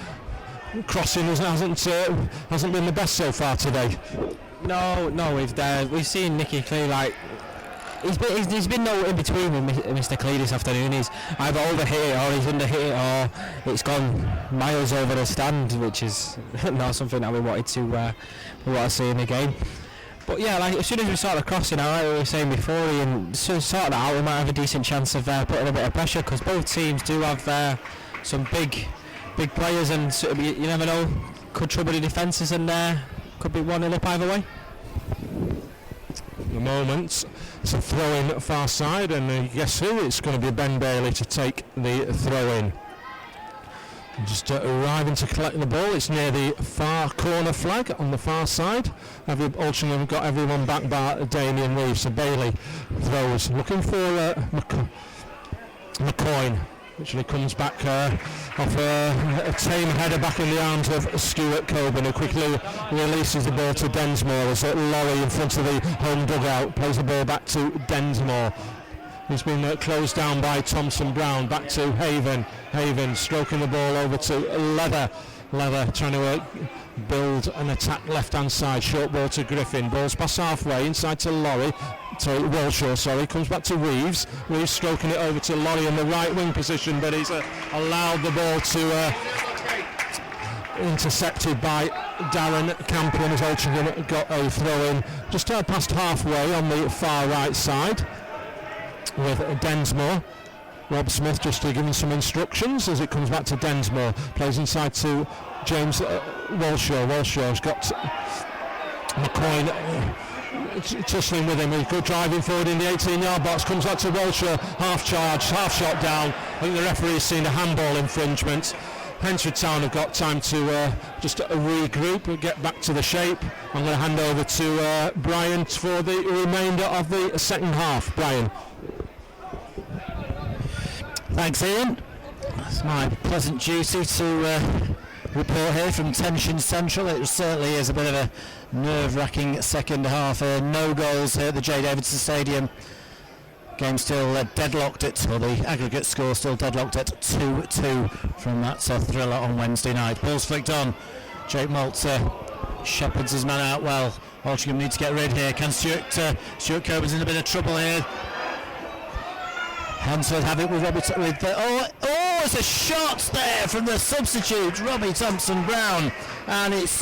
crossing hasn't been the best so far today. No, we've seen Nicky Clee he's been no in between with Mr. Clee this afternoon. He's either overhit it or he's underhit it, or it's gone miles over the stand, which is not something that we wanted to see in the game. But yeah, as soon as we start the crossing, like we were saying before, and sort that out, we might have a decent chance of putting a bit of pressure, because both teams do have some big players, and sort of, you never know, could trouble the defences, and could be 1-0 up either way. At the moment, it's a throw-in far side, and guess who? It's going to be Ben Bailey to take the throw-in. Just arriving to collect the ball. It's near the far corner flag on the far side. Altrincham have got everyone back by Damien Reeves. So Bailey throws, looking for McCoyne. Actually comes back off a tame header back in the arms of Stuart Coburn, who quickly releases the ball to Densmore as Laurie in front of the home dugout plays the ball back to Densmore. He's been closed down by Thompson Brown. Back to Haven. Haven stroking the ball over to Leather. Leather trying to build an attack left hand side. Short ball to Griffin. Ball's past halfway inside to Walshaw, comes back to Reeves. Reeves stroking it over to Laurie in the right wing position, but he's allowed the ball to intercepted by Darren Campion as Altrincham got a throw in just past halfway on the far right side with Densmore. Rob Smith just giving some instructions as it comes back to Densmore. Plays inside to James Walshaw. Walshaw's got McCoyne tussling with him. He's good driving forward in the 18-yard box. Comes out to Walshaw. Half charge, half shot down. I think the referee has seen a handball infringement. Hednesford Town have got time to just regroup and get back to the shape. I'm going to hand over to Brian for the remainder of the second half. Brian. Thanks, Ian. It's my pleasant duty to report here from Tension Central. It certainly is a bit of a nerve-wracking second half. No goals here at the J. Davidson Stadium. Game still deadlocked or the aggregate score still deadlocked at 2-2 from that thriller on Wednesday night. Ball's flicked on. Jake Moult shepherds his man out well. Altrincham need to get rid here. Can Stuart Coburn's in a bit of trouble here. Hednesford have it with Robbie. It's a shot there from the substitute Robbie Thompson Brown, and it's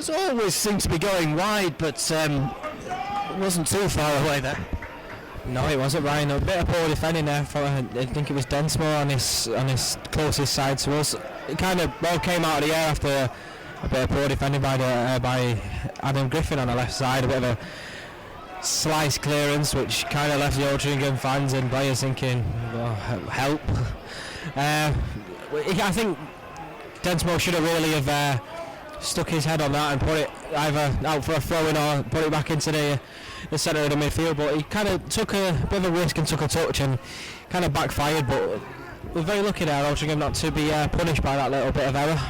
always seemed to be going wide, but it wasn't too far away there. No, it wasn't Ryan. A bit of poor defending there. I think it was Densmore on his closest side to us. It kind of came out of the air after a bit of poor defending by Adam Griffin on the left side. A bit of a slice clearance, which kind of left the Altrincham fans and players thinking, well, help. I think Densmore should have really have stuck his head on that and put it either out for a throw-in or put it back into the centre of the midfield, but he kind of took a bit of a risk and took a touch and kind of backfired, but we're very lucky there, Altrincham, not to be punished by that little bit of error.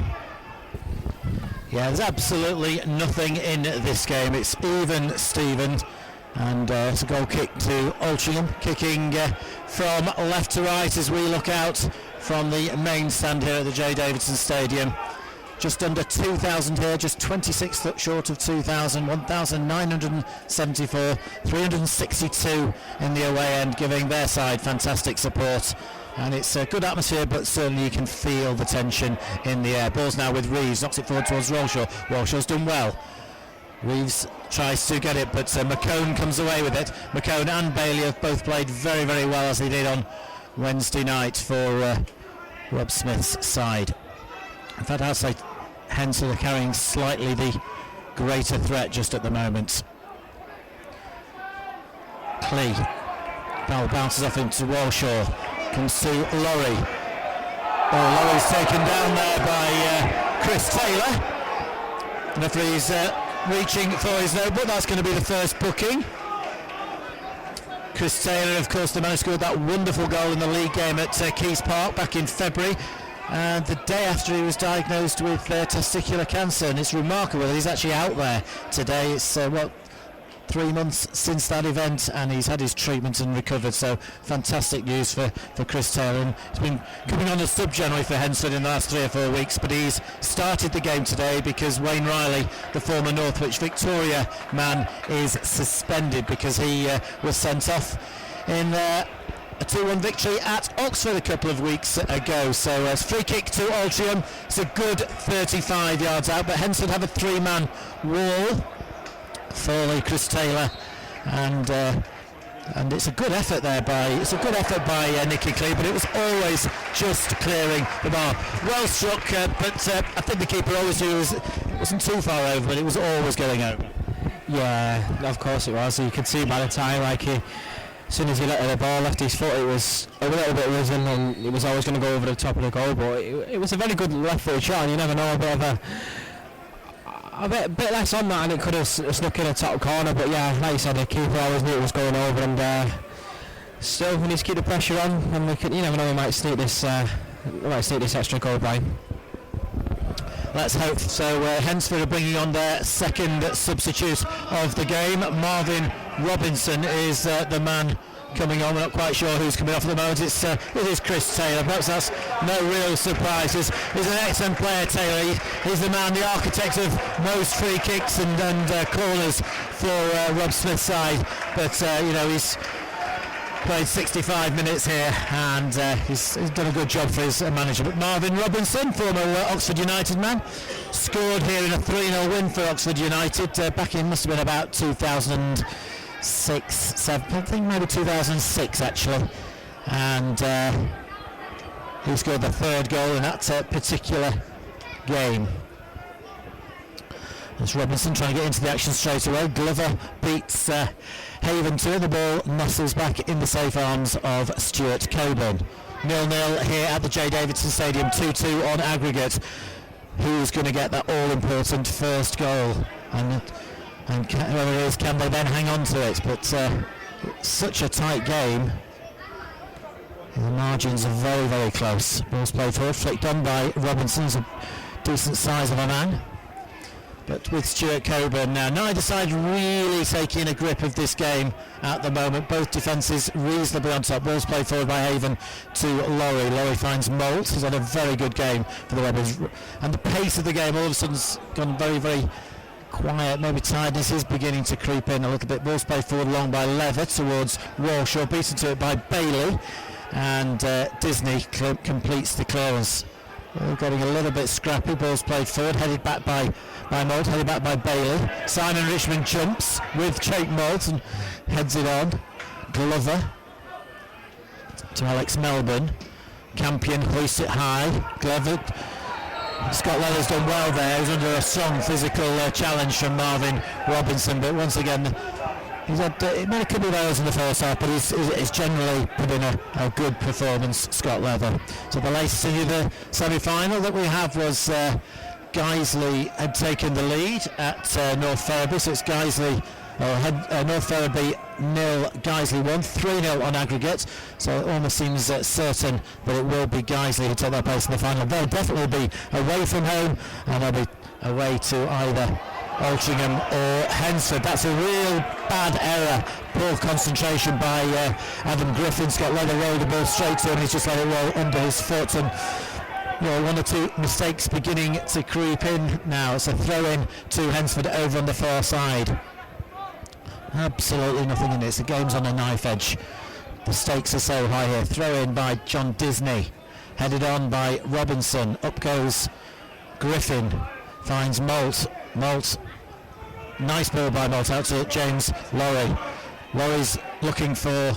Yeah, there's absolutely nothing in this game. It's even Steven, and it's a goal kick to Altrincham, kicking from left to right as we look out from the main stand here at the J. Davidson Stadium. Just under 2,000 here, just 26 short of 2,000, 1,974, 362 in the away end, giving their side fantastic support. And it's a good atmosphere, but certainly you can feel the tension in the air. Ball's now with Reeves, knocks it forward towards Walshaw. Walshaw's done well. Reeves tries to get it, but McCone comes away with it. McCone and Bailey have both played very, very well, as they did on Wednesday night for Rob Smith's side. In fact, I'd say Hensford are carrying slightly the greater threat just at the moment. Clee. Ball bounces off into Walshaw. Comes to Laurie. Oh, Laurie's taken down there by Chris Taylor. The referee's reaching for his note, but that's going to be the first booking. Chris Taylor, of course, the man who scored that wonderful goal in the league game at Keys Park back in February. And the day after he was diagnosed with testicular cancer, and it's remarkable that he's actually out there today. It's 3 months since that event, and he's had his treatment and recovered, so fantastic news for Chris Taylor. And he's been coming on as sub generally for Hednesford in the last 3 or 4 weeks, but he's started the game today because Wayne Riley, the former Northwich Victoria man, is suspended because he was sent off in a 2-1 victory at Oxford a couple of weeks ago. So it's free kick to Altrincham. It's a good 35 yards out, but Hednesford have a 3-man wall for Chris Taylor, and it's a good effort there by Nicky Clee, but it was always just clearing the bar. Well struck, but I think the keeper always knew it wasn't too far over, but it was always going over. Yeah, of course it was. You could see by the time, like as soon as he let the ball left his foot, it was a little bit risen, and it was always going to go over the top of the goal. But it was a very good left-footed shot, and you never know, a bit less on that, and it could have snuck in a top corner. But yeah, like you said, the keeper always knew it was going over, and still we need to keep the pressure on, and you never know, we might sneak this extra goal by. Let's hope so. Hednesford are bringing on their second substitute of the game. Marvin Robinson is the man coming on. We're not quite sure who's coming off at the moment. It is Chris Taylor. Perhaps that's no real surprise. He's an excellent player, Taylor. He's the man, the architect of most free kicks and corners for Rob Smith's side. But he's played 65 minutes here, and he's done a good job for his manager. But Marvin Robinson, former Oxford United man, scored here in a 3-0 win for Oxford United back in, must have been about 2006, 7, I think maybe 2006 actually, and he scored the third goal in that particular game. There's Robinson trying to get into the action straight away. Glover beats Haven to the ball, nestles back in the safe arms of Stuart Coburn. 0-0 here at the J. Davidson Stadium, 2-2 on aggregate. Who's going to get that all-important first goal? And whoever it is, can they then hang on to it? But such a tight game. The margins are very, very close. Ball's played forward, flicked on by Robinson's a decent size of a man. But with Stuart Coburn now, neither side really taking a grip of this game at the moment. Both defences reasonably on top. Ball's played forward by Haven to Laurie. Laurie finds Molt, who's had a very good game for the Rebels. And the pace of the game all of a sudden's gone very, very quiet. Maybe tiredness is beginning to creep in a little bit. Ball's played forward long by Lever towards Walshaw, beaten to it by Bailey. And Disney completes the clearance. We're getting a little bit scrappy. Ball's played forward, headed back by Molt, headed back by Bailey. Simon Richmond jumps with Jake Molt and heads it on. Glover to Alex Melbourne. Campion hoists it high. Glover. Scott Leather's done well there. He's under a strong physical challenge from Marvin Robinson, but once again, he made a couple of errors in the first half, but he's generally put in a good performance, Scott Leather. So the latest in the semi-final that we have was Guiseley had taken the lead at North Ferriby, so it's Guiseley. North Ferriby 0, Guiseley 1, 3-0 on aggregate, so it almost seems certain that it will be Guiseley who take their place in the final. They'll definitely be away from home, and they'll be away to either Altrincham or Hednesford. That's a real bad error, poor concentration by Adam Griffin. Scott Leather rolled the ball straight to him, he's just let it roll under his foot, and one or two mistakes beginning to creep in now. It's a throw-in to Hednesford over on the far side. Absolutely nothing in this. The game's on a knife edge. The stakes are so high here. Throw in by John Disney. Headed on by Robinson. Up goes Griffin. Finds Malt. Nice ball by Malt out to James Laurie. Laurie's looking for...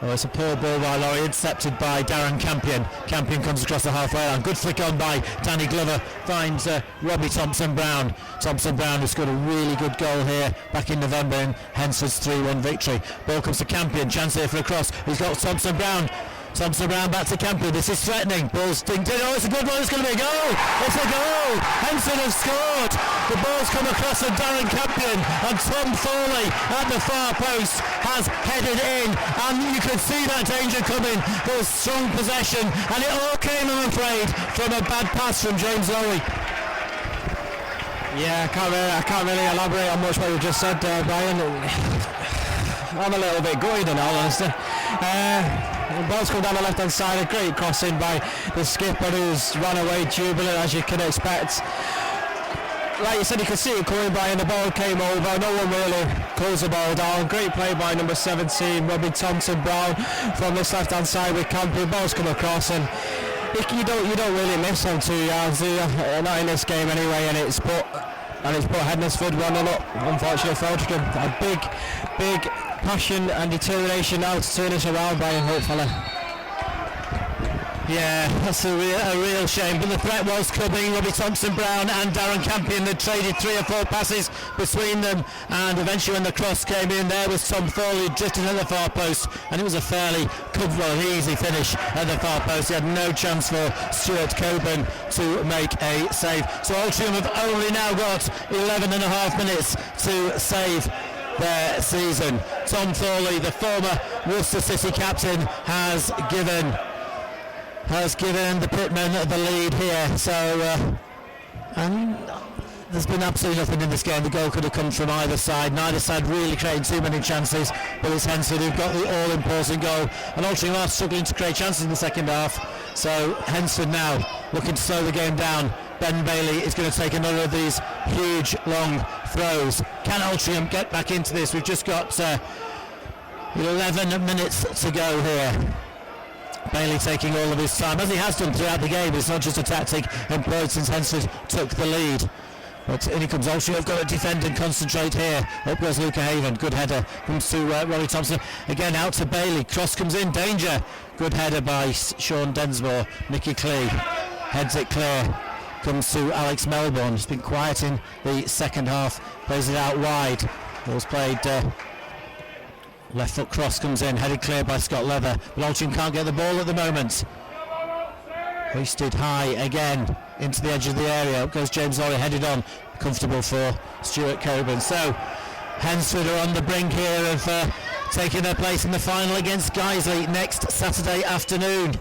it's a poor ball by Laurie, intercepted by Darren Campion. Campion comes across the halfway line. Good flick on by Danny Glover. Finds Robbie Thompson-Brown. Thompson-Brown has got a really good goal here back in November in Hednesford's 3-1 victory. Ball comes to Campion. Chance here for a cross. He's got Thompson-Brown. Thompson-Brown back to Campion. This is threatening. Ball's dinged in. Oh, it's a good one. It's going to be a goal. It's a goal. Hednesford have scored. The ball's come across from Darren Campion, and Tom Foley at the far post has headed in, and you could see that danger coming. There was strong possession, and it all came, I'm afraid, from a bad pass from James Laurie. Yeah, I can't really elaborate on much what you just said, Brian. I'm a little bit gutted in all honesty. The ball's come down the left hand side, a great crossing by the skipper, who's run away jubilant as you can expect. Like you said, you could see it coming by and the ball came over. No one really closed the ball down. Great play by number 17, Robbie Thompson-Brown from this left hand side with Campion. Ball's come across, and you don't really miss on 2 yards, do you? Not in this game anyway, and it's put Hednesford 1-0 up, unfortunately for Altrincham. A big passion and determination now to turn this around, Brian, hopefully. Yeah, that's a real shame, but the threat was coming. Robbie Thompson-Brown and Darren Campion had traded 3 or 4 passes between them, and eventually when the cross came in, there was Tom Foley drifting at the far post, and it was a fairly comfortable, easy finish at the far post. He had no chance for Stuart Coburn to make a save. So Altrincham have only now got 11 and a half minutes to save their season. Tom Foley, the former Worcester City captain, has given the Pitmen the lead here. So and there's been absolutely nothing in this game. The goal could have come from either side. Neither side really creating too many chances, but it's Hednesford who've got the all-important goal, and Altrincham are struggling to create chances in the second half. So Hednesford now looking to slow the game down. Ben Bailey is going to take another of these huge long throws. Can Altrincham get back into this? We've just got 11 minutes to go here. Bailey taking all of his time, as he has done throughout the game. It's not just a tactic employed since Hednesford took the lead. But in he comes Altrincham. I've got to defend and concentrate here. Up goes Luca Haven. Good header. Comes to Rory Thompson. Again out to Bailey. Cross comes in. Danger. Good header by Sean Densmore. Nicky Clee heads it clear. Comes to Alex Melbourne. He's been quiet in the second half. Plays it out wide. Ball's played... left foot cross comes in, headed clear by Scott Leather, but Altrincham can't get the ball at the moment. Hoisted high again into the edge of the area. Up goes James Laurie, headed on, comfortable for Stuart Coburn. So Hednesford are on the brink here of taking their place in the final against Guiseley next Saturday afternoon.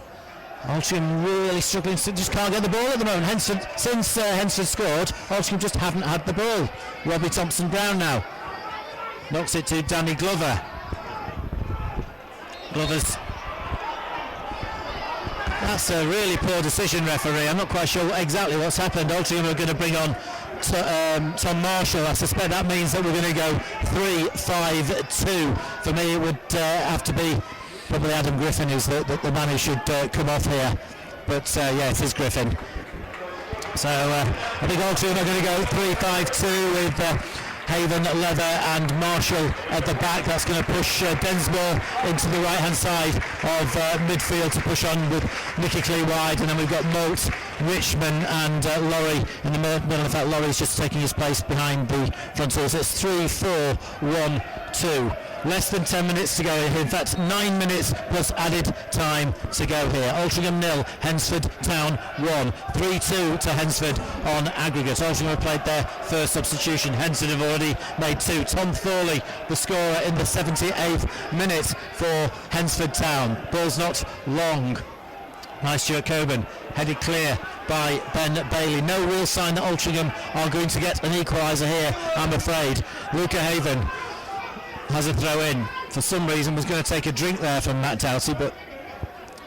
Altrincham really struggling, just can't get the ball at the moment. Since Hednesford scored, Altrincham just haven't had the ball. Robbie Thompson-Brown now knocks it to Danny Glover. Glover's... That's a really poor decision, referee. I'm not quite sure exactly what's happened. Altrincham are going to bring on Tom Marshall. I suspect that means that we're going to go 3-5-2. For me, it would have to be probably Adam Griffin who's the man who should come off here. But yeah, it is Griffin. So I think Altrincham are going to go 3-5-2 with Haven, Leather and Marshall at the back. That's going to push Densmore into the right hand side of midfield to push on with Nicky Clee wide, and then we've got Moult, Richmond and Laurie in the middle. In fact, Laurie's just taking his place behind the front halls. It's 3-4-1-2. Less than 10 minutes to go here. In fact, 9 minutes plus added time to go here. Altrincham 0, Hednesford Town 1. 3-2 to Hednesford on aggregate. Altrincham have played their first substitution. Hednesford have already made 2. Tom Thorley, the scorer in the 78th minute for Hednesford Town. Ball's not long. Nice Stuart Coburn, headed clear by Ben Bailey. No real sign that Altrincham are going to get an equaliser here, I'm afraid. Luca Haven has a throw in. For some reason was going to take a drink there from Matt Doughty, but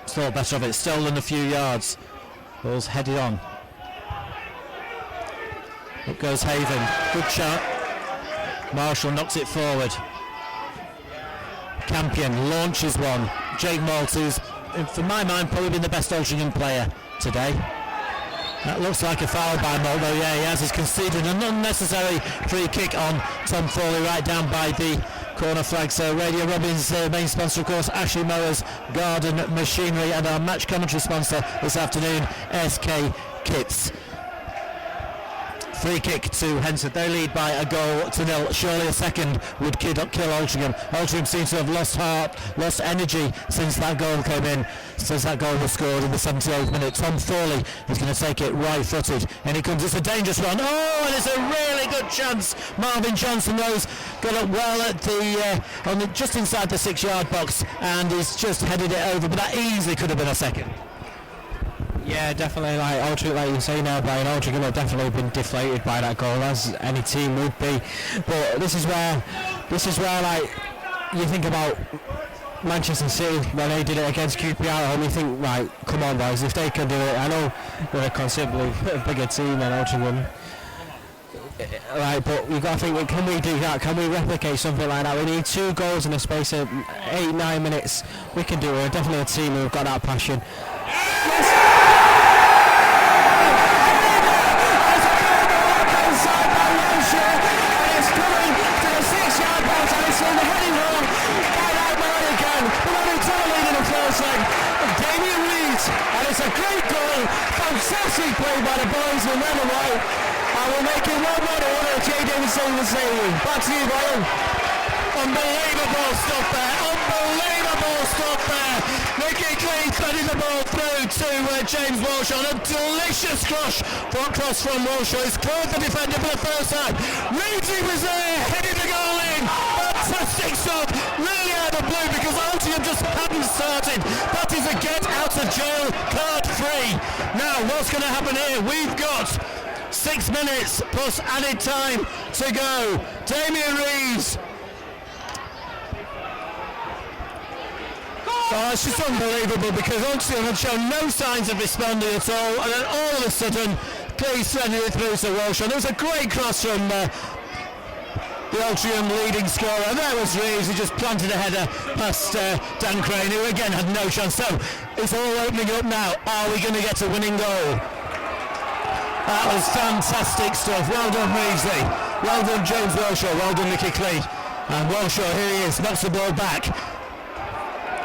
thought better of it. Stolen a few yards. Ball's headed on. Up goes Haven. Good shot. Marshall knocks it forward. Campion launches one. Jake Maltese, for my mind, probably been the best Altrincham player today. That looks like a foul by Moult, though. Yeah, he has. He's conceded an unnecessary free kick on Tom Thorley right down by the corner flag. So Radio Robin's main sponsor, of course, Ashley Mowers Garden Machinery, and our match commentary sponsor this afternoon, SK Kits. Free kick to Hednesford. They lead by a goal to 0. Surely a second would kill Altrincham. Altrincham seems to have lost heart, lost energy since that goal came in, since that goal was scored in the 78th minute. Tom Thorley is going to take it right-footed, and it comes. It's a dangerous one. Oh, and it's a really good chance. Marvin Johnson Rose got up well at the just inside the 6-yard box, and he's just headed it over. But that easily could have been a second. Yeah, definitely. Like Altrincham, like you say now, Brian, Altrincham have definitely been deflated by that goal, as any team would be. But this is where, like, you think about Manchester City when they did it against QPR, and you think, right, come on, guys, if they can do it. I know they're a considerably bigger team than Altrincham. Right, but we've got to think, can we do that? Can we replicate something like that? We need 2 goals in a space of 8-9 minutes. We can do it. We're definitely a team who've got that passion. Fantastic play by the boys in red and white, and we're making 1-1 order. Jay Davidson was saying, back to you, Brian. Unbelievable stuff there, unbelievable stuff there. Nicky Clee threading the ball through to James Walsh on a delicious cross from Walsh. He's closed the defender for the first time. Reedy was there, heading the goal in. Fantastic stuff, really out of the blue, because Alty just hadn't started. That is a get out of jail card free. Now, what's going to happen here? We've got 6 minutes plus added time to go. Damien Reeves. Oh, it's just unbelievable, because Altrincham had shown no signs of responding at all, and then all of a sudden, Cleese sending it through to Walsh. And there was a great cross from the Altrincham leading scorer, and there was Reeves, who just planted a header past Dan Crane, who again had no chance. So it's all opening up now. Are we going to get a winning goal? That was fantastic stuff. Well done, Reevesley. Well done, James Walshaw. Well done, Nicky Clee. And Walshaw, here he is, knocks the ball back.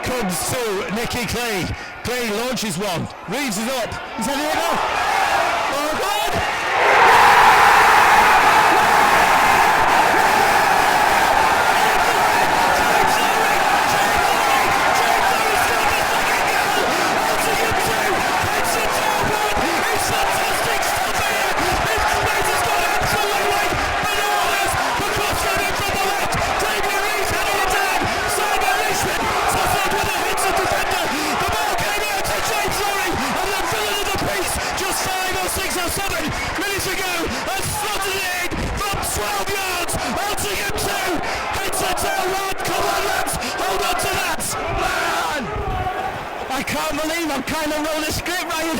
Comes to Nicky Clee. Clee launches one. Reeves is up. He's heading it off. Oh, God! I can't believe I'm kind of rolling a script, Ryan.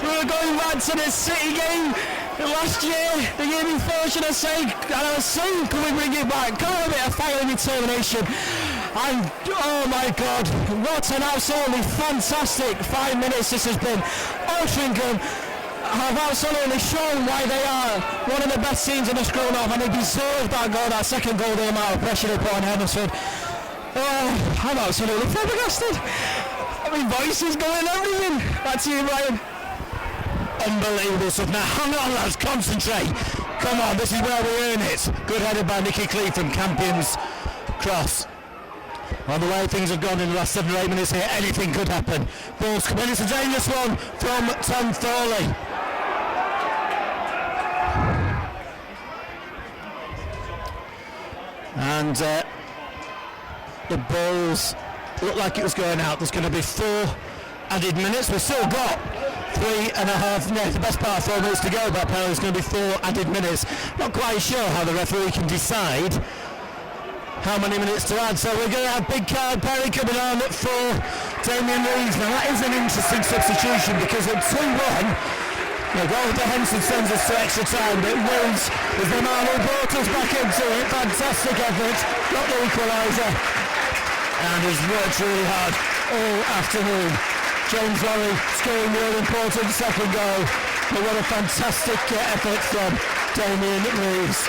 We were going back to the City game last year, the year before, should I say, and I was saying, can we bring it back? Come on, a bit of fire and determination. And oh my God, what an absolutely fantastic 5 minutes this has been. Altrincham have absolutely shown why they are one of the best teams in the Skrill North, and they deserve that goal, that second goal, the amount of pressure they put on Hednesford. I'm absolutely flabbergasted. I mean, voices going, everything. That's you, Ryan. Unbelievable stuff. Now, hang on, lads, concentrate. Come on, this is where we earn it. Good headed by Nicky Clee from Campion's cross. On the way things have gone in the last 7 or 8 minutes here, anything could happen. Ball's coming, it's a dangerous one from Tom Thorley. And the balls look like it was going out. There's going to be 4 added minutes. We've still got 3.5, the best part of 4 minutes to go, but apparently there's going to be 4 added minutes. Not quite sure how the referee can decide how many minutes to add. So we're going to have Big Card Perry coming on for Damien Reeves. Now that is an interesting substitution because at 2-1, the goal to Henson sends us to extra time, but Reeves is the man who brought us back into it. Fantastic effort, got the equaliser, and has worked really hard all afternoon. James Lorry scoring the all-important second goal, but what a fantastic effort from Damien Reeves.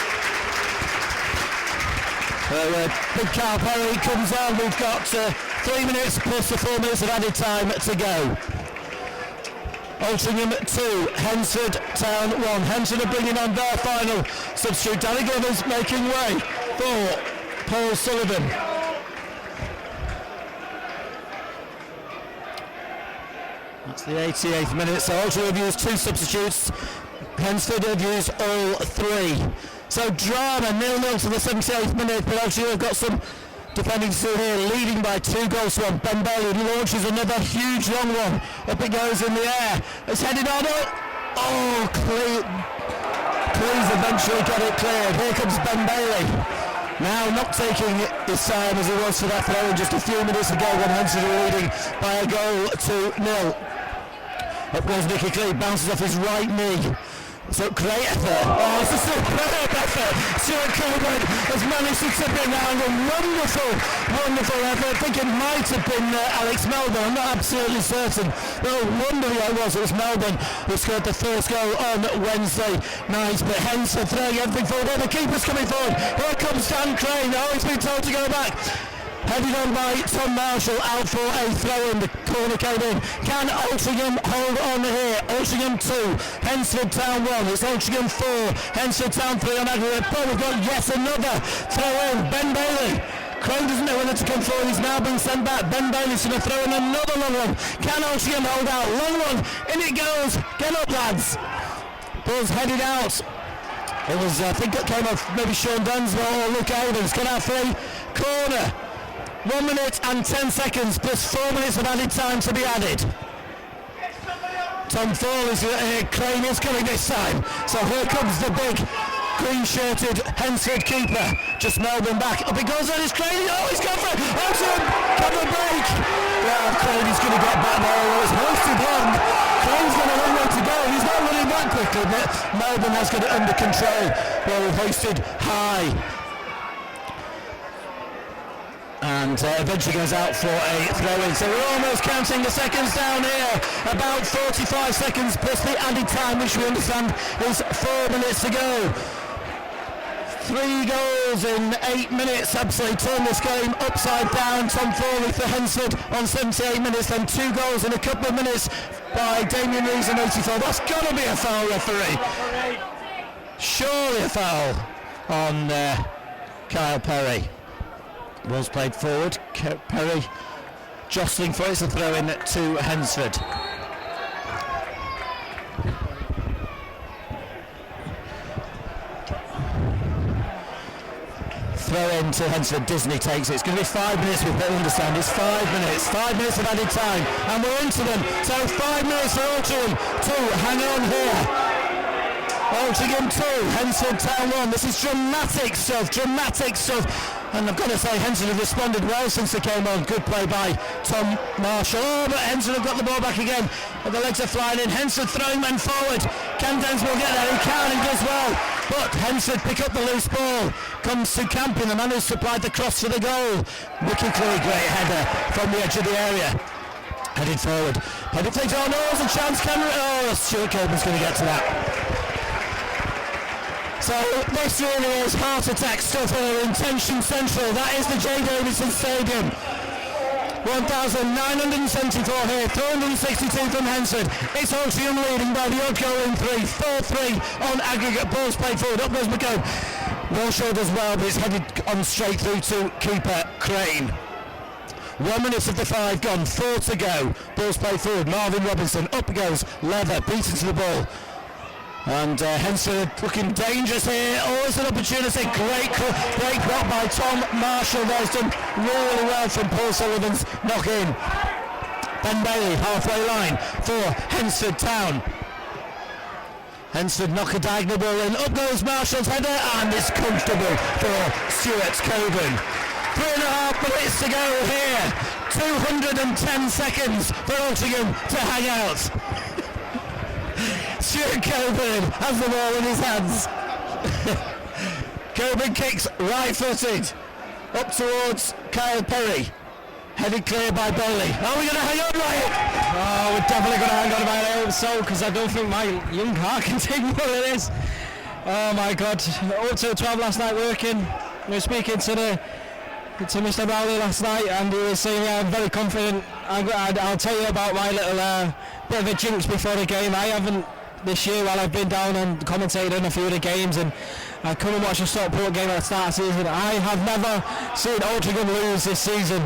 Big Carl Perry comes on. We've got 3 minutes plus the 4 minutes of added time to go. Altrincham 2, Hednesford Town 1. Hednesford are bringing on their final substitute. Danny Glover's making way for Paul Sullivan. That's the 88th minute. So Altrincham have used 2 substitutes. Hednesford have used all 3. So drama, 0-0 to the 78th minute, but actually we've got some defending to do here, leading by 2 goals to 1. Ben Bailey launches another huge long one. Up it goes in the air. It's headed on it. Oh, please eventually get it cleared. Here comes Ben Bailey. Now not taking his time as he was for that throw in just a few minutes ago when Henson were leading by a goal to 0. Up goes Nicky Clee, bounces off his right knee. So great effort. Oh, it's a superb effort. Stuart Coburn has managed to tip it round. A wonderful effort. I think it might have been Alex Melbourne. I'm not absolutely certain. But wonderfully it was Melbourne who scored the first goal on Wednesday night. But Henson throwing everything forward. Oh, the keeper's coming forward. Here comes Dan Crane. Oh, he's been told to go back. Headed on by Tom Marshall, out for a throw-in. The corner came in. Can Altrincham hold on here? Altrincham 2, Hednesford Town 1. It's Altrincham 4, Hednesford Town 3 on aggregate. But we've got yet another throw-in. Ben Bailey. Crane doesn't know whether to come forward. He's now been sent back. Ben Bailey's going to throw in another long one. Can Altrincham hold out? Long one. In it goes. Get up, lads. Ball's headed out. It was, I think it came off maybe Sean Dunsmore or Luke Evans. Got out free. Corner. 1 minute and 10 seconds plus 4 minutes of added time to be added. Tom Fall is Crane is coming this time. So here comes the big green-shirted Hednesford keeper. Just Melbourne back. Up it goes on his Crane. Oh, he's gone for it. Cover break. Well, Crane is going to get back there. It was hoisted long. Crane's got a long way to go. He's not running back quickly, but Melbourne has got it under control. Well, hoisted high. And eventually goes out for a throw-in. So we're almost counting the seconds down here. About 45 seconds plus the added time, which we understand is 4 minutes to go. 3 goals in 8 minutes. Absolutely turned this game upside down. Tom Foley for Hednesford on 78 minutes. Then 2 goals in a couple of minutes by Damien Reeves on 84. That's got to be a foul, referee. Surely a foul on Kyle Perry. Ball's played forward. Perry jostling for it. It's a throw in to Hednesford. Throw in to Hednesford. Disney takes it. It's going to be 5 minutes. We understand it's 5 minutes. 5 minutes of added time, and we're into them. So 5 minutes for Altrincham to hang on here. Altrincham 2, Hednesford Town 1. This is dramatic stuff. And I've got to say, Henson have responded well since they came on. Good play by Tom Marshall. Oh, but Henson have got the ball back again. But the legs are flying in. Henson throwing men forward. Can Densmore get there? He can, he does well. But Henson pick up the loose ball. Comes to Campion, the man who supplied the cross for the goal. Nicky Clee, great header from the edge of the area. Headed forward. Headed takes on. Oh, there's a chance. Cameron. Oh, Stuart Coburn's going to get to that. So this really is heart attack stuff here in Tension Central. That is the J. Davidson Stadium. 1,974 here, 362 from Hednesford. It's Altrincham leading by the odd goal in 3, 4-3 on aggregate. Balls played forward, up goes McComb. Walshaw does well, but it's headed on straight through to keeper Crane. 1 minute of the 5 gone, 4 to go. Balls played forward, Marvin Robinson, up goes Leather, beaten to the ball. And Hednesford looking dangerous here. Oh, it's an opportunity. Great block by Tom Marshall. There's done really well from Paul Sullivan's knock in. Ben Bailey, halfway line for Hednesford Town. Hednesford knock a diagonal ball in. Up goes Marshall's header, and it's comfortable for Stuart Coburn. 3.5 minutes to go here. 210 seconds for Altrincham to hang out. Stuart Coburn has the ball in his hands. Coburn kicks right-footed up towards Kyle Perry. Headed clear by Bailey. Are we going to hang on, Ryan? Oh, we're definitely going to hang on by it. I hope so, because I don't think my young heart can take more of this. Oh my God! Up till 12 last night working. We were speaking to Mr. Rowley last night, and he was saying, I'm very confident. I'll tell you about my little bit of a jinx before the game. I haven't this year, while I've been down and commentated on a few of the games, and I come and watch a Stockport game at the start of the season. I have never seen Altrincham lose this season,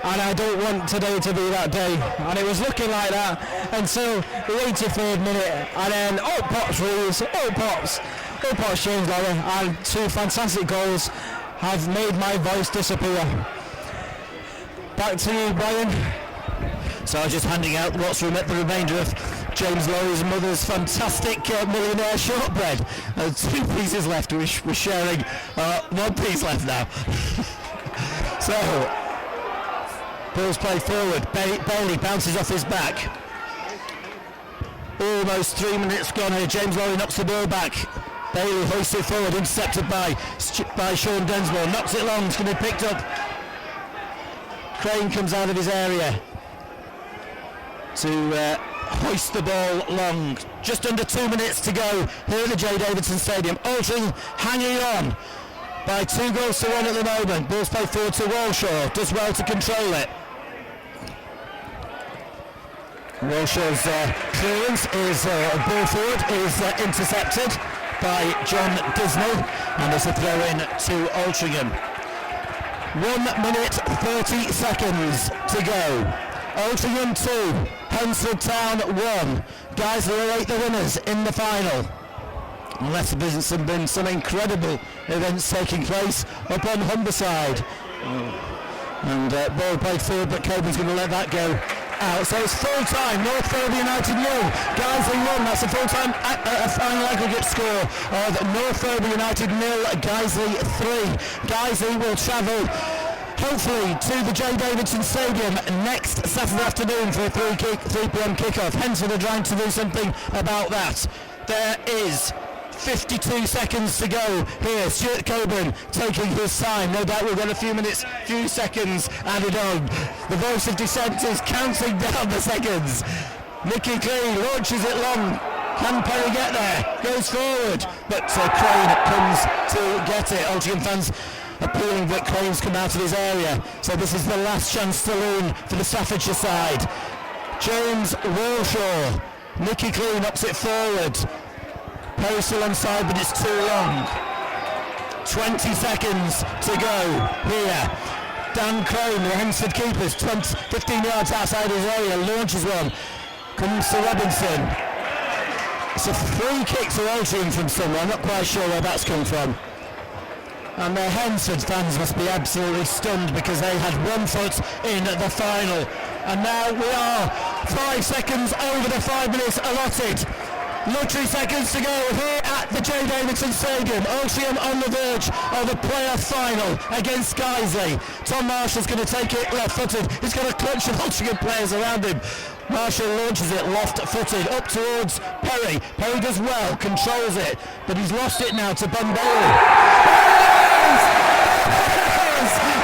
and I don't want today to be that day. And it was looking like that until the 83rd minute, and then pops Reeves, pops James Lowry, and 2 fantastic goals have made my voice disappear. Back to you, Brian. So I'm just handing out what's the remainder of James Lowry's mother's fantastic millionaire shortbread. 2 pieces left. We're sharing 1 piece left now. So, ball's played forward. Bailey bounces off his back. Almost 3 minutes gone here. James Lowry knocks the ball back. Bailey hoists it forward, intercepted by Sean Densmore. Knocks it long. It's going to be picked up. Crane comes out of his area to hoist the ball long. Just under 2 minutes to go here at the J. Davidson Stadium. Altrincham hanging on by 2 goals to 1 at the moment. Ball's played forward to Walshaw. Does well to control it. Walshaw's clearance is ball forward is intercepted by John Disney, and it's a throw in to Altrincham. 1 minute 30 seconds to go. Altrincham 2, Hednesford Town 1. Guys, they await the winners in the final. Unless there's been some incredible events taking place up on Humberside. And ball played forward, but Coburn's going to let that go out. So it's full time. North Thurber United 0, Guiseley 1. That's a full time final aggregate score of North Thurber United 0, Guiseley 3. Guiseley will travel hopefully to the J. Davidson Stadium next Saturday afternoon for a 3 p.m. kickoff. Hednesford are trying to do something about that. There is 52 seconds to go here. Stuart Coburn taking his time. No doubt we'll get a few seconds added on. The voice of dissent is counting down the seconds. Nicky Clee launches it long. Can Perry get there? Goes forward, but Crane comes to get it. Altrincham fans appealing that Crane's come out of his area. So this is the last chance to lean for the Staffordshire side. James Walshaw. Nicky Clee knocks it forward. Perry still onside, but it's too long. 20 seconds to go here. Dan Crane, the Hednesford keepers, 15 yards outside his area, launches one. Comes to Robinson. It's a free kick to Altrincham from somewhere. I'm not quite sure where that's come from. And the Hednesford fans must be absolutely stunned because they had 1 foot in the final. And now we are 5 seconds over the 5 minutes allotted. Lottery seconds to go here at the J. Davidson Stadium. Altrincham on the verge of a playoff final against Guiseley. Tom Marshall's going to take it left-footed. He's got a clutch of Altrincham players around him. Marshall launches it left-footed up towards Perry. Perry does well, controls it, but he's lost it now to Ben Bailey.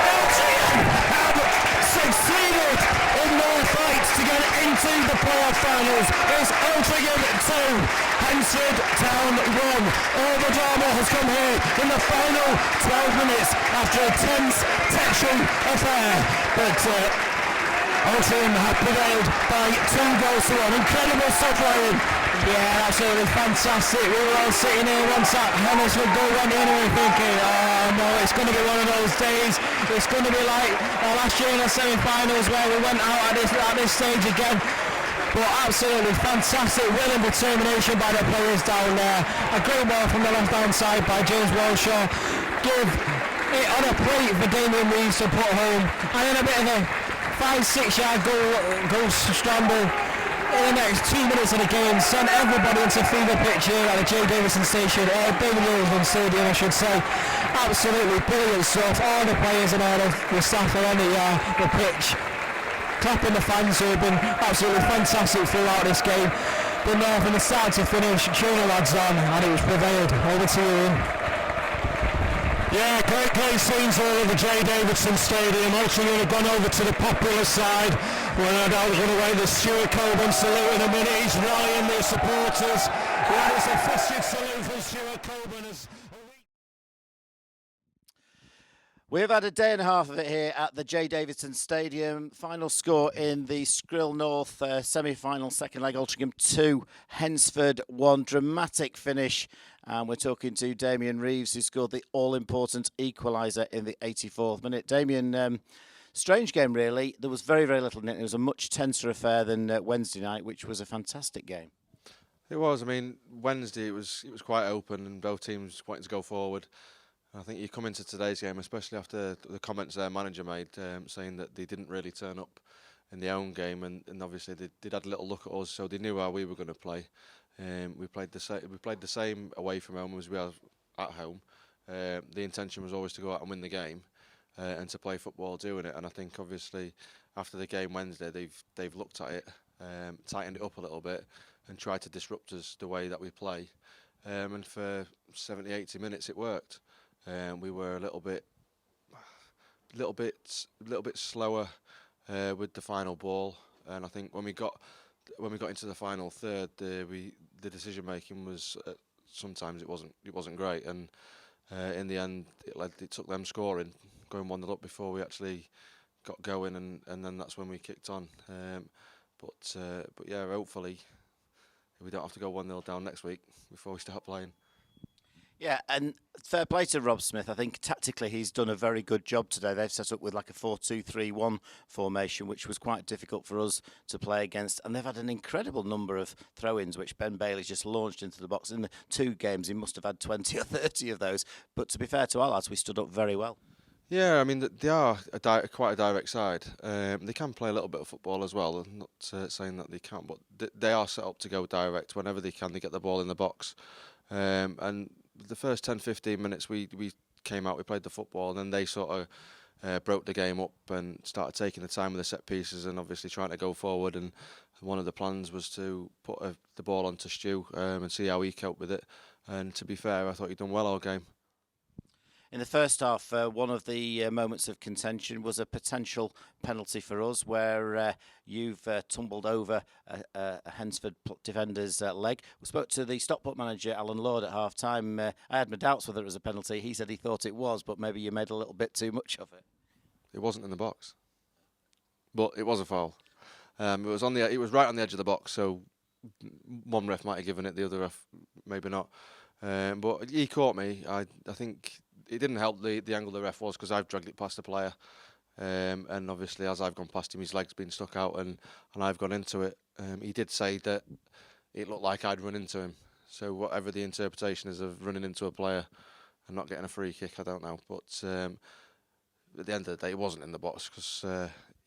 Altrincham have succeeded in their fight to get the playoff finals. It's Altrincham 2, Hednesford Town 1. All the drama has come here in the final 12 minutes after a tense, touching affair. But Altrincham have prevailed by 2 goals to 1. Incredible stuff, Ryan. Yeah, absolutely fantastic. We were all sitting here once that Hednesford goal went in and we were thinking, oh no, it's going to be one of those days. It's going to be like last year in the semi-finals where we went out at this stage again. But absolutely fantastic will and determination by the players down there. A great ball from the left-hand side by James Walshaw. Give it on a plate for Damien Reeves to put home. And then a bit of a 5-6 yard goal scramble in the next 2 minutes of the game, sent everybody into fever pitch here at the J. Davison Station, David Wilson Stadium I should say. Absolutely brilliant stuff. All the players and all the staff are on the pitch, clapping the fans who have been absolutely fantastic throughout this game. Been there from the start to finish, cheering the lads on, and it was prevailed. Over to you, Ian. Yeah, great scenes all over J. Davidson Stadium. Altrincham have gone over to the popular side. We're not out of the way. The Stuart Coburn salute in a minute. He's rallying the supporters. That is a festive salute from Stuart Coburn. We've had a day and a half of it here at the J. Davidson Stadium. Final score in the Skrill North semi-final, second leg, Altrincham 2, Hednesford 1. Dramatic finish. And we're talking to Damien Reeves, who scored the all-important equaliser in the 84th minute. Damien, strange game, really. There was very, very little in it. It was a much tenser affair than Wednesday night, which was a fantastic game. It was. I mean, Wednesday it was quite open and both teams wanted to go forward. I think you come into today's game, especially after the comments their manager made, saying that they didn't really turn up in their own game, and obviously they had a little look at us, so they knew how we were going to play. We played the same away from home as we have at home. The intention was always to go out and win the game, and to play football doing it. And I think obviously after the game Wednesday, they've looked at it, tightened it up a little bit, and tried to disrupt us the way that we play. And for 70, 80 minutes it worked. We were a little bit slower with the final ball, and I think when we got into the final third, the decision making was sometimes it wasn't great, and in the end it took them scoring, going 1-0 up before we actually got going, and then that's when we kicked on. But yeah, hopefully we don't have to go 1-0 down next week before we start playing. Yeah, and fair play to Rob Smith. I think tactically he's done a very good job today. They've set up with like a 4-2-3-1 formation, which was quite difficult for us to play against. And they've had an incredible number of throw-ins, which Ben Bailey's just launched into the box. In the 2 games, he must have had 20 or 30 of those. But to be fair to our lads, we stood up very well. Yeah, I mean, they are quite a direct side. They can play a little bit of football as well. I'm not saying that they can't, but they are set up to go direct. Whenever they can, they get the ball in the box. And the first 10-15 minutes we came out, we played the football, and then they sort of broke the game up and started taking the time with the set pieces and obviously trying to go forward. And one of the plans was to put the ball onto Stu and see how he coped with it. And to be fair, I thought he'd done well all game. In the first half, one of the moments of contention was a potential penalty for us, where you've tumbled over a Hednesford defender's leg. We spoke to the Stockport manager, Alan Lord, at half-time. I had my doubts whether it was a penalty. He said he thought it was, but maybe you made a little bit too much of it. It wasn't in the box, but it was a foul. It was right on the edge of the box, so one ref might have given it, the other ref maybe not. But he caught me. I think it didn't help the angle the ref was, because I've dragged it past the player, and obviously as I've gone past him, his leg's been stuck out, and I've gone into it. He did say that it looked like I'd run into him, so whatever the interpretation is of running into a player and not getting a free kick, I don't know. But at the end of the day, it wasn't in the box, because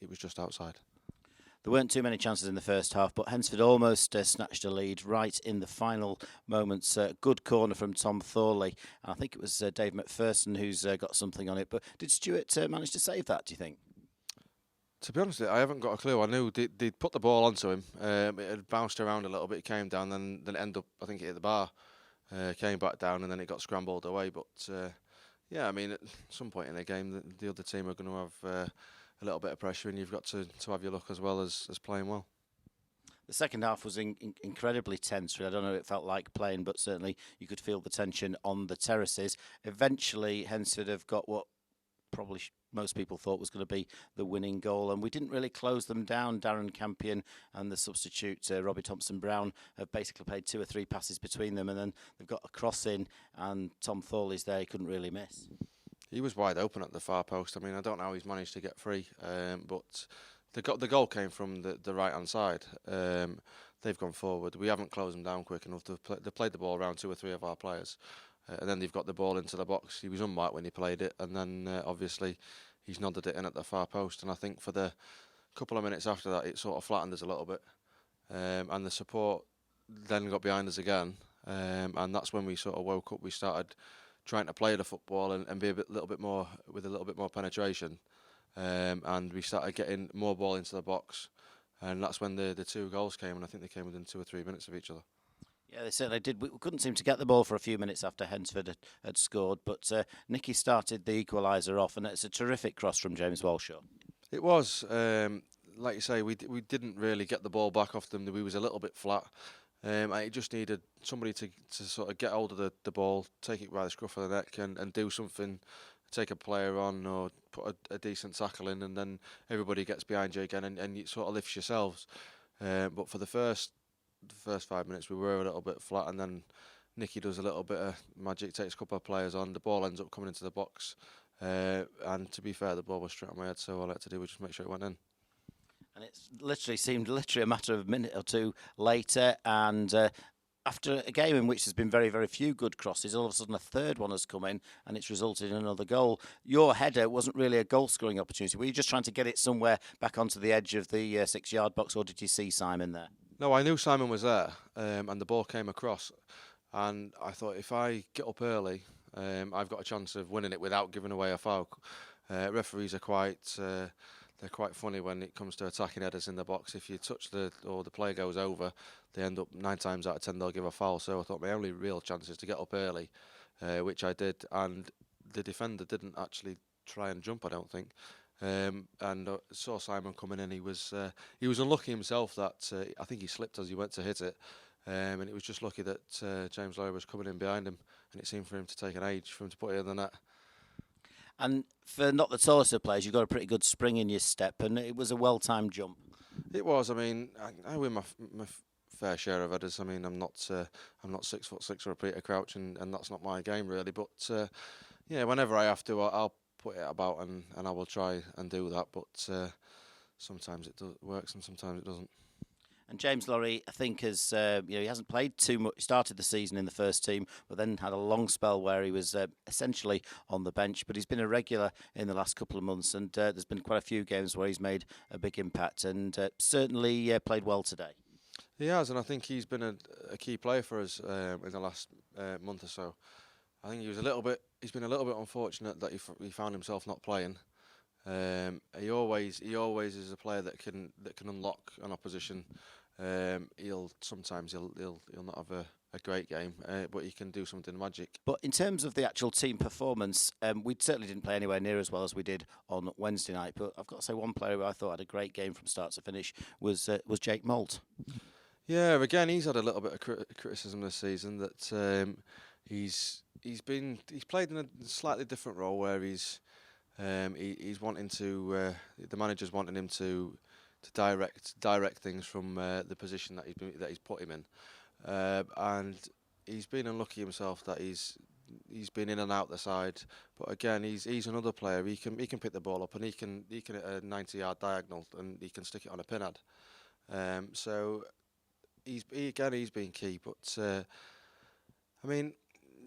it was just outside. There weren't too many chances in the first half, but Hednesford almost snatched a lead right in the final moments. Good corner from Tom Thorley. I think it was Dave McPherson who's got something on it. But did Stuart manage to save that, do you think? To be honest, I haven't got a clue. I knew they'd put the ball onto him. It had bounced around a little bit. It came down, then it ended up, I think it hit the bar. Came back down, and then it got scrambled away. But yeah, I mean, at some point in the game, the other team are going to have a little bit of pressure, and you've got to have your luck as well as playing well. The second half was incredibly tense. I don't know what it felt like playing, but certainly you could feel the tension on the terraces. Eventually, Hednesford have got what probably most people thought was going to be the winning goal, and we didn't really close them down. Darren Campion and the substitute Robbie Thompson-Brown have basically played 2 or 3 passes between them, and then they've got a cross in, and Tom Thorley's there, he couldn't really miss. He was wide open at the far post. I mean, I don't know how he's managed to get free, but the goal came from the right-hand side. They've gone forward. We haven't closed them down quick enough. They've played the ball around 2 or 3 of our players. And then they've got the ball into the box. He was unmarked when he played it, and then obviously he's nodded it in at the far post. And I think for the couple of minutes after that, it sort of flattened us a little bit, and the support then got behind us again, and that's when we sort of woke up. We started trying to play the football and be a little bit more penetration, and we started getting more ball into the box, and that's when the 2 goals came, and I think they came within 2 or 3 minutes of each other. Yeah, they certainly did. We couldn't seem to get the ball for a few minutes after Hednesford had scored, but Nicky started the equaliser off, and it's a terrific cross from James Walshaw. It was, like you say, we didn't really get the ball back off them. We was a little bit flat. It just needed somebody to sort of get hold of the ball, take it by the scruff of the neck, and do something, take a player on or put a decent tackle in, and then everybody gets behind you again, and you sort of lifts yourselves. But for the first 5 minutes we were a little bit flat, and then Nicky does a little bit of magic, takes a couple of players on, the ball ends up coming into the box, and to be fair, the ball was straight on my head, so all I had to do was just make sure it went in. And it seemed a matter of a minute or 2 later, and after a game in which there's been very, very few good crosses, all of a sudden a third one has come in, and it's resulted in another goal. Your header wasn't really a goal-scoring opportunity. Were you just trying to get it somewhere back onto the edge of the 6-yard box, or did you see Simon there? No, I knew Simon was there, and the ball came across, and I thought if I get up early, I've got a chance of winning it without giving away a foul. Referees are they're quite funny when it comes to attacking headers in the box. If you touch the player goes over, they end up 9 times out of 10 they'll give a foul. So I thought my only real chance is to get up early, which I did, and the defender didn't actually try and jump, I don't think. And saw Simon coming in. He was unlucky himself that I think he slipped as he went to hit it, and it was just lucky that James Lowry was coming in behind him, and it seemed for him to take an age for him to put it in the net. And for not the tallest of players, you've got a pretty good spring in your step, and it was a well-timed jump. It was. I mean, I win my fair share of headers. I mean, I'm not 6'6" or a Peter Crouch, and that's not my game really. But yeah, whenever I have to, I'll put it about and I will try and do that. But sometimes it works and sometimes it doesn't. And James Lowry, I think, has he hasn't played too much. He started the season in the first team, but then had a long spell where he was essentially on the bench. But he's been a regular in the last couple of months, and there's been quite a few games where he's made a big impact, and certainly played well today. He has, and I think he's been a key player for us in the last month or so. I think he's been a little bit unfortunate that he found himself not playing. He always is a player that can unlock an opposition. He'll not have a great game, but he can do something magic. But in terms of the actual team performance, we certainly didn't play anywhere near as well as we did on Wednesday night. But I've got to say, one player who I thought had a great game from start to finish was Jake Moult. Yeah, again, he's had a little bit of criticism this season that he's played in a slightly different role where he's wanting to the manager's wanting him to direct things from the position that he's put him in, and he's been unlucky himself that he's been in and out the side. But again, he's another player. He can pick the ball up and he can hit a 90-yard diagonal and he can stick it on a pinhead. So he's been key. But I mean,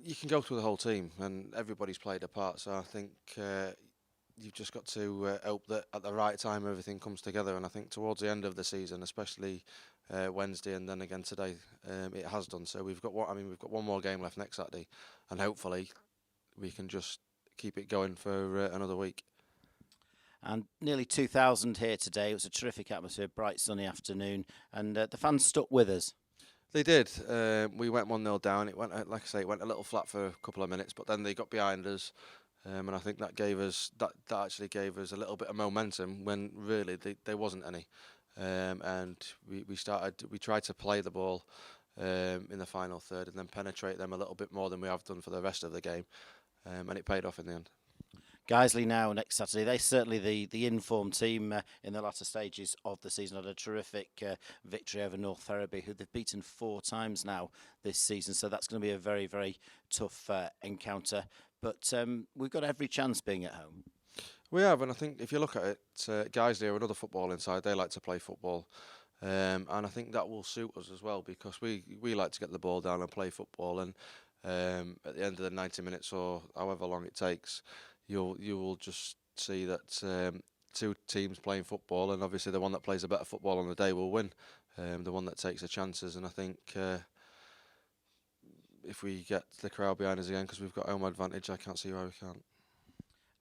you can go through the whole team and everybody's played a part. So I think you've just got to hope that at the right time everything comes together. And I think towards the end of the season, especially Wednesday and then again today, it has done. So we've got one more game left next Saturday, and hopefully we can just keep it going for another week. And nearly 2,000 here today. It was a terrific atmosphere, bright sunny afternoon, and the fans stuck with us. They did. We went 1-0 down. It went, like I say, it went a little flat for a couple of minutes, but then they got behind us. And I think that actually gave us a little bit of momentum when really there wasn't any. and we tried to play the ball in the final third and then penetrate them a little bit more than we have done for the rest of the game, and it paid off in the end. Guiseley now next Saturday. They're certainly the informed team in the latter stages of the season. Had a terrific victory over North Ferriby, who they've beaten 4 times now this season. So that's going to be a very, very tough encounter. But we've got every chance being at home. We have, and I think if you look at it, Guiseley are another football inside. They like to play football. And I think that will suit us as well, because we like to get the ball down and play football. And at the end of the 90 minutes or however long it takes, you will just see that 2 teams playing football, and obviously the one that plays a better football on the day will win. The one that takes the chances, and I think if we get the crowd behind us again, because we've got home advantage, I can't see why we can't.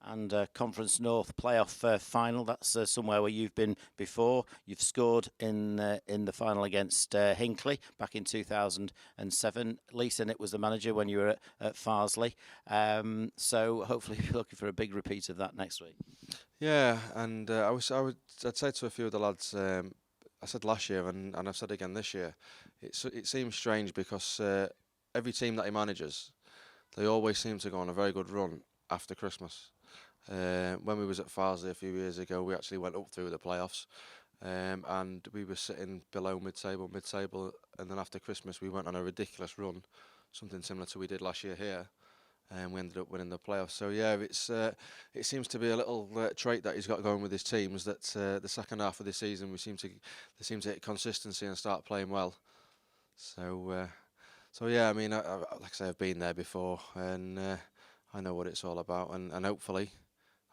And Conference North playoff final, that's somewhere where you've been before. You've scored in the final against Hinckley back in 2007. Lee Sinnott was the manager when you were at Farsley. So hopefully you're looking for a big repeat of that next week. Yeah, and I'd say to a few of the lads, I said last year and I've said again this year, it seems strange because every team that he manages, they always seem to go on a very good run after Christmas. When we was at Farsley a few years ago, we actually went up through the playoffs, and we were sitting below mid-table, and then after Christmas we went on a ridiculous run, something similar to we did last year here, and we ended up winning the playoffs. So yeah, it seems to be a little trait that he's got going with his teams, that the second half of the season they seem to hit consistency and start playing well. So yeah, I mean, like I say, I've been there before, and I know what it's all about, and hopefully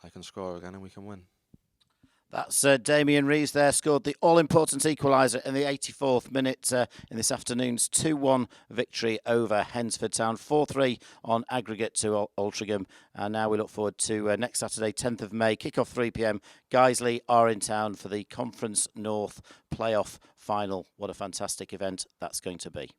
I can score again and we can win. That's Damien Reeves there, scored the all-important equaliser in the 84th minute in this afternoon's 2-1 victory over Hednesford Town. 4-3 on aggregate to Altrincham. And now we look forward to next Saturday, 10th of May, kick-off 3 p.m. Guiseley are in town for the Conference North playoff final. What a fantastic event that's going to be.